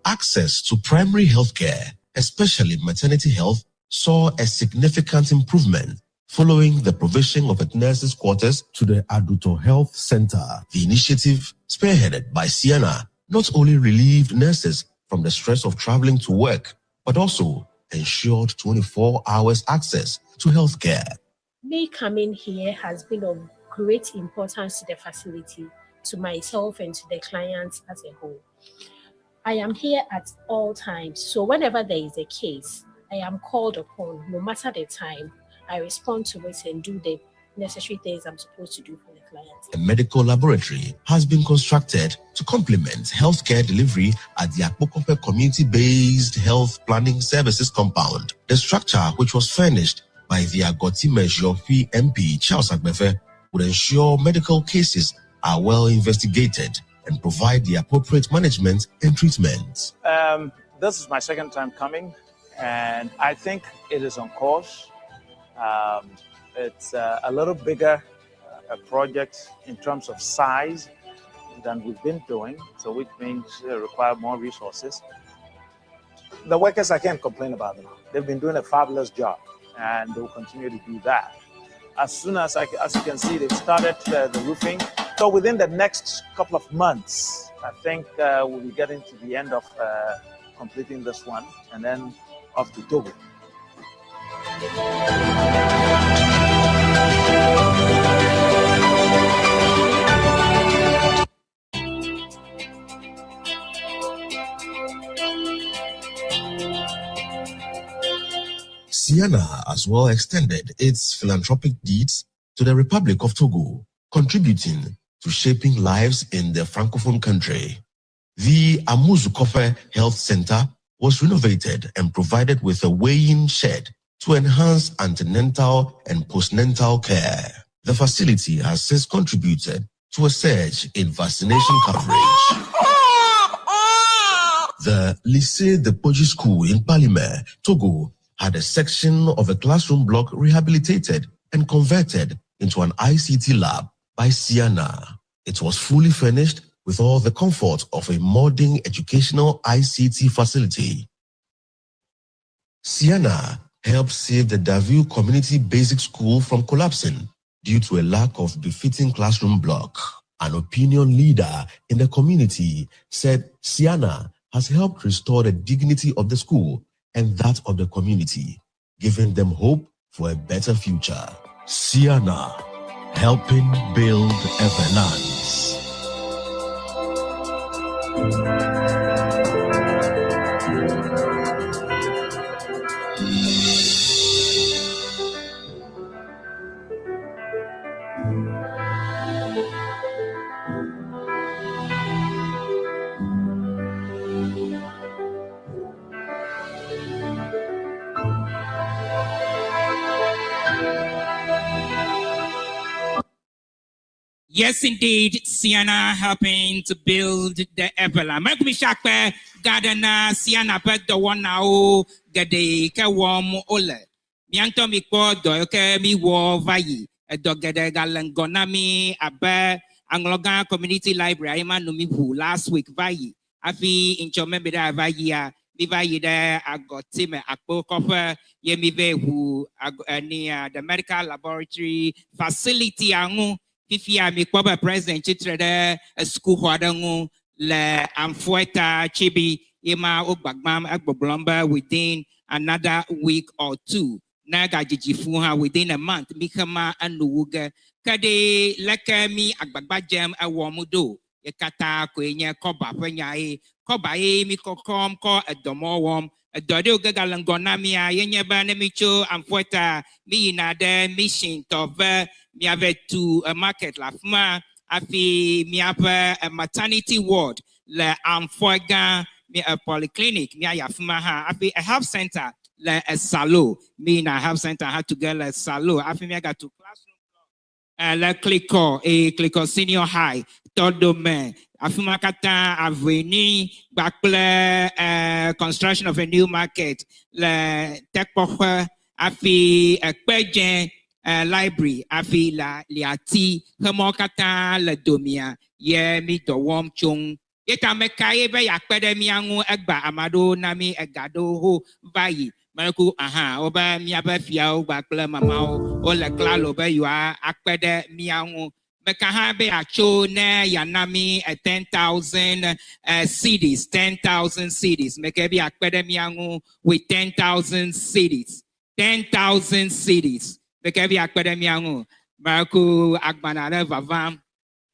Access to primary health care, especially maternity health, saw a significant improvement following the provision of a nurses' quarters to the Aduto Health Center. The initiative, spearheaded by Ceana, not only relieved nurses from the stress of traveling to work, but also ensured 24 hours access to health care. Me coming here has been of great importance to the facility, to myself and to the clients as a whole. I am here at all times, so whenever there is a case, I am called upon, no matter the time. I respond to it and do the necessary things I'm supposed to do for the client. A medical laboratory has been constructed to complement healthcare delivery at the Akpokope Community-Based Health Planning Services Compound. The structure, which was furnished by the Agoti Mejofi MP Charles Agbefe, would ensure medical cases are well investigated and provide the appropriate management and treatment. This is my second time coming, and I think it is on course. It's a little bigger a project in terms of size than we've been doing, so which means require more resources. The workers, I can't complain about them. They've been doing a fabulous job, and they'll continue to do that. As soon as you can see, they've started the roofing. So within the next couple of months, I think we'll be getting to the end of completing this one, and then off to Togo. Ceana as well extended its philanthropic deeds to the Republic of Togo, contributing to shaping lives in the Francophone country. The Amuzukope Health Center was renovated and provided with a weighing shed to enhance antenatal and postnatal care. The facility has since contributed to a surge in vaccination coverage. The Lycée de Poji School in Palimé, Togo, had a section of a classroom block rehabilitated and converted into an ICT lab by Ceana. It was fully furnished with all the comfort of a modern educational ICT facility. Ceana helped save the Davao Community Basic School from collapsing due to a lack of befitting classroom block. An opinion leader in the community said Ceana has helped restore the dignity of the school and that of the community, giving them hope for a better future. Ceana, helping build Everlands. Yes, indeed, Ceana helping to build the Ebola. Merkumi Shakpe, Gardener, Ceana pet the one now, Gade, Kawam Ole. Mianto mi ko do ke mi wo vayi. Dogede galangonami, Abe, Anglogan Community Library, man no mi hu last week vayi. Afi in Chomebeda vayi, mi vayi there, I got Tim, Akpo Copper, Yemi Vehu, the medical laboratory facility, angu. Fifia mi kwaba president chitrede school hwadangu le amfueta chibi ima ogbagbam agboblomba within another week or two. Naga jijifuha within a month. Mikama anuuga kade leke mi agbagba jem awomudo. Yekata kwenye koba penyae koba mi kokom ko edomowom. Dode ugagalangona yenye bane micho amfueta mi inade mission tove. Mi avait to a market la fuma afi mi avait a maternity ward le amfoga mi a polyclinic mi ya fuma ha afi a health center le a salo mi na health center had to get a salo afi mi got to classroom le clico senior high todo me afi makata avenue bakle construction of a new market le tekpokwe afi a pejen library afi la liati hemokata la domia ye mi do wom chung yeta mekaye be yakpede mi angu egba amado nami egado ho vayi Marku aha oba mi abafia ogba kle mama o le klalo be you are akpede mi angu mekaha be acho ne yanami 10,000 CDs 10,000 CDs mekebi akpede mi angu with 10,000 CDs 10,000 CDs Bekevi akpedemi angu Marku akbanare vavam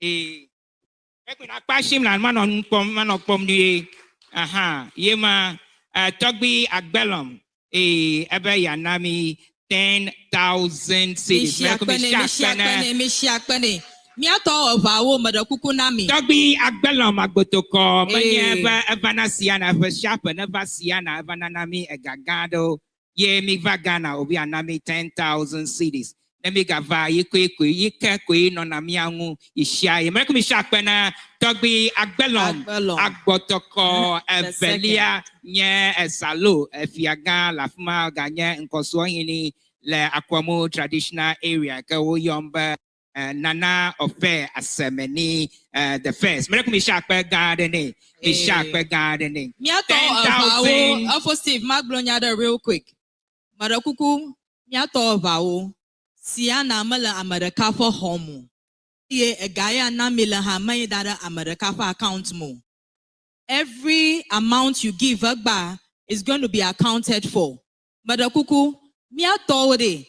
Ekwin akpashim lan manokpom ni aha yema togbi agbelom ebe yanami 10,000 cities Mishi akpene miato ovawo madakuku nami togbi agbelom agbotoko menye evana Ceana eve shapen eva Ceana evana nami egagado Ye mi vagana obi anami 10,000 cities. Nemi gava ye kwe no na miangu ishia. Ye mereko mi shakpena togbi agbelom agbotoko evelia nye esalo efiaga la fuma ganye nkoso hini le Akwamu traditional area ke wo yomba Nana Ofe Asemeni the first. Mereko mi shakpe gardening. Mi shakpe gardening. 10,000 Ofo Steve Maglonyada real quick. Marakuku miato vao Ceana mala America for home. Ye a gaya na mila ha may dada America for account mo. Every amount you give agba is going to be accounted for. Marakuku miato de.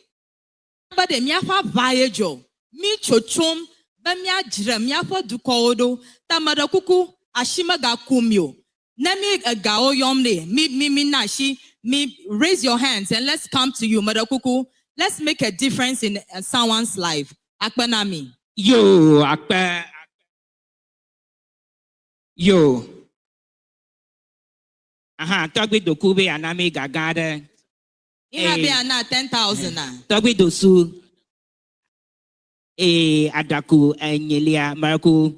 But the miafa vayejo. Mi chochom ba mia jira miafa dukodo. Ta marakuku ashima ga kumyo. Nemi a gao yomde. Mi nashi. Me raise your hands and let's come to you, Madakuku. Let's make a difference in someone's life. Akpanami. Yo, akpa. Yo. Aha, tagwi dokube anami gagade. Ihabi ana 10,000 na. Tagwi dosu. Adaku enyelia Marku.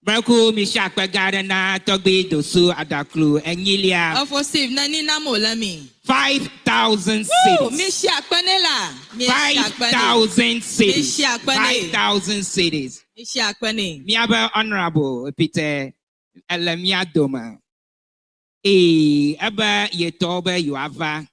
Marco Mishak Garana Tobi Dosu Adaklu Enilia. Ofo Steve nani na molami. 5,000 Woo! cities. Mishak panela. 5,000 cities. Mishak pane. 5,000 cities. Mishak pane. Miaba Honorable Peter Elamia Doma. Aba Yetoba Yuava.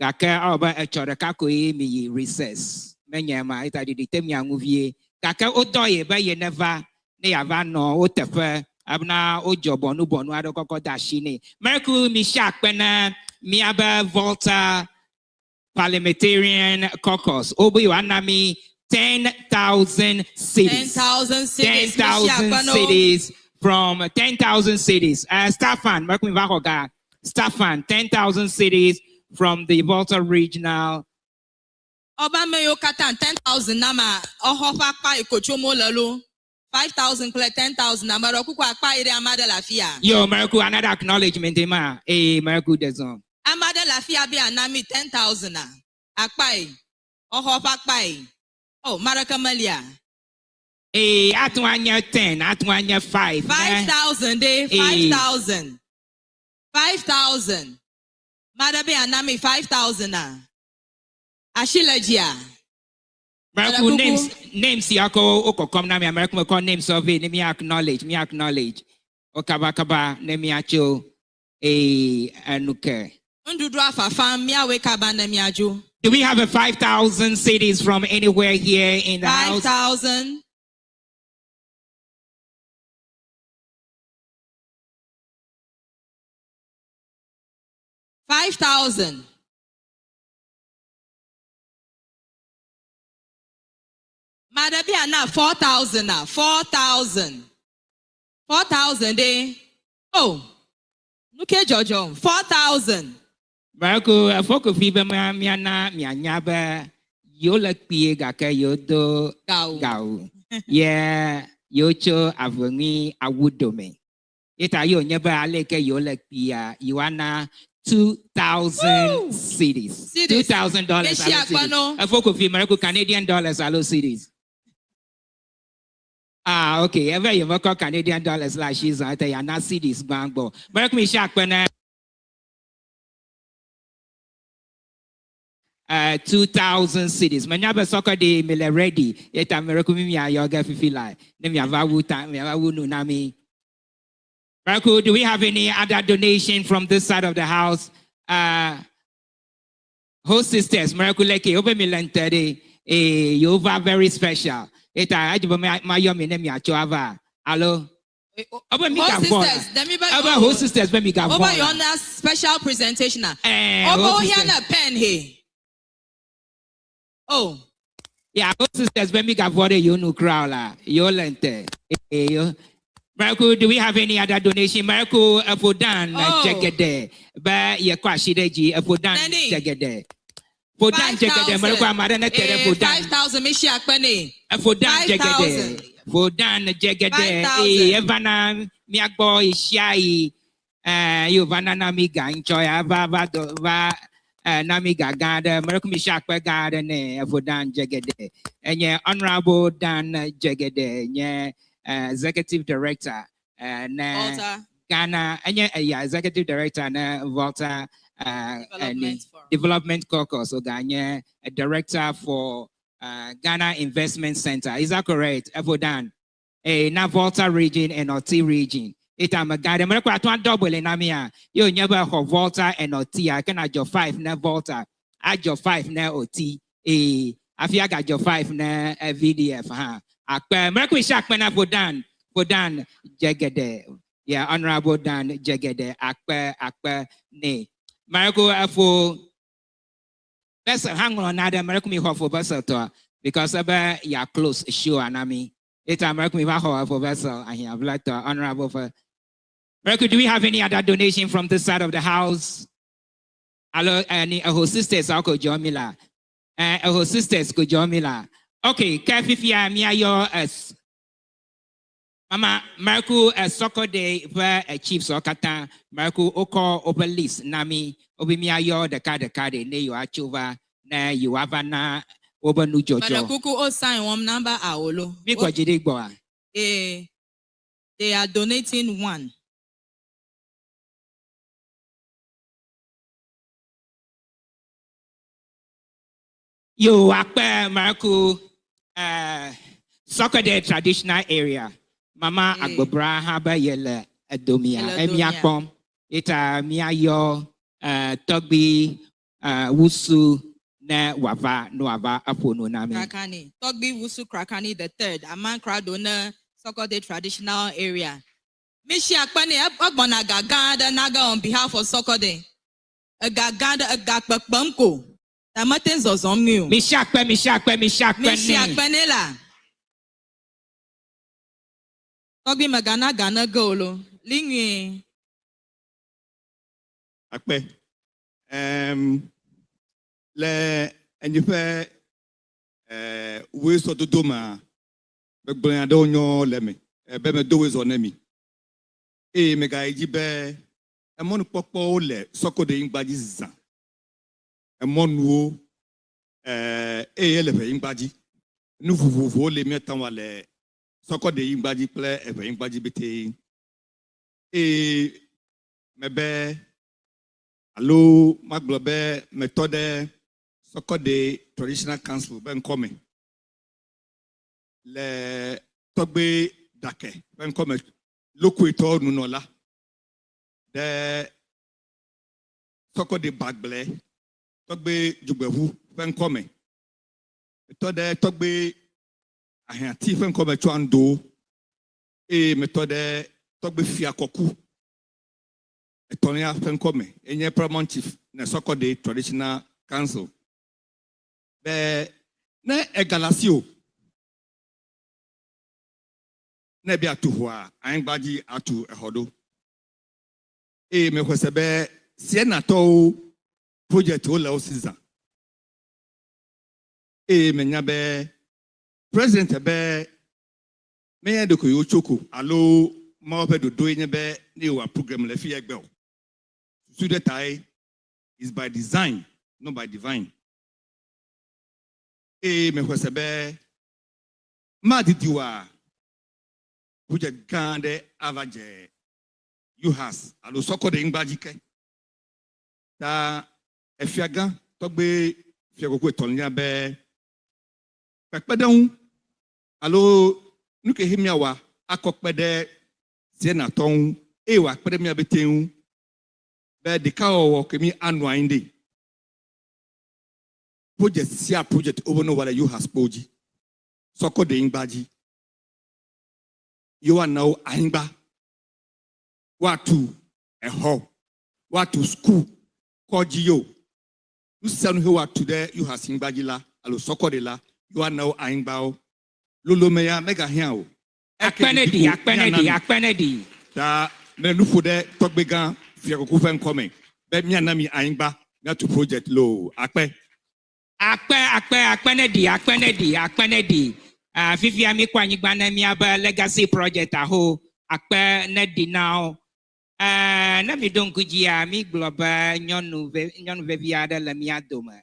Gaka Oba Echorakakoi mi recess. Menyama itadi ditemia movie. Gaka Odoye ba Yeneva. Ne avano otefe abna ojobonu bonu adokoko dashine Merku Mishak Pena Miaba Volta Parliamentarian Caucus Obu Anami 10,000 cities. 10,000 cities. 10,000 cities from 10,000 cities. Staffan Merku Mivahoga Staffan 10,000 cities from the Volta Regional. Obama yo katan 10,000 nama ohofa pa ikochomo lalo. 5,000 collect 10,000 number okuko akpa ire amada lafia. Yo Merku another acknowledgement ma Merku deson. Amada lafia be anami 10,000 na. Akpa oho akpa. Oh Maraka Malia. Atwanya 10, atwanya 5. 5,000 day 5,000. 5,000. Mada be anami 5,000 na. Ashilajia. American names yako oko come na me American call names of it me acknowledge okabakaba ne me acho anuke Ndudu afafam me awekaba na me ajo. Do we have a 5,000 cities from anywhere here in the 5,000 5,000 Madabia na 4,000 na 4,000 4,000 Oh, look at Jojo 4,000. Marco afoko fiba miana mianyaba yola piega ka yodo gau yeah yocho avoni awudome ita yo nyaba aleke yola pia yuana 2,000 cities. $2,000 afoko fi Marco Canadian dollars alo cities. Okay. Ever you work Canadian dollars like she's out there, not cities bangbo. Mark me shark when 2,000 cities. Manyaba soccer day mele ready. Yet America me yoga fifi like. Name ya vawu time ya vawu nunami. Marco, do we have any other donation from this side of the house? Host sisters, Marco Leke, over Milantade, you are very special. I my young name ya choava. Hello. Host sisters, let me go. Over your special presentation. Over here na pen here. Oh. Yeah, host sisters, let me go for you no crowd. You lente. Marco, do we have any other donation? Marco, Fodan, Jegede. But ye kwashideji, Fodan, Jegede. Fodan Jegede, Marco, Marana Tere Fodan. 5,000, Misha Akpane. Fodan Jegede. Fodan Jegede. Evana, Miakbo, Ishai, you Vanana Miga, enjoy Ava, Namiga Garden, Marco Mishakwa Garden, Fodan Jegede. And ye Honorable Dan Jegede, yeah. Executive Director Ghana, Executive Director Volta Development Caucus, so Ghana, a Director for Ghana Investment Center. Is that correct? Evodan, na Volta region and Oti region. It am a guide. I'm going double in Amia. You never have Volta and Oti. I can add your 5 na Volta. Add your 5 na Oti. I feel I got your 5 na VDF. Mercury Shakman Fodan Jegede. Yeah, Honorable Dan Jegede. Akpe ne. Marco Afo. Let's hang on another Mercury Hoffo vessel because you are close, sure, Anami. It's a Mercury Hoffo vessel. I have like to Honorable for Mercury. Do we have any other donation from this side of the house? Hello, any of sisters, Uncle John Miller. Of sisters, could John Miller. Okay, Kafifia Miayo as Mama Marco soccer day where a chief soccer Marco Oko open list Nami Obimiayo the card ne you achuva na you have na over New Jojo. Kuku o sign one number aolo. Biko Jidigboa. They are donating 1. Yo, akpe Marco, soccer day traditional area. Mama agbobra haba yele edomia. Emiakom, ita miayo, togbi, wusu, ne wava, no wava, apono nami. Krakani. Togbi wusu Krakani the third. Aman Kradona, soccer day traditional area. Mishi akpani agbona gagada naga on behalf of soccer day. A gagada a gakbamko. Tamaten zozomio. Mishi akpani la. Togbi magana gana golo. Lingwe. Akpe. Le enyife we so dodoma. Begbanya do nyo leme. Be me do we zo nemi. Mega ejibe emonu popo le soko de ingbaji zan. Emonu eleve ingbaji. Nu vuvu le metan wa le soko de ingbaji ple eve ingbaji bete. Mebe allo maglobe methode soko de traditional council ben come. Le togbe dake ben come lokuito nunola. De soko de bagle togbe jugbehu ben come. Metode togbe ahanti ben come chuando. Metode togbe fiakoku. Etonia ben come. Enye paramount chief na soko de traditional council. Be ne egalasio. Nebi atu hua aingbaji atu ehodo. Me kwesebe Ceana to project o la season. Me nyabe president be me ya de ko yo choko allo ma obe do nyebe ni wa program le fi egbe o. Student I is by design, not by divine. Me kwesebe ma didiwa project gande avaje you has allo soko de ngbajike ta efiagan togbe fiakoko etonya be pepedan allo nuke himiawa akokpede Ceana ton wa pede mi abeten be de ka o kemi anu inde project sia project over no wala you has poji soko de ngbaji you are now aingba what to a ho what to school koji yo you sanu he what today you has ingbajila alo soko de la you are now aingba lolo meya mega hia o akpenedi da me nufu de togbegan fiakoku fen come be mi anami aingba na to project low akpenedi fifi ami kwanyigba na mi aba legacy project aho akpenedi now na mi don kujia mi global nyonu veviada la mi adoma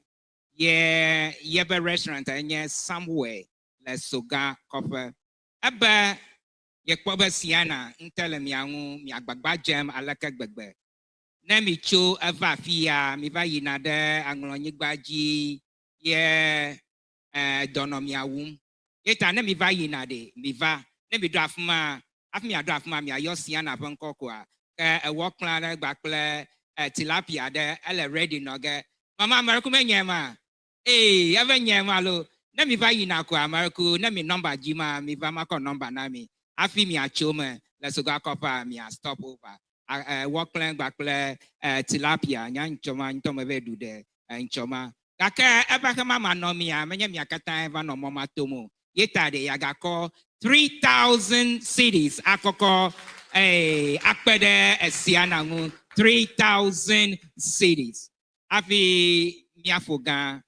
ye be restaurant anya somewhere la soga cover aba ye kwoba Ceana ntele mi anwu mi agbagba jam alaka gbegbe na mi cho ava fia mi va yina de Ewenyigba ji ye dono mi awum eta na mi va yina de mi va na mi do afuma mi ayo Ceana bankoko a work plan gbakple tilapia de ele ready noge mama ameriku menyema ave nyema lo na mi va yina ko ameriku na mi number ji ma mi va mako number na mi afi mi achome la soga kopa mi a stop over work plan gbakple tilapia nya nchoma ntome ve du de nchoma kaka eba mama no mi a menya mi akata eva no mama tomo yeta de yaga ko 3,000 cities akoko akpede Ceana ngu 3,000 cities afi miafoga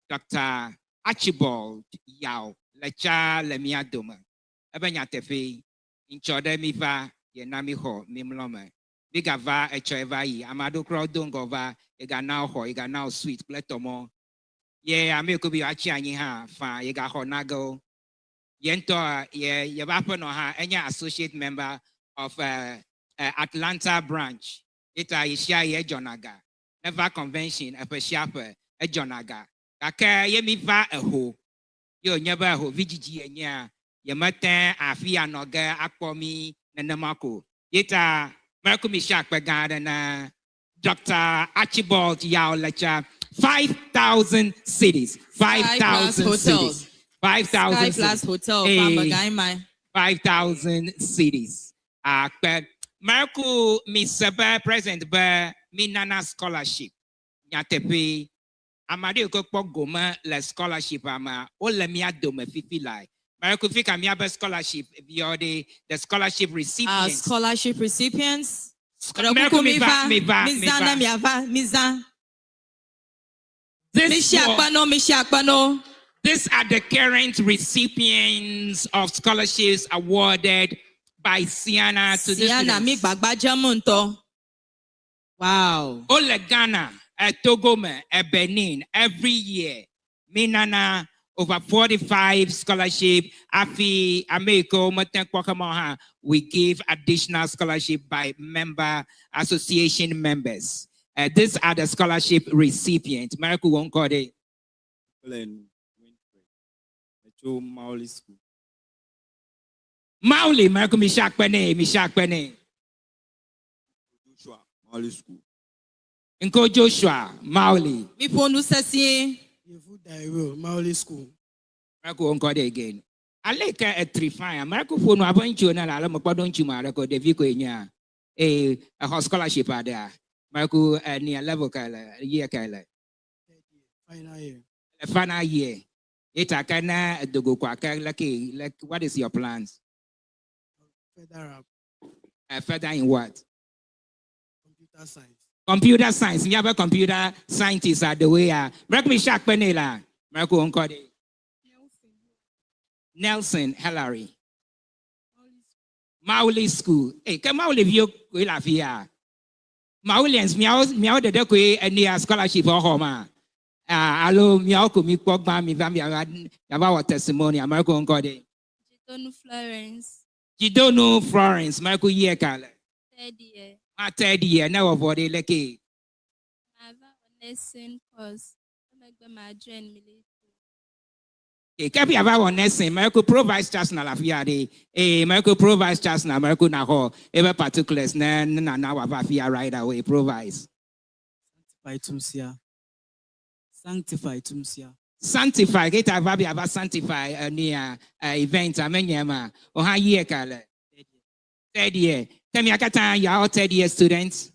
Dr. Archibald Yao lecha le miadoma ebenya tefe inchode mi va ye na mi ho mi mlome biga va echo eva yi amado kro dongo va e ga now ho e ga now sweet pletomo ye ame ko bi achi anyi ha fa ye ga ho nago Yento, any associate member of Atlanta branch. Ita Isha Jonaga. Never convention, a Peshaper, a Jonaga. Kaka yemi va a ho. Yo never ho, VGG and ya. Yamata, Afia Noga, Akpomi, Nanamako. Ita Merkumisha Garden, Dr. Archibald Yao Lecha. 5,000 cities. 5,000 cities. 5,000 Plus Hotel, 5,000 cities. Marco Mr. President Ba Minana Scholarship. Nyatepe Amade Kokpo Goma la scholarship ama ole mia dome fifi lai. Marco Fika Miaba scholarship the scholarship recipients. Scholarship recipients. Marco Mizana Miava Mizan. These are the current recipients of scholarships awarded by Ceana to the students. Wow. Ole Ghana, Togome, Benin, every year, Minana, over 45 scholarship, Afi, Americo, we give additional scholarship by member association members. These are the scholarship recipients. Marco won't call it. Mauli School. Mauli, Marco Mishak Pene. Joshua, Mauli School. Inko Joshua, Mauli. Miponu Sassi. Yevu Dairo, Mauli School. Marco won't call it again. I like a trifine. Marco Fono, I want you and I don't you, Marco, the Vico in ya. A house scholarship are there. Marco near level color, year color. Final year. Final year. Itakana dogo kwaka like what is your plans? Further up. Further in what? Computer science. Computer science. You have a computer scientists are the way. Break me shark penela. Marco Onkode. Nelson Hillary. Mauli School. Hey, come Mauli view we la via. Maulians meow the deque and near scholarship or homa. Allo miauko mi pogba mi vambia about testimony. American Onkode. Gidono Florence. Marco year color. 3rd year. My 3rd year. Now avoid it like a lesson course. My join military. Kapi about one lesson. Marco provides chancellor la fiade. Marco provides chancellor. Marco na ho. Ever particulars na wafia right away provides. Sanctify Tumsia. Sanctify. Get a baby about sanctify near event. Amenyama. Oha year color. 3rd year. Tell me, Akata, you are all 3rd year students.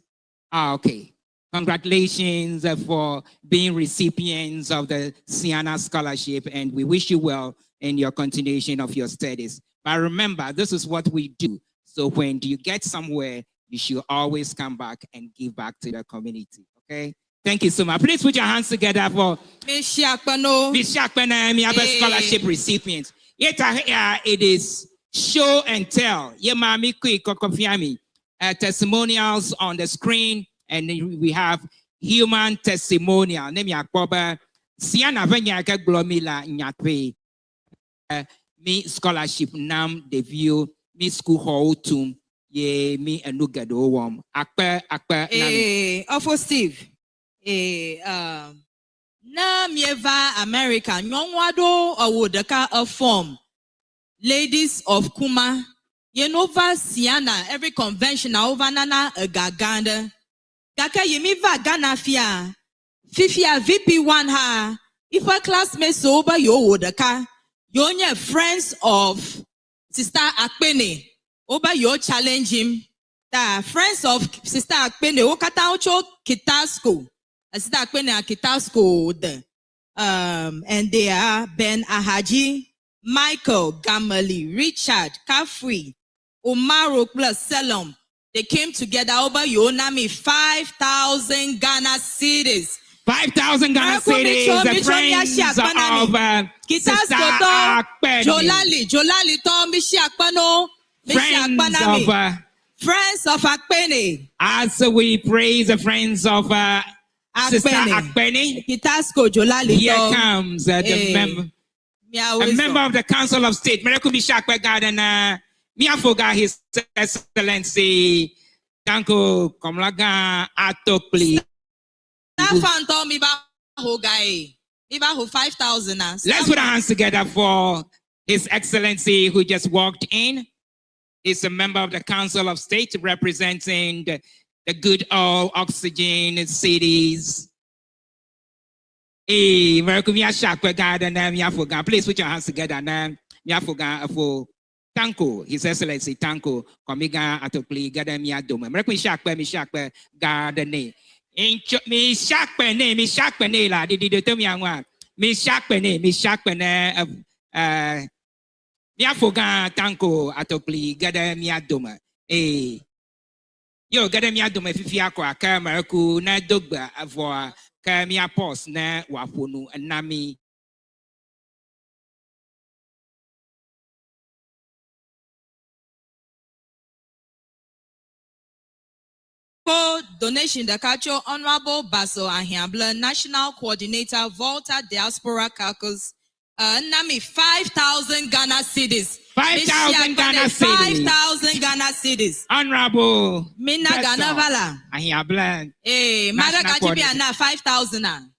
Okay. Congratulations for being recipients of the Ceana Scholarship, and we wish you well in your continuation of your studies. But remember, this is what we do. So when you get somewhere, you should always come back and give back to the community. Okay? Thank you so much. Please put your hands together for Miss Shakpana, scholarship recipients. Yet it is show and tell. Testimonials on the screen, and we have human testimonial. Name Yakoba Ceana Venyaka Glomila Nyatwe. Me scholarship nam the view, me school hall tum, ye me and Nugado warm. Akpe. Ofo Steve. Na mieva America nyongwado awodaka a form ladies of Kuma yenova Ceana every convention over nana a gaganda gaka yemiva Ghana fia fifia VP1 ha if a classmate sober yo wodaka yonya friends of Sister Akpene over your challenge him the friends of Sister Akpene okata ocho Kitasco Sister Akpene Kitasco and they are Ben Ahaji, Michael Gamali, Richard Kafri, Omaro plus Selom. They came together over Yonami 5,000 Ghana cedis. 5,000 Ghana cedis. The friends of Sister Akpene. Jolali Tombi Shakpano. Friends of Akpene. As we praise the friends of Sister Akpene. Kitasco Jolali. Here comes the member. a member of the Council of State. Mereku Mishakwe Gardener. I forgot His Excellency Tanko Komlaga Atokli. Stefan told me about who guy. About 5,000. Let's put our hands together for His Excellency who just walked in. He's a member of the Council of State representing the good old oxygen cities. Hey, please put your hands together now. For Tanko, His Excellency Tanko, Komiga Atokli, Gadamia Dome. Mishakwe, Gardene. Mishakwe, la, did you tell me? Mishakwe, Miafoga Tanko Atokli, Gadamia Dome. Eh, yo, Gadamia Dome, Fifiako, Kamaraku, na Dogba, Avoa, Kamia Post, na Wapunu, and Nami. Donation the culture Honorable Baso Ahiambla, National Coordinator, Volta Diaspora Caucus, Nami 5,000 Ghana cedis. 5,000 Ghana cedis. 5,000 Ghana cedis. Honorable. Mina Ghana Vala. Ahiambla. Eh, Mada Kachibia na 5,000.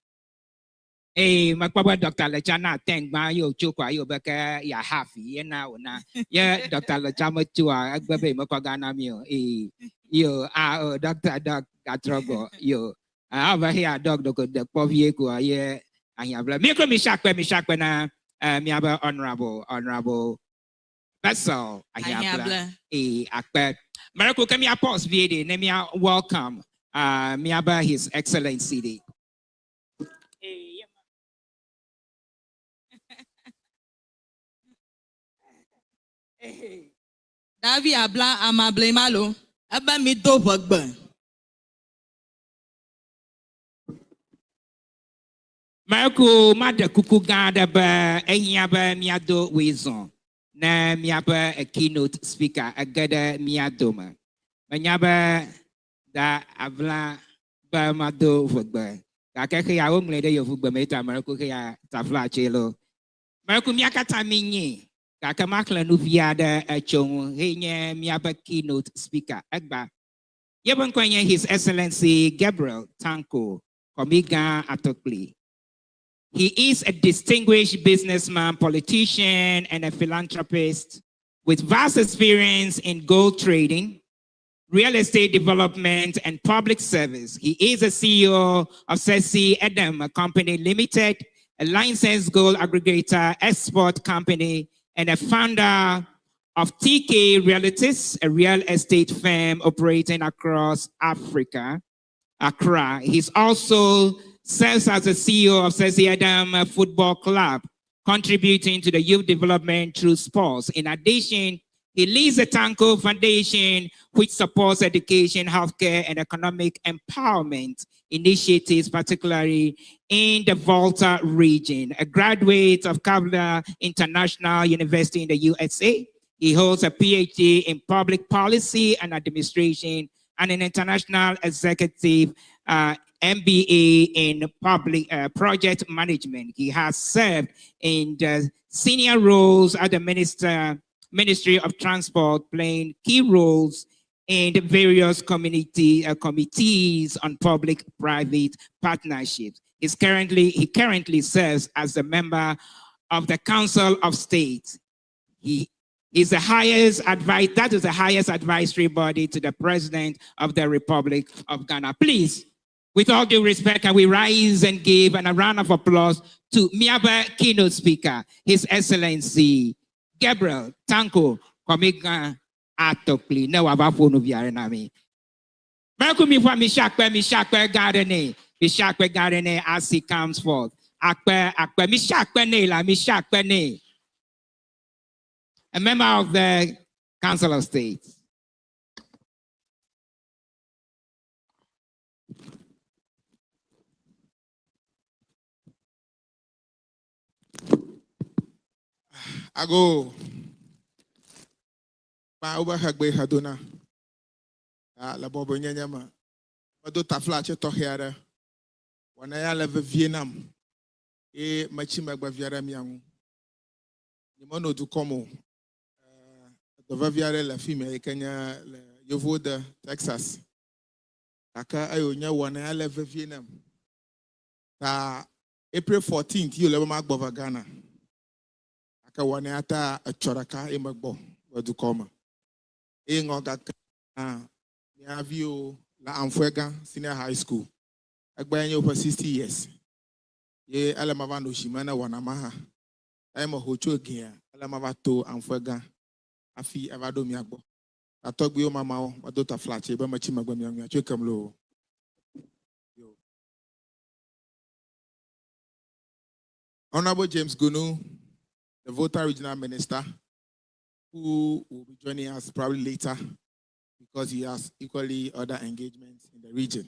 Eh, Makbaba Dr. Lechana, thank my yo chokwa yo baka ya happy, na ona. Yeah, Dr. Lechama chua, Agbabe Makagana mio. Eh. Yo, Dr. Doc Gatrogo, yo, over here, Dog, the Povieco, yeah, I have like Mishakwe, na, Miaba honorable, that's all. I have a akbet. Marco, come here, post video, Nemia, welcome, Miaba, His Excellency. Davi abla amable malo. Aba mi do bagba. Marco mada kuku gada ba enyaba miado wizon. Na miaba a keynote speaker agada miadoma. Manyaba da avla ba mado vogba. Kakeke ya omlede yo vogba meta Marco ya tafla chelo. Marco miakata minye. Kaka makla nuviada achong henya miaba keynote speaker agba. Yebon kwenye His Excellency Gabriel Tanko Komiga Atokli. He is a distinguished businessman, politician, and a philanthropist with vast experience in gold trading, real estate development, and public service. He is a CEO of Sesi Edem Company Limited, a licensed gold aggregator export company, and a founder of TK Realties, a real estate firm operating across Africa, Accra. He's also serves as the CEO of Sesi Edem Football Club, contributing to the youth development through sports. In addition, he leads the Tanko Foundation, which supports education, healthcare, and economic empowerment initiatives, particularly in the Volta region. A graduate of Kabla International University in the USA, he holds a PhD in public policy and administration and an international executive MBA in public project management. He has served in the senior roles at the Ministry of Transport, playing key roles in the various committees on public-private partnerships. He currently serves as a member of the Council of State. He is the highest that is the highest advisory body to the President of the Republic of Ghana. Please, with all due respect, can we rise and give a round of applause to Miaba keynote speaker, His Excellency Gabriel Tanko Komiga Atokli. No abafonu viarenami. Merkumi for Mishakwe Gardene as he comes forth. Akpe Mishakwe ne. A member of the Council of State. Ago ba uba hagbe hadona la bobo nyanyama mado tafla che tohiara wana ya leve Vietnam e machi magba viara miangu Nimono to come. The Vaviare la female Kenya, Yovoda, Texas. Aka ayonya one I left Vietnam. April 14th, you level mark Bova Ghana. Aka one ata a choraka imagbo, where to come. Ingoga, Niavio, La Amfuega, Senior High School. Agbanyo for 60 years. Ye Alamavano Shimana Wanamaha. I'm a hocho again. Alamavato Amfuega. Afi Avado Miagbo. I talk with your mama, my daughter Flatchy, but my chima Bamia, Chukam low. Honorable James Gunu, the Volta Regional Minister, who will be joining us probably later because he has equally other engagements in the region.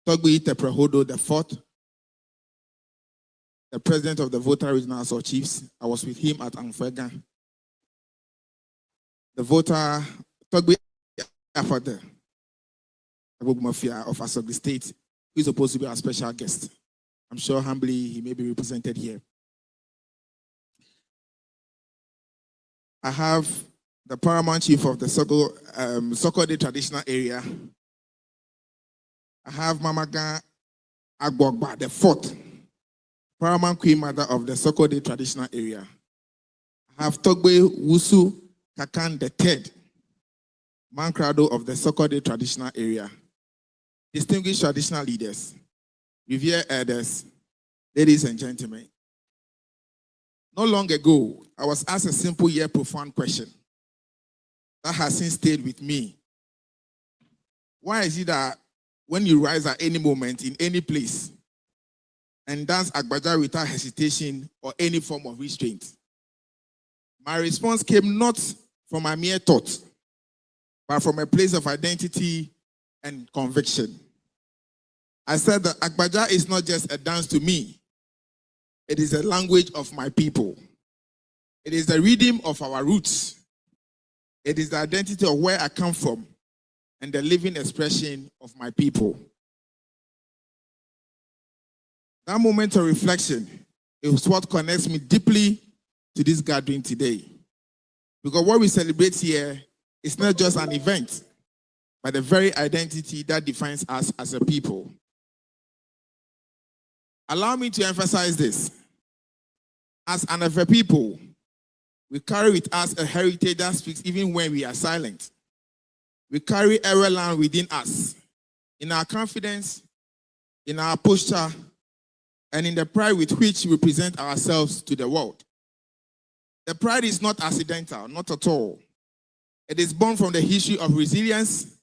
Togbi Teprehodo the fourth, the president of the Volta Regional Assault Chiefs. I was with him at Amfuega. The Volta Togbi Afade, Abu Mafia of Asogli State, who is supposed to be our special guest. I'm sure humbly he may be represented here. I have the paramount chief of the Sokode traditional area. I have Mamaga Agbogba, the fourth paramount queen mother of the Sokode traditional area. I have Togbe Wusu Kakan, the third Mankrado of the Sokode traditional area. Distinguished traditional leaders, revered elders, ladies and gentlemen. Not long ago, I was asked a simple yet profound question that has since stayed with me. Why is it that when you rise at any moment in any place and dance Agbaja without hesitation or any form of restraint? My response came not from a mere thought, but from a place of identity and conviction. I said that Agbaja is not just a dance to me. It is a language of my people. It is the rhythm of our roots. It is the identity of where I come from and the living expression of my people. That moment of reflection is what connects me deeply to this gathering today. Because what we celebrate here is not just an event, but the very identity that defines us as a people. Allow me to emphasize this. As an Efe people, we carry with us a heritage that speaks even when we are silent. We carry every land within us, in our confidence, in our posture, and in the pride with which we present ourselves to the world. The pride is not accidental, not at all. It is born from the history of resilience,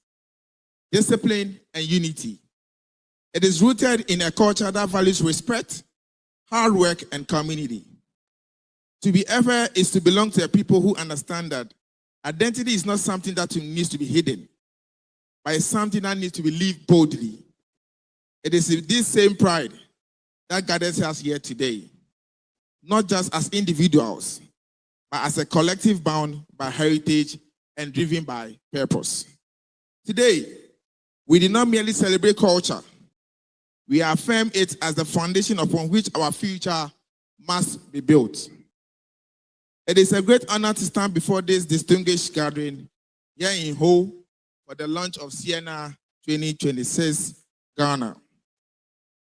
discipline, and unity. It is rooted in a culture that values respect, hard work, and community. To be Efe is to belong to a people who understand that identity is not something that needs to be hidden, but it's something that needs to be lived boldly. It is this same pride that gathers us here today, not just as individuals, but as a collective bound by heritage and driven by purpose. Today, we did not merely celebrate culture. We affirm it as the foundation upon which our future must be built. It is a great honor to stand before this distinguished gathering here in Ho for the launch of Ceana 2026 Ghana.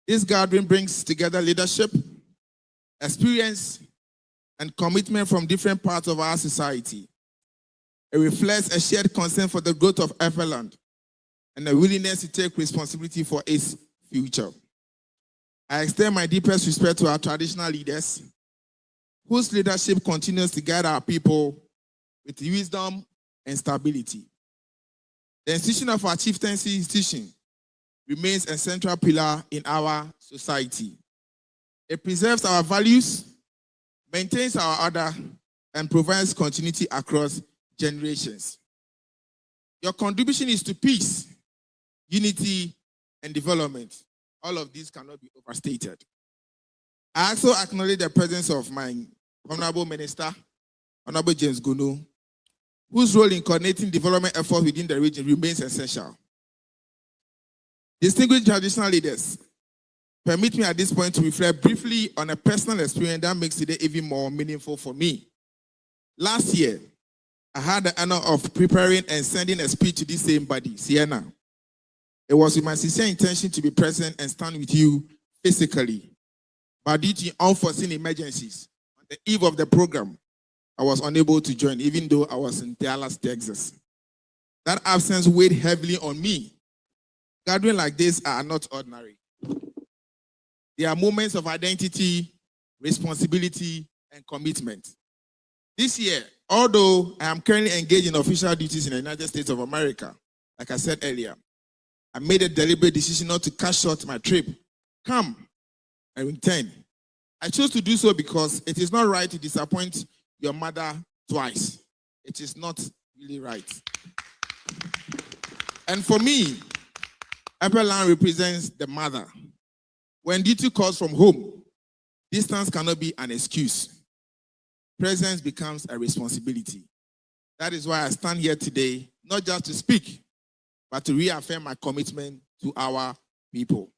This gathering brings together leadership, experience, and commitment from different parts of our society. It reflects a shared concern for the growth of Efe land and a willingness to take responsibility for its future. I extend my deepest respect to our traditional leaders, whose leadership continues to guide our people with wisdom and stability. The institution of our chieftaincy institution remains a central pillar in our society. It preserves our values, maintains our order, and provides continuity across generations. Your contribution is to peace, unity, and development. All of these cannot be overstated. I also acknowledge the presence of my Honorable Minister, Honorable James Gunu, whose role in coordinating development efforts within the region remains essential. Distinguished traditional leaders, Permit me at this point to reflect briefly on a personal experience that makes today even more meaningful for me. Last year, I had the honor of preparing and sending a speech to this same body, Ceana. It was with my sincere intention to be present and stand with you physically. But due to unforeseen emergencies, on the eve of the program, I was unable to join, even though I was in Dallas, Texas. That absence weighed heavily on me. Gatherings like this are not ordinary. They are moments of identity, responsibility, and commitment. This year, although I am currently engaged in official duties in the United States of America, like I said earlier, I made a deliberate decision not to cut short my trip, come and return. I chose to do so because it is not right to disappoint your mother twice. It is not really right. And for me, Ewenyigba represents the mother. When duty calls from home, distance cannot be an excuse. Presence becomes a responsibility. That is why I stand here today, not just to speak, but to reaffirm my commitment to our people.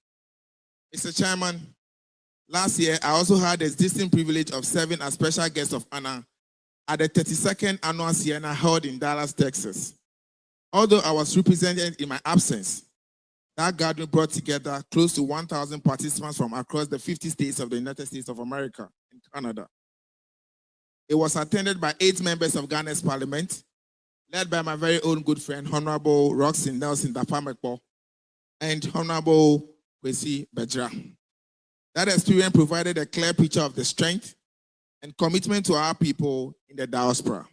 Mr. Chairman, last year, I also had the distinct privilege of serving as special guest of honor at the 32nd annual Ceana held in Dallas, Texas. Although I was represented in my absence, that gathering brought together close to 1,000 participants from across the 50 states of the United States of America and Canada. It was attended by 8 members of Ghana's parliament, led by my very own good friend, Honorable Roxy Nelson Dapamekpo and Honorable Kwesi Bejra. That experience provided a clear picture of the strength and commitment to our people in the diaspora.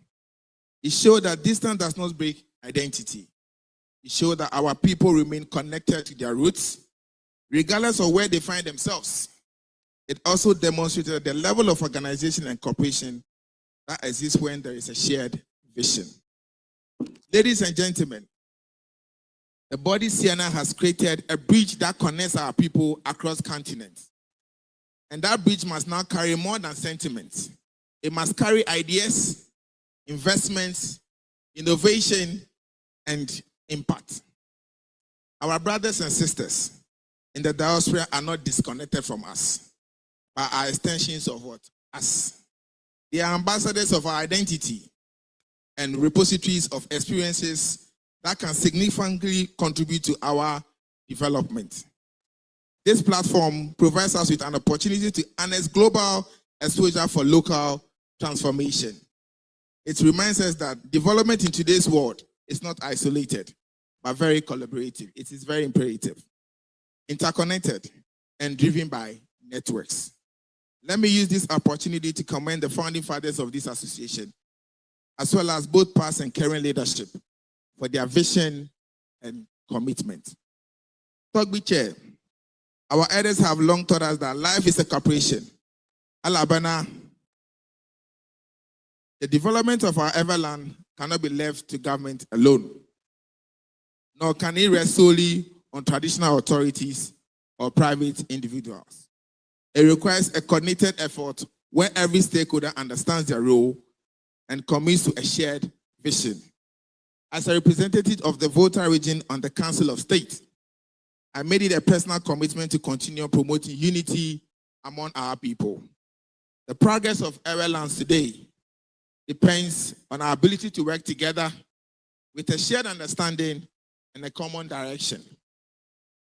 It showed that distance does not break identity. It showed that our people remain connected to their roots, regardless of where they find themselves. It also demonstrated the level of organization and cooperation that exists when there is a shared vision. Ladies and gentlemen, the body Ceana has created a bridge that connects our people across continents. And that bridge must now carry more than sentiments. It must carry ideas, investments, innovation, and impact. Our brothers and sisters in the diaspora are not disconnected from us, but are extensions of what? Us. They are ambassadors of our identity and repositories of experiences that can significantly contribute to our development. This platform provides us with an opportunity to harness global exposure for local transformation. It reminds us that development in today's world is not isolated, but very collaborative. It is very imperative, interconnected, and driven by networks. Let me use this opportunity to commend the founding fathers of this association, as well as both past and current leadership, for their vision and commitment. Togbi Chair, our elders have long taught us that life is a cooperation. Alabama, the development of our everland cannot be left to government alone, nor can it rest solely on traditional authorities or private individuals. It requires a coordinated effort where every stakeholder understands their role and commits to a shared vision. As a representative of the Volta region on the Council of State, I made it a personal commitment to continue promoting unity among our people. The progress of Ewelands today depends on our ability to work together with a shared understanding and a common direction.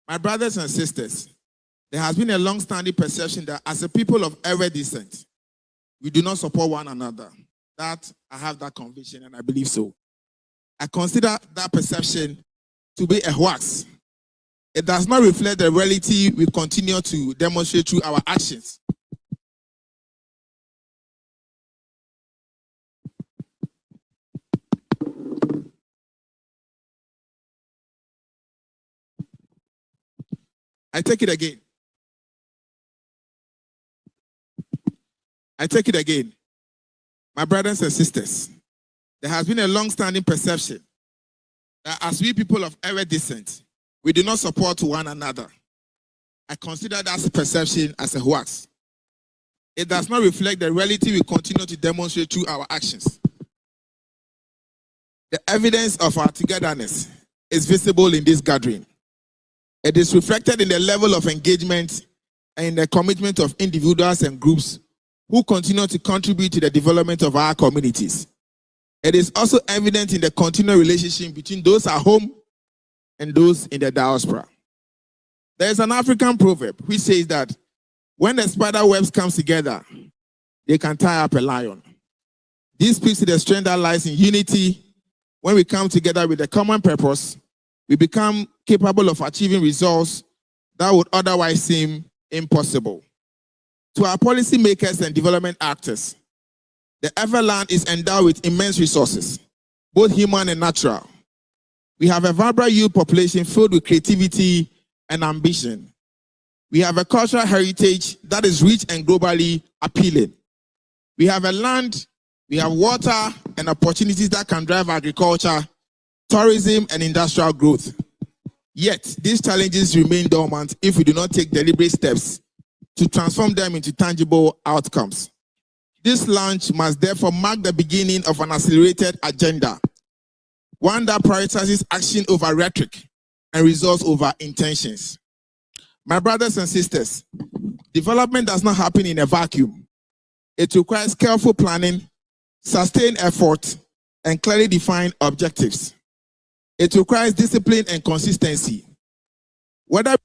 My brothers and sisters, there has been a long-standing perception that as a people of Ewe descent, we do not support one another. That I have that conviction and I believe so. I consider that perception to be a hoax. It does not reflect the reality we continue to demonstrate through our actions. I take it again. My brothers and sisters, there has been a long-standing perception that as we people of Ewe descent, we do not support one another. I consider that perception as a hoax. It does not reflect the reality we continue to demonstrate through our actions. The evidence of our togetherness is visible in this gathering. It is reflected in the level of engagement and in the commitment of individuals and groups who continue to contribute to the development of our communities. It is also evident in the continual relationship between those at home and those in the diaspora. There is an African proverb which says that when the spider webs come together, they can tie up a lion. This speaks to the strength that lies in unity. When we come together with a common purpose, we become capable of achieving results that would otherwise seem impossible. To our policymakers and development actors, the Everland is endowed with immense resources, both human and natural. We have a vibrant youth population filled with creativity and ambition. We have a cultural heritage that is rich and globally appealing. We have a land, we have water and opportunities that can drive agriculture, tourism, and industrial growth. Yet, these challenges remain dormant if we do not take deliberate steps to transform them into tangible outcomes. This launch must therefore mark the beginning of an accelerated agenda, one that prioritizes action over rhetoric and results over intentions. My brothers and sisters, development does not happen in a vacuum. It requires careful planning, sustained effort, and clearly defined objectives. It requires discipline and consistency. Whether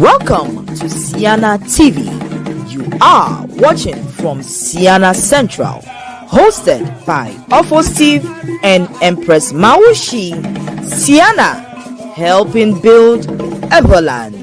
Welcome to Ceana TV. You are watching from Ceana Central, hosted by Ofo Steve and Empress Mawushi. Ceana, helping build Everland.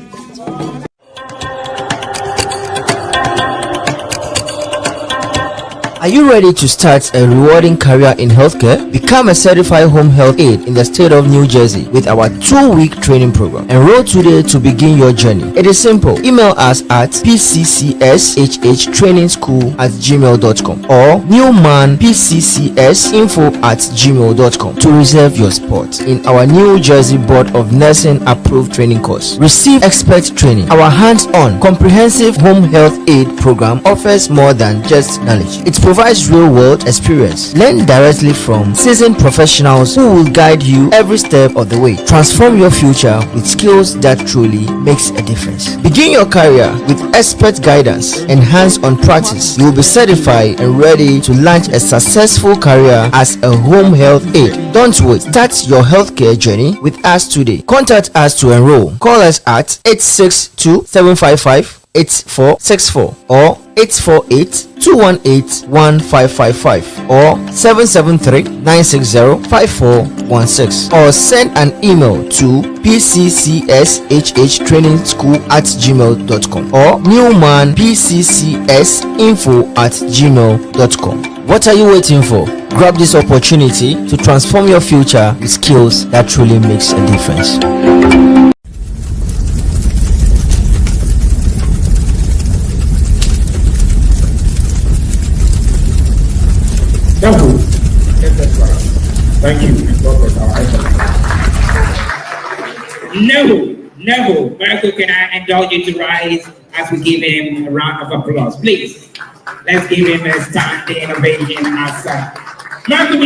Are you ready to start a rewarding career in healthcare? Become a certified home health aide in the state of New Jersey with our 2-week training program. Enroll today to begin your journey. It is simple. Email us at pccshhtrainingschool@gmail.com or newmanpccsinfo@gmail.com to reserve your spot in our New Jersey Board of Nursing approved training course. Receive expert training. Our hands-on comprehensive home health aid program offers more than just knowledge. It provides real-world experience. Learn directly from seasoned professionals who will guide you every step of the way. Transform your future with skills that truly makes a difference. Begin your career with expert guidance and hands-on practice. You will be certified and ready to launch a successful career as a home health aide. Don't wait. Start your healthcare journey with us today. Contact us to enroll. Call us at 862-755-8464 or 848-218-1555 or 773-960-5416 or send an email to pccshhtrainingschool@gmail.com or newmanpccsinfo@gmail.com. What are you waiting for? Grab this opportunity to transform your future with skills that truly makes a difference. Thank you. No. Michael, can I indulge you to rise as we give him a round of applause, please? Let's give him a standing ovation as Michael,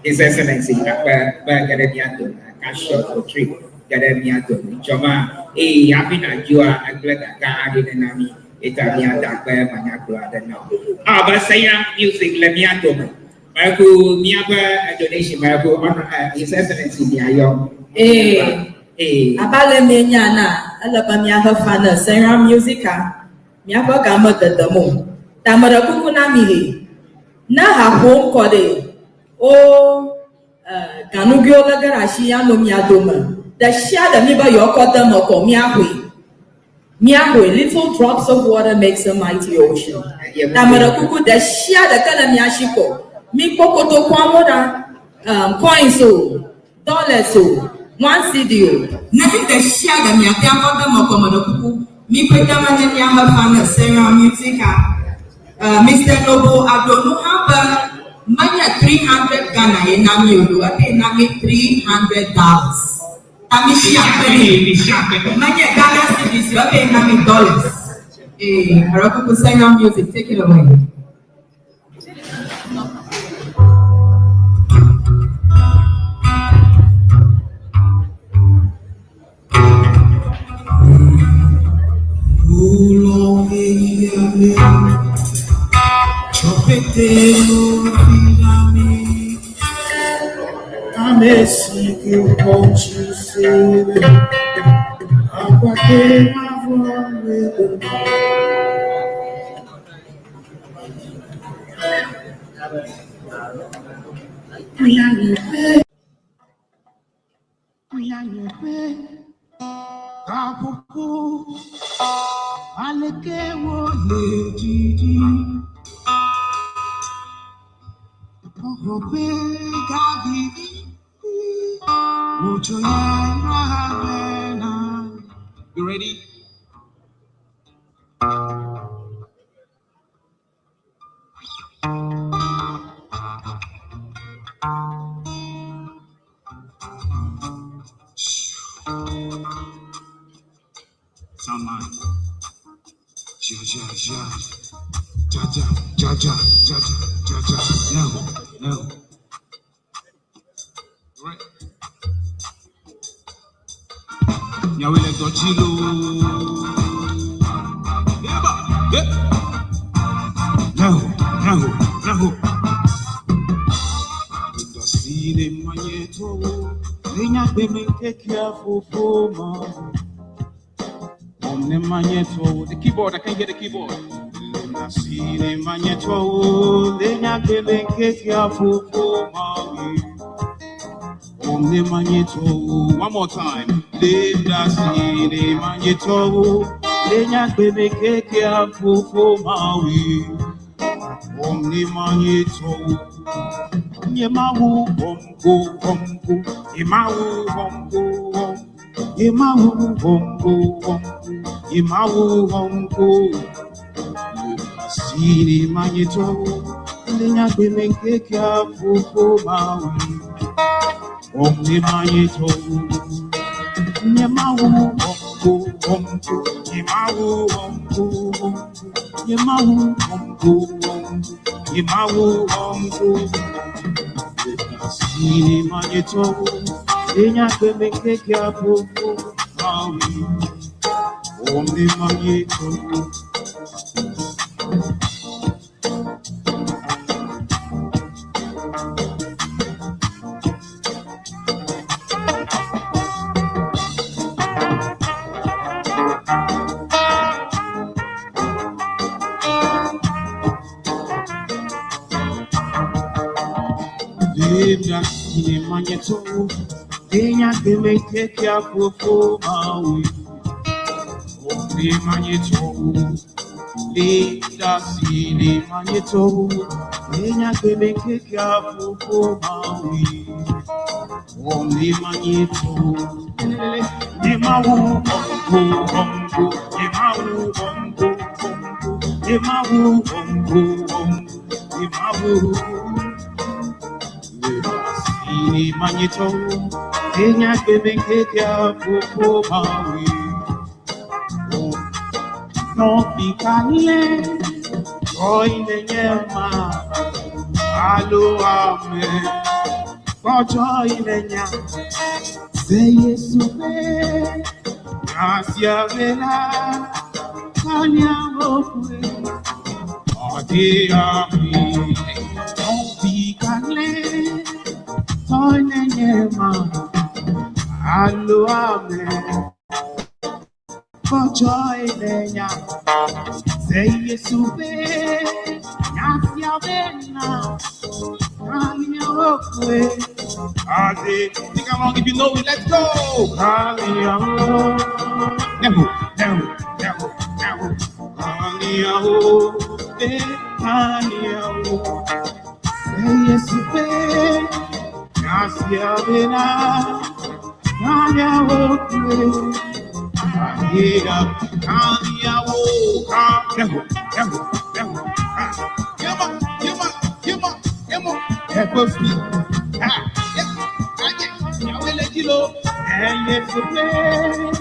His Excellency, but say music, let me Marco, me have a donation, Marco, on His Excellency, Niayo. Abale menyana alabamia hafana sera musica miapa gama the demo tamara kukuna mihi na hapo kode o ganugyo lagarashi ya no miadoma the shada miba yokota moko miahwe little drops of water makes a mighty ocean tamara kuku the shada kana miashiko mi kokoto kwamoda coins dollars one CD. Nothing the share them ya temple them or come me put them and ya have fun Sarah music. Mr. Noble, I don't know how money 300 Ghana in Namio. I pay Nami $300. Money Ghana cities, you pay Nami dollars. Arakuku Sarah music, take it away. You ready? Sound man. No. Right. Yawele Dochilo. Yeah. No. Indosine manyeto. Lenya beme take careful for ma. Omne manyeto. The keyboard, I can't get the keyboard. Indosine manyeto. Lenya beme take careful for ma. Omne manyeto. One more time. Lenda sine manyeto. Lenya beme take careful for ma. Omni manyeto. Yemawu bongo, Yemawu bongo, Yemawu bongo, Yemawu bongo. Sini manyeto, lenya bemenge kya fufu mawi. Omni manyeto, Yemawu bongo, Yemawu bongo, Yemawu bongo, Yemawu bongo. Sini manyeto, lenya bemenge kya fufu mawi. Omni manyeto. Lenda sini manyeto, lenya bemenge kya fufu mawi. Omni manyeto, lenda sini manyeto, lenya bemenge kya fufu mawi. Omni manyeto, Yemawu bongo, Yemawu bongo, Yemawu bongo, Yemawu. Sini manyeto, lenya bemenge kya fufu mawi. No pikale, joy lenyema, alo ame, ko joy lenya, se Yesu be, gracia vela, kanya okwe, odi ami, no pikale. bikale, toine nyema, alu ame, kojoy lenya, say yesube, nyasya bena, kanya okwe, ade, sing along if you know it, let's go, kanya okwe, never, kanya okwe, kanya okwe, say yesube, nyasya bena, kanya okwe, yeah, kanya okwe, help us be. I will let you know. And yes, you play.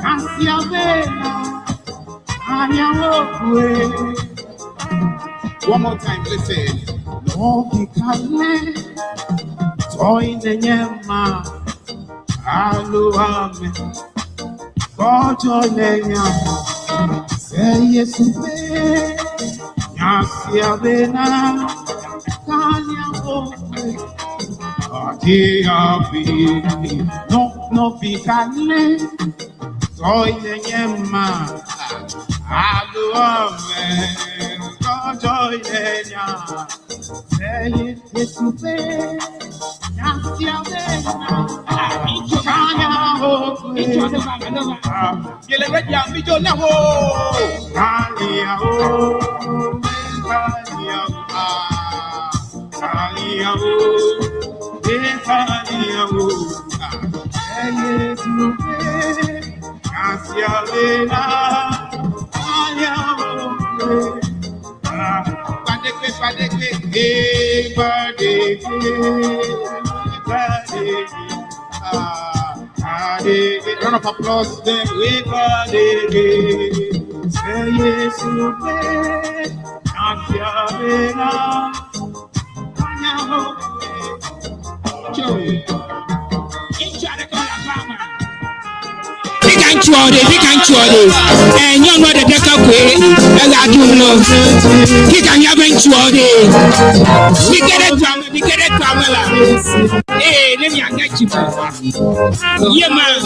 I see a vena. I am away. One more time, listen. No, because toy the yama. Aluame. Kojo lenya. Say yes, you play. I see a vena. No picale, soy de yema, aluame, soy de ya, say it supe, yasia vena, kanya ho, yele redia mijo na ho, kanya ho, kanya round of applause then we say yes you play and young mother Deca Quay, and I do know. He can have been we get it, Pamela. Hey, let me get you. Yeah, man.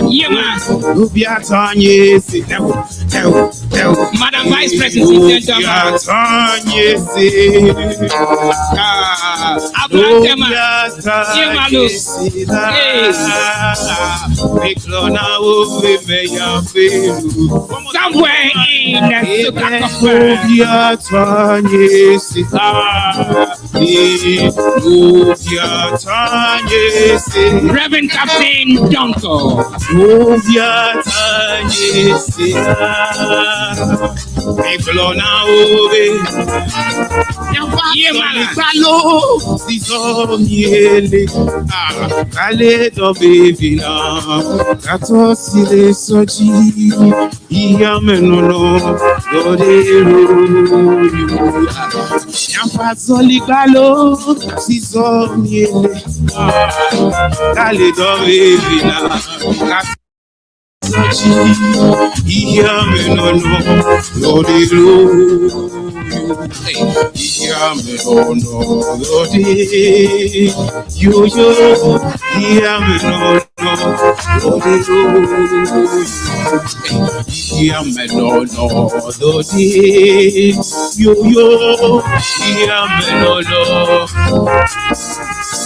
Yeah, man. Madam Vice President, somewhere in Reverend Captain Donko.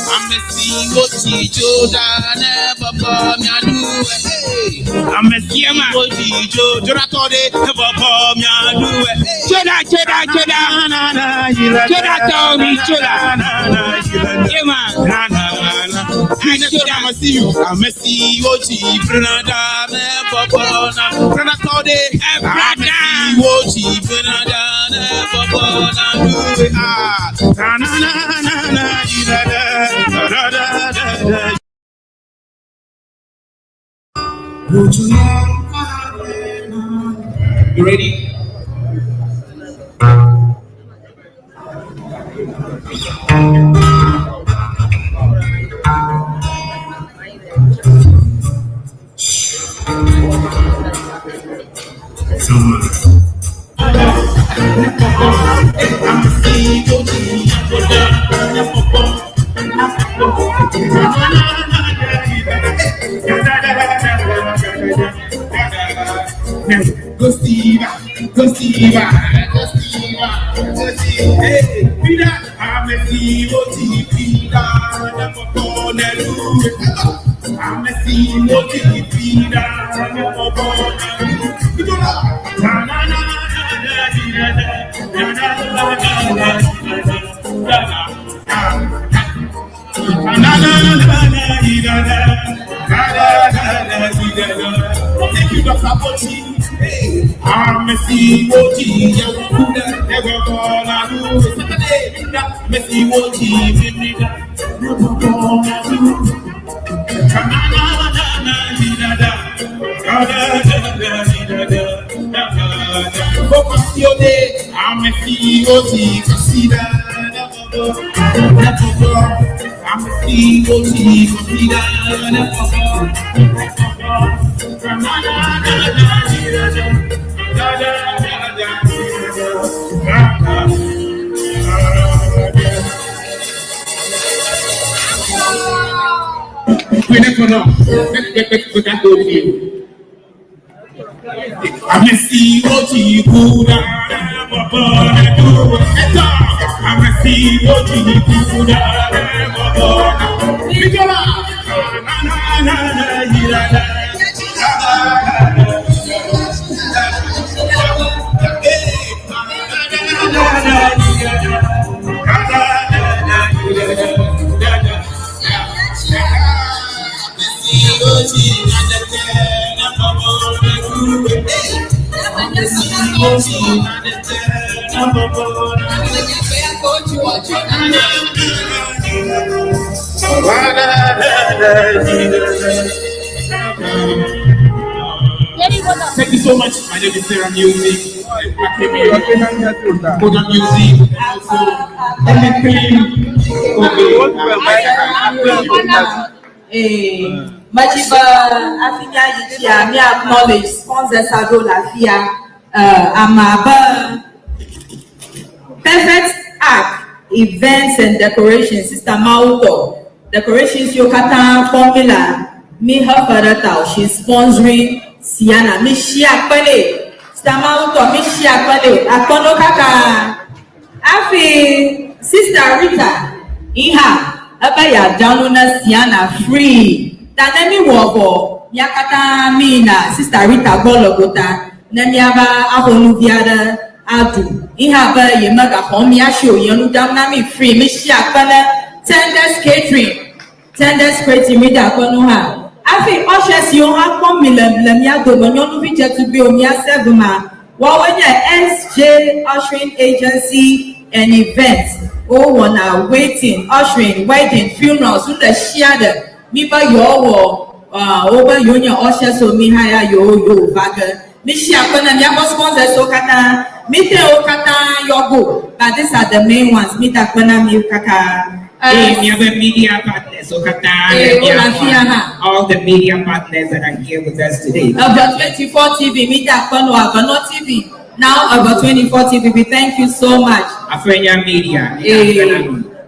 I'm a single teacher that never come and do it. I'm a single teacher, Joratore, never come and do it. Cheda, tell me, I see you. I'm a CEO, Brunada, never born. Brunatore, Brunada, never born. You ready? Go Steve, go Steve, go Steve, go Steve. Hey, Peter, I'm a COT, Peter, I'm a corner. I'm a COT, Peter, I'm a corner. Na na na thank you, Dr. Pochi. I'm a COT, never gonna do it. I'm a COT, never gonna do it. I'm a COT, consider. I'm a COT, we never know. We can't do it. I'm a COT, Buddha. I'm a COT, Buddha. Thank you so much. My name is Sarah Music. Put on music. Majiba Afinya Yichia, me acknowledge sponsors Ado Lafia, Amaba Perfect Act Events and Decorations, Sister Mauto, Decorations Yokata Formula, me her father tau, she's sponsoring Ceana, me Shia Pele, Sister Mauto, me Shia Pele, Akono Kaka, Afi, Sister Rita, Iha. Abaya download Ceana free. Tanemi wobo yakata mina Sister Rita Gologota namiaba aholuviada adu. Ihaba yemaga homi asho yonu damnami free. Mishia kana Tenders catering me da konuha. Afi oshes yo hakon lemia do nyonu vije to be omia sevuma. Wawenya SJ Ushering Agency and Events. Oh, one are waiting, ushering, wedding, funerals, so the shared me by your over union usher so me hire yo vaga. Mishia Kona Yabo sponsors so kata, Mite Okata Yogo, but these are the main ones, Mita Kona Milkaka. Media partners, all the media partners that are here with us today. About 24 TV, Mita Kona, but not TV. Now about 24 TV, we thank you so much. African media,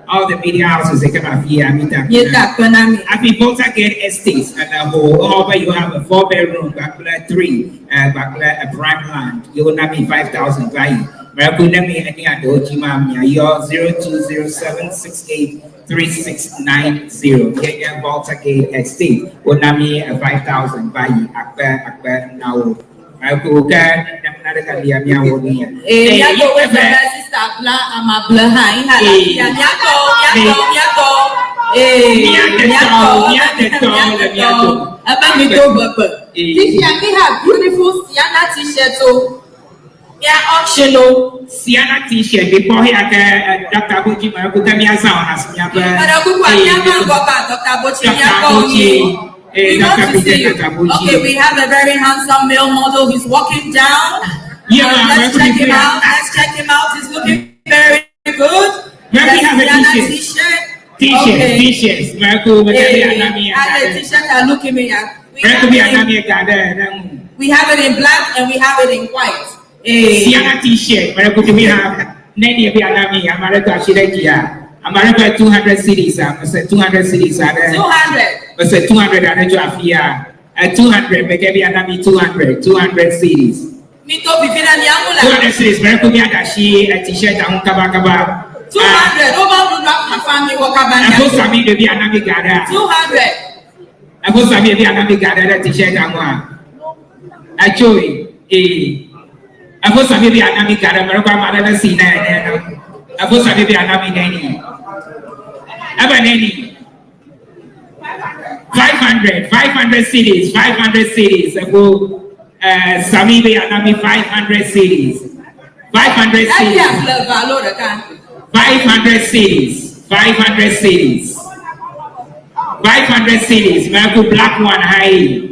all the media houses they come up here. Happy Volta-Gate Estates and the whole. Over you have a 4-bedroom, backla 3, backla a prime land. You will not be 5,000 value. Marakunami any adojimamia. Your 0207683690. Kenya Volta-Gate Estate. Unami 5,000 value. Akbar now. Marakukan another kaliamia woni. Yago with the sister bla ama bla ha iha yago abamito baba. If you have beautiful Ceana t-shirt so yeah optional Ceana t-shirt before here Dr. Bochi Marakukamia sound as Miaba. Marakukamia Dr. Bochi we want to see you. Okay, we have a very handsome male model. He's walking down. Let's check him out. He's looking very good. Maybe have a t-shirt. T-shirts. And the t-shirt are looking at. We have it in black and we have it in white. Ceana t-shirt. We have Nene Bianami, America Shirekia. America 200 cities. I said 200 cities. 200. I said 200 and 200, maybe anami 200 cities. 200 cities, very good. She a t-shirt and kaba. 200 over my family wakabanya. I put some to be anami gada. 200. I put some to be anami gada t-shirt and one. Actually, I put some to be anami gada. My grandmother seen it. I put some to be anami nanny. Aba nanny. 500 cities. I go. Sami be anami 500 cities. 500 cities. 500 cities. Mako black one high.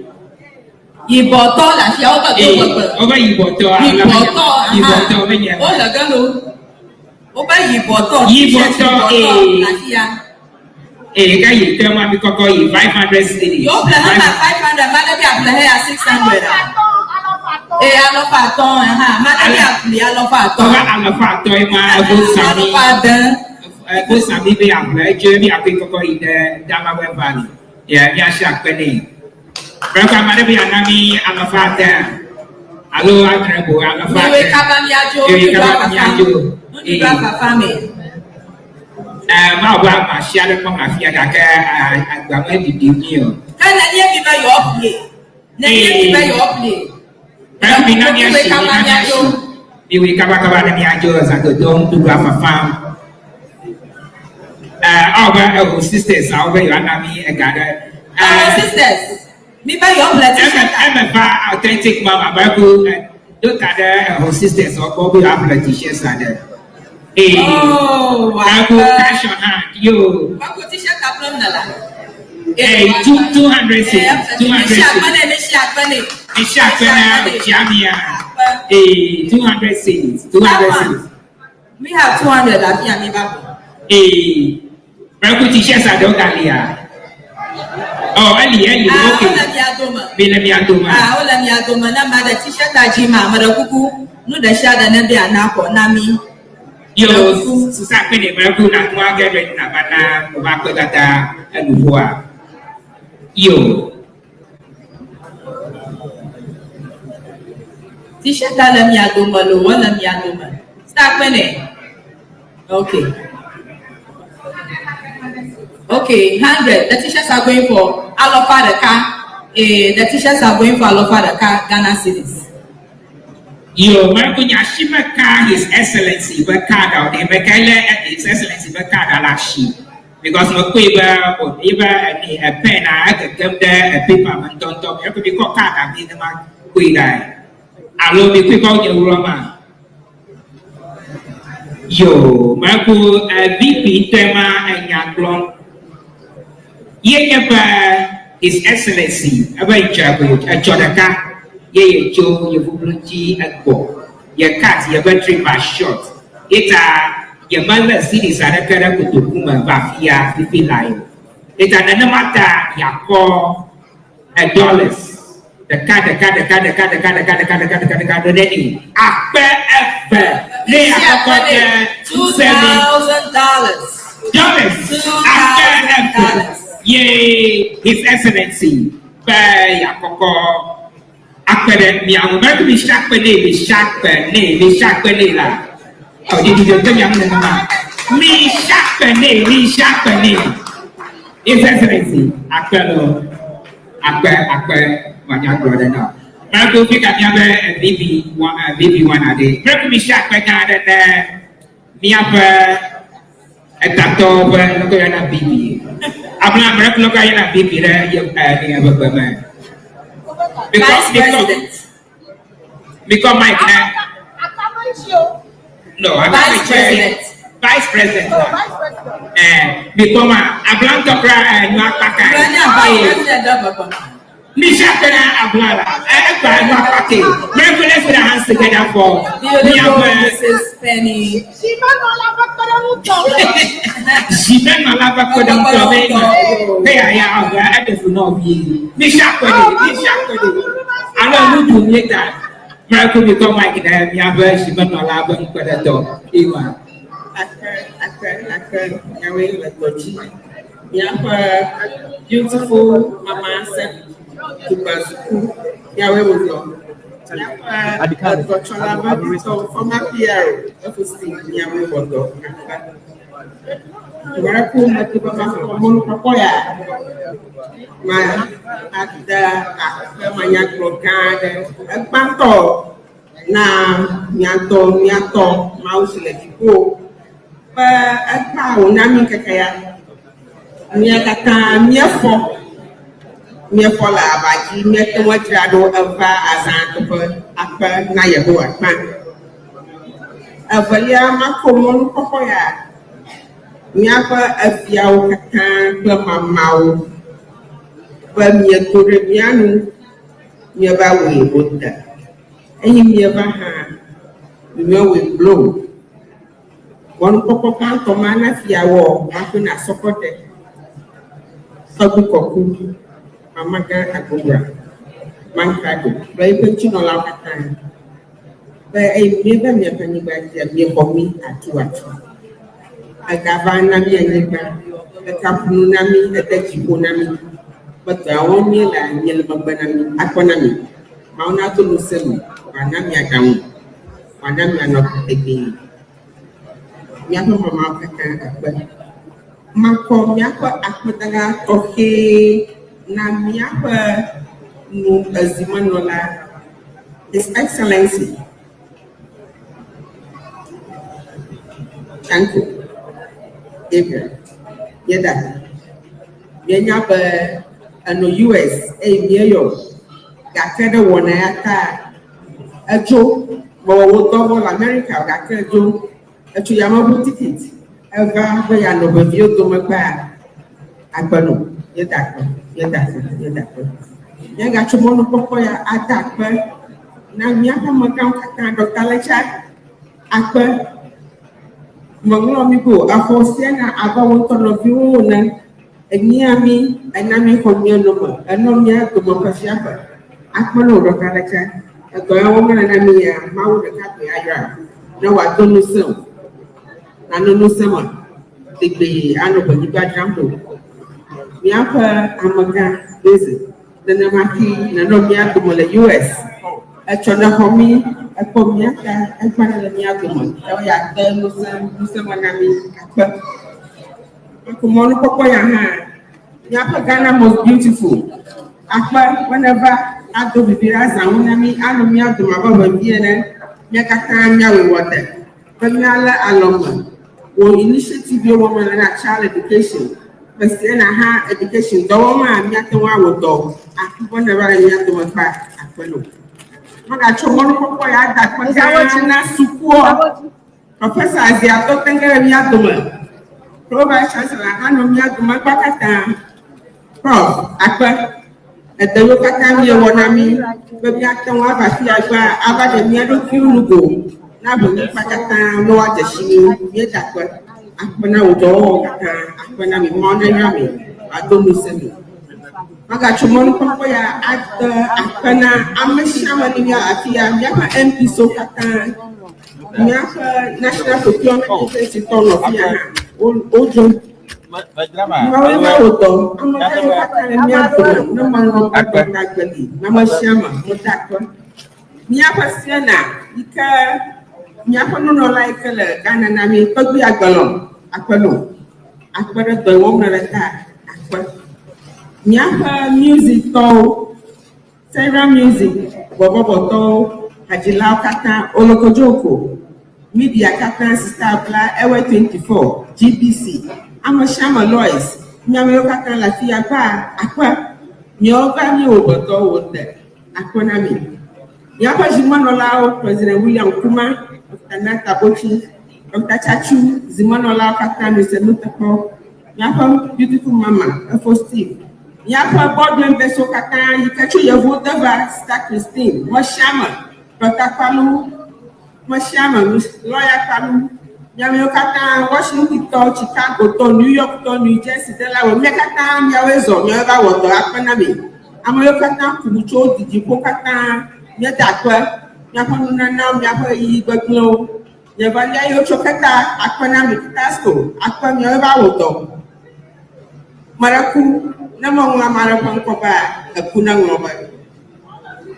Iboto la fi over Iboto. Guy, you tell me because 500 cities. You plan 500, maybe I play 600. Sami be apply Jeremy I think in the Damawe Valley. Yeah, Penny. Brother Madabi Anami Alafata. Hello, Atrebo, Alafata. My wife, my shadow, my fear, I'm going to do you. Can I give you up here? We come back about the Miajo and the dome to grab a farm. Our sisters, our way, and gather. Our sisters, me by your blessing. I'm a authentic mama, Baku, and don't gather our sisters or Bobby Apple t-shirts. Oh, Baku, cash on hand, you. Baku t-shirt, a plum. 200 cities. 200 cities. We have 200 at Yamiba. Baku t-shirts are Dogalia. Oh, Ali, okay. Olamiadoma, Namada t-shirt, Ajima, Madakuku, no the shada and the Anapo, Nami. Yo, Susapini, Baku, Nakwa, Gabriel, Nabana, Mubako Data, and Uvua. Yo. T-shirt Alamiadoma, Lamiadoma. Stop winning. Okay, 100. The t-shirts are going for Alofadaka. The t-shirts are going for Alofadaka, Ghana cities. Yo, Marconia Shimaka, His Excellency, Bakada, His Excellency Bakada Lashi. Because Maquiba or even a pen, I could come there, a paper, and don't talk. You could be called Kaka, be the man who died. I love you, quick out your Roma. Yo, Marco, VP, Tema, and Yaklon. His Excellency, a very jago, a Chodaka, ye Joe, your Buluji, and Bo, your cat, your battery by shot. It's your mother cities are a cara to Kuma, Bafia, Fifi Lion. It's another matter, Yako, $1. The card, they are $2,000. Yay, His Excellency, by Yakoko, Academy, I'm going to be sharp, oh, did you tell me, His Excellency, Akelo, when you're brother now. I'm going to pick up your VP1 a day. Break me sharp, I got it, me up a tato, look at a BB. I'm not look at a BB there, you're adding a man. Because Mike, no, I'm Vice President. Vice President. Because I'm blank to cry and not back. Misha Pena Ablala, I'm not packing. Let's put our hands together for Mrs. Penny. She meant my lava couldn't come in. Hey, I don't know. Misha Penny. I don't know who did that. Miracle become like that. You have a she meant my lava couldn't talk. Iwan. I heard. You have a beautiful mama. Tukasuku, Yahweh was long. So former PR, FSC, Yahweh was long. Maraku matiba makomunu papoya. Ma ada manya krokade. Ekpanto na miato mausile dipo. Ba ekpa unami kakaya. Mia kata mia fola abaji mia tewa trado ava azanto apa na yebo akpa. Avalia makomunu papoya. Miapa afiao kata mamau ba mia tore mianu mia ba we boda enyi mia ba ha mia we blow one poko kan to mana fiawo afi na sokote sabu koku amaga akobra mankado ba ipenchi no la kata ba mia pani ba dia mia komi atu agavana mi Ewenyigba ekapunu nami etechipo nami but awon mi la nyel magbana mi akona mi mauna to lusemu anami adamu anami anok ebe mi apo mama kaka akba mako mi apo akmetaga toke na mi apo no azimanola His Excellency. Thank you. Gabriel, yeda, yenya ba ano US, miyo, gakede wona yata, ajo, wo double America, gakede jo, ajo yamabu ticket, eva we ano ba vio to magba, agbano, yeda, yenga chumono poko ya atakpe, na miyapa magam kata Dr. Lecha, akpe. Manglo migo ako Ceana aba wonto no viu na enyami enami komyo no enomia to mo pasiaba akmano do kalacha to ya wo mana na mi ya mawo de ka pe ayra na wa to no so na no sama tegbe ano ko ni ba jambo mi apa amaga bezi na maki na no mi ato mo le US achona homi akomia ka akwana le mi ato mo ya te no sama na mi akpa akomo no poko ya ha mi apa Ghana most beautiful akpa whenever ato bibira zawo na mi ano mi ato ma baba bi ene mi kaka nya we water but mi ala aloma wo initiative yo woman na child education but na ha education do ma mi ato wa wo do akpa whenever mi ato ma pa akpa no maga chomono poko ya da kwa na sukuo professor azia to tengere mi atoma proba chancellor ano mi atoma pakata prof akpa edewo kata mi wona mi be mi aton aba fi agba aba de mi ado kirugo na bo mi pakata no wa jeshini mi dakwa akpa na odo kata akpa na mi mo na nya mi adomu semi maga chomono poko ya akana ameshama ni ya afia miaka MP so kata miaka national procurement agency tono fia ojo mawa oto amaka kata miaka no mango kata nagbali namashama mutakwa miaka Ceana ika miaka no like le Ghana na mi tobi agbalo akpalo akpara to wo na leta akpa Nyapa music to Sarah music bobo to Hajilao kata olokojoko media kata sister bla ewe 24 GBC amashama Lois nyame kata la fia ba akwa nyoga mi oboto wonde akona mi Nyapa Zimanola President William Kuma Dr. Nata Bochi Dr. Chachu Zimanola kata Mr. Mutako Nyapa beautiful mama Efo Steve Yapa board member so kata yikachu yevo deva Sister Christine Moshama Dr. Kwalu Moshama lawyer Kwalu Yame kata Washington to Chicago to New York to New Jersey Delaware me kata miawezo miaga wodo akana mi amoyo kata kubucho dijipo kata me dakwa yapa nuna na yapa yi gbeglo yevalia yo chokata akana mi tasko akwa miaga wodo Maraku na mo ngwa mara kon ko ba akuna ngoba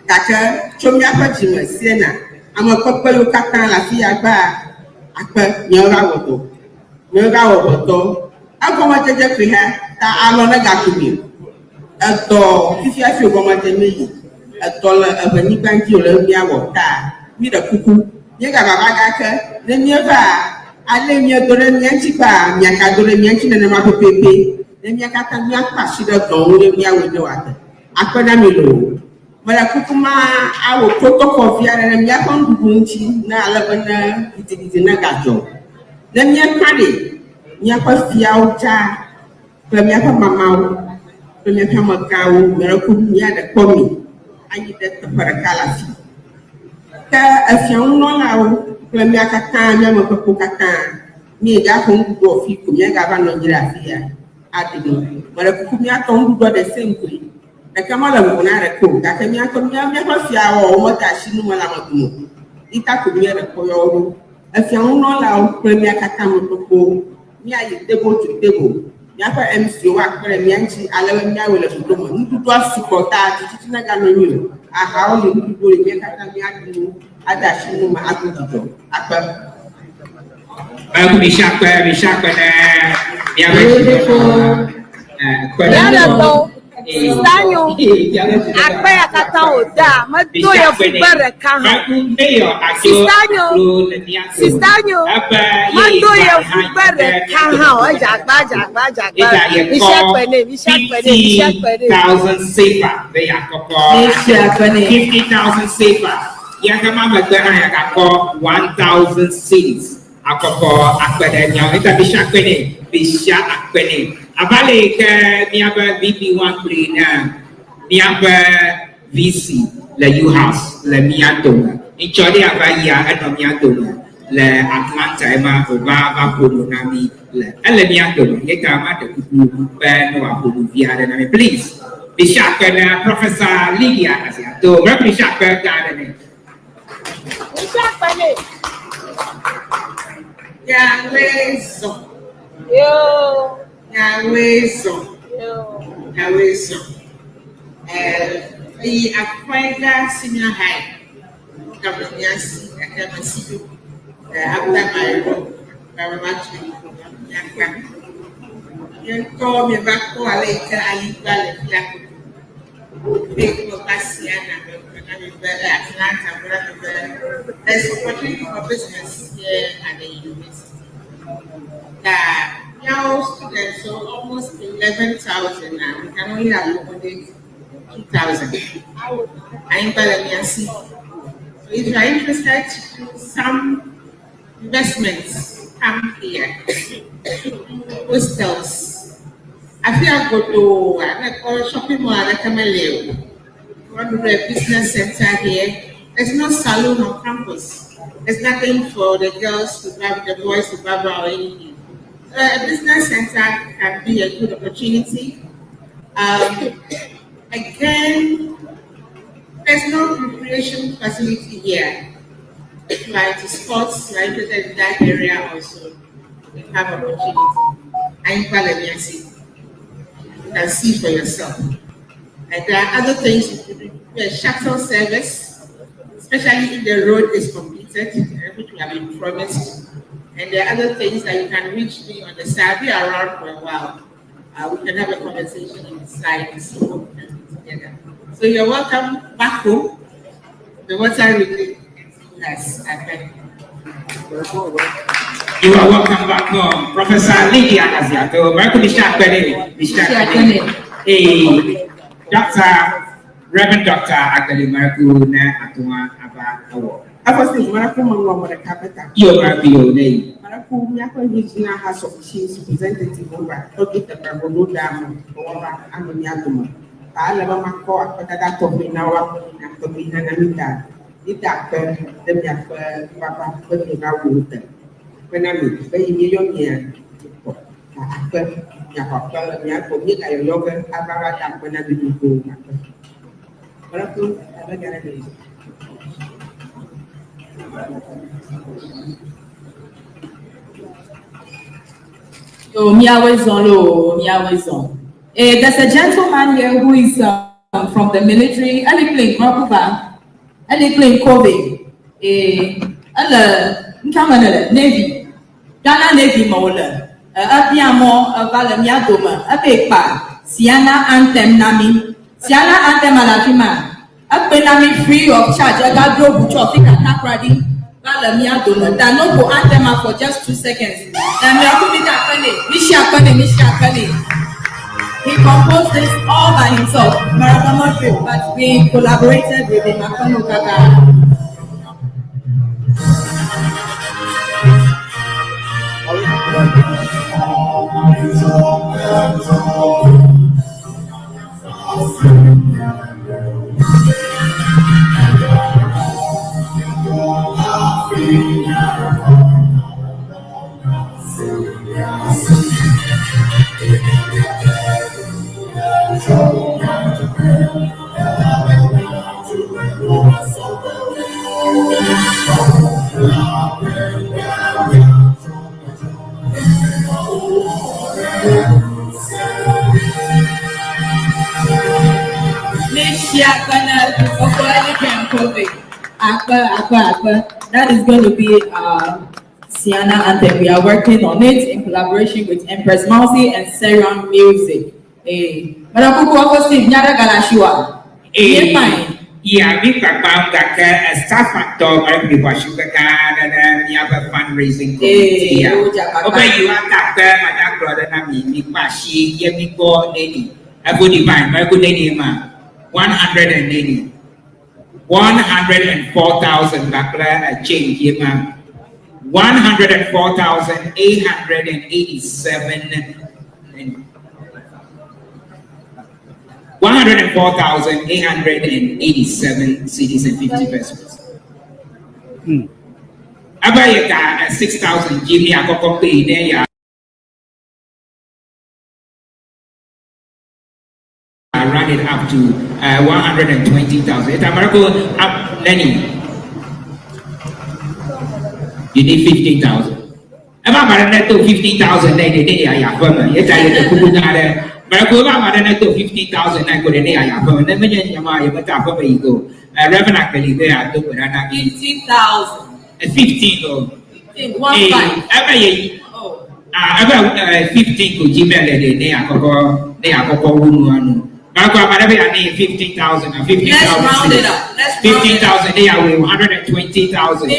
kaka chomya pa jima Ceana ama papa yo kaka la fi agba apa nyoga woto agoma jeje fi ha ta alo na gakumi eto fifi afi ogoma je meyi eto la Ewenyigba nji ole mi awo ta mi da kuku ye ga baba gaka ne mi ba ale mi dore mi anchi ba mi aka dore mi anchi na ma pepe ne mi aka ta mi apa shi da don le mi awo de wata akona mi lo mara kuku ma awo protocol via ne mi aka ndubunchi na alabana itigiti na gajo ne mi akare mi aka fia uta pe mi aka mama pe mi aka makawo mara kuku mi ada komi ayi de para kala fi ka afia uno la o pe mi aka kan mi ma ko kaka mi ga ko ndudo fi ko mi ga ba no jira fi ya adido mara kuku mi aka ndudo de senkuri da kama la mo na re ko da ka mi aka mi aka fia o mo ta shi nu mala ma kuno ita ko mi re ko yo afia uno la o pe mi aka kan mo ko mi ayi table to table mi aka MC wa kare mi anchi alawe mi awele to mo ndudo asipota titi na ga no nyu aha o le ndudo le mi aka mi adu ada shi nu ma adudo apa Bishakwe na Sistanyo, akpa ya kata oda, mato ya fubere kaha. Sistanyo, mato ya fubere kaha. Jagba. 50,000 sefa. 50,000 sefa. Yakama magana yakako 1,000 cities. Akoko akpedenya ita bisha akpene abale ke miaba VP1 na miaba VC le U House le miato inchodi abaya ano miato le Atlanta ema oba kono nami le ele miato yeka ma de kuku no akono via na me please bisha akpene Professor Lydia asiato bisha akpene Yahweh son. The Aquenda Senior High, Governance Academy, after my room, you call me back to a later, I Ceana, Atlanta, there's opportunity for business here at the university. Now students, so almost 11,000 now. We can only accommodate 2,000. I'm Balamiasi. So if you are interested to do some investments, come here. Hostels. I feel I go to shopping mall at Kamaleo. Run to the business center here. There's no salon on campus. There's nothing for the girls to barber, the boys to barber or anything. A business center can be a good opportunity. Again, there's no recreation facility here. If you are into sports, you are interested in that area also, you have opportunity. I'm Balamiasi. You can see for yourself. And there are other things you could do. There's shuttle service, especially if the road is completed, which we have been promised. And there are other things that you can reach me on the side. Be around for a while. We can have a conversation on the side and see what we can do together. So you're welcome back home. The water really has happened. You are welcome back home, Professor Lydia Aziato. Welcome, Dr. Reverend Dr. Akali Marakuna Atuma Aba Award. I was thinking, Maraku Mangwa Capital. Your name. Maraku Yako Regional House of Chiefs representative over Dr. Babodo Dam over Amoniatuma. Alabama Court, but that of me now and to be Nanamita. It happened, then we have Papa putting out with them. When I mean, very million year. Yo, miawezon lo, miawezon. There's a gentleman here who is from the military. Alikling Makuba, Alikling Kobe, Navy, Ghana Navy Mola, Abiamo, Valemia Doma, Abepa, Ceana Anthem Nami, Ceana Anthem Alafima, Abenami free of charge. I got drove with your finger tap ready. Valemia Doma, that no go anthem for just 2 seconds. He composed this all by himself, Marathon, but we collaborated with the Makano Kaka. That is going to be Ceana Anthem. We are working on it in collaboration with Empress Mousy and Ceana Music. Marakuku wako Steve Nyara Galashua. Yeah, we got found that a staff factor might be washing the car and the other fundraising committee. Okay, you are that my brother and me, Bashi, Yemiko, Nady. I would divine, my good name, 180. 104,000 Bakla change here, 104,887 cities and 50 pesos. Abayaka 6,000 Jimmy Akoko pay there. Run it up to 120,000. It's America up Lenny. You need 15,000. About my 15,000 they are Yafama. Yet I had to put that. But 15,000 I could any Yafama. Then when you Matapa you go. Reverend actually they are doing 15,000. 15 or 15. 1 5. About 15 could Gmail they are Coco. I need 15,000 and 15,000. Let's round it up. 15,000 they are 120,000.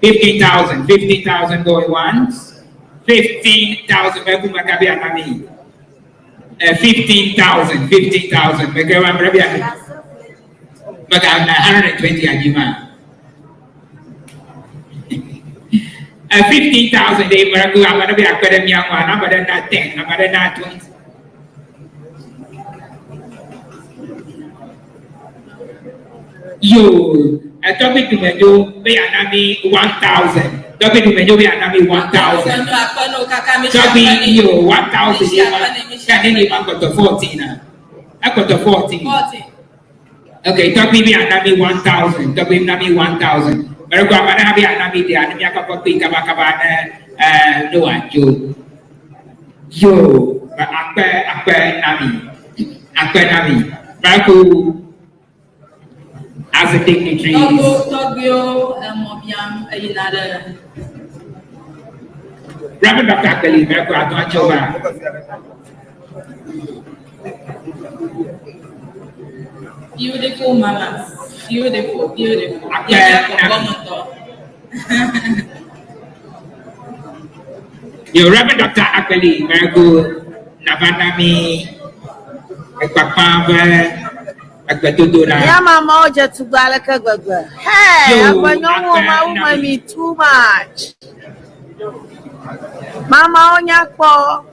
15,000. 15,000 going once. 15,000. 15,000. 15,000. 120 Ajima. 15,000 they I'm going to be a good young one. I'm going to 10. I'm going to 20. You, a topic to me, be anami 1,000. Topic to me, be anami 1,000. Topic you 1,000. Can anyone go to 14? I got to 14. Okay, topic be anami 1,000. Topic nami 1,000. But I'm going to be anami the anami. I got to pick up no one. You, but akpe nami. Baku. As a dignitary, Reverend Dr. Akali, beautiful mama, beautiful. You Reverend Dr. Akali, very good. Navanami, Yeah, mama, just to Galaka. Hey, I'm going me too much. Mama, on your call.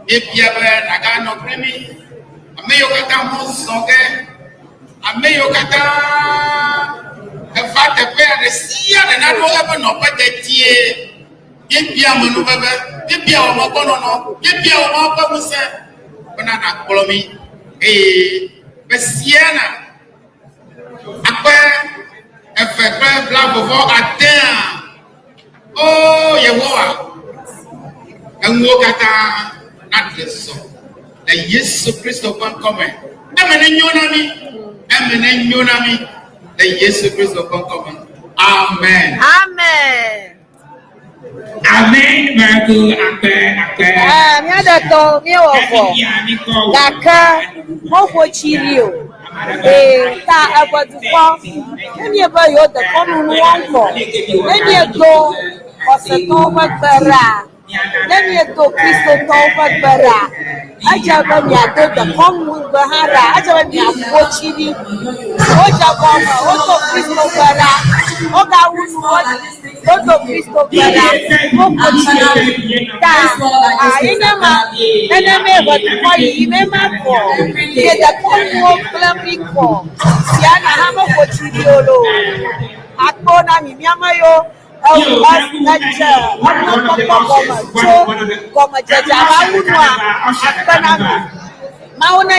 Epiabe Nagano Primi, Ameokata Mosonge, Ameokata, a fat affair, the sea, and I don't have no better tea. Epia Manuba, Epia Mokono, Epia Mokosa, Banana Colomy, a Ceana, a fair black of all at there. Oh, Yawa, and walk at not the song. The Yesu Christo can come. Amen. Yonami. The Yesu Christo can come. Amen. Amen. Amen. Marco, amen. Mi ada to mi ofo. Kaka mo fo chirio. Ta abaduko. Emi eba yo de kono no wonko. Emi go oseto magbara. Emi go Kristo to magbara. Aja ba mi ado de kono bahara. Aja ba mi afo chiri. Oja boma, oto Kristo bara. Oga wunu oto Kristo bara. Oko chiri. Ta inema eneme baduko inema ko. Ye da kono klami ko. Ceana hamo ko chiri olo. Akona mi miamayo. Naja, goma jaja, maunwa, akana mi. Mauna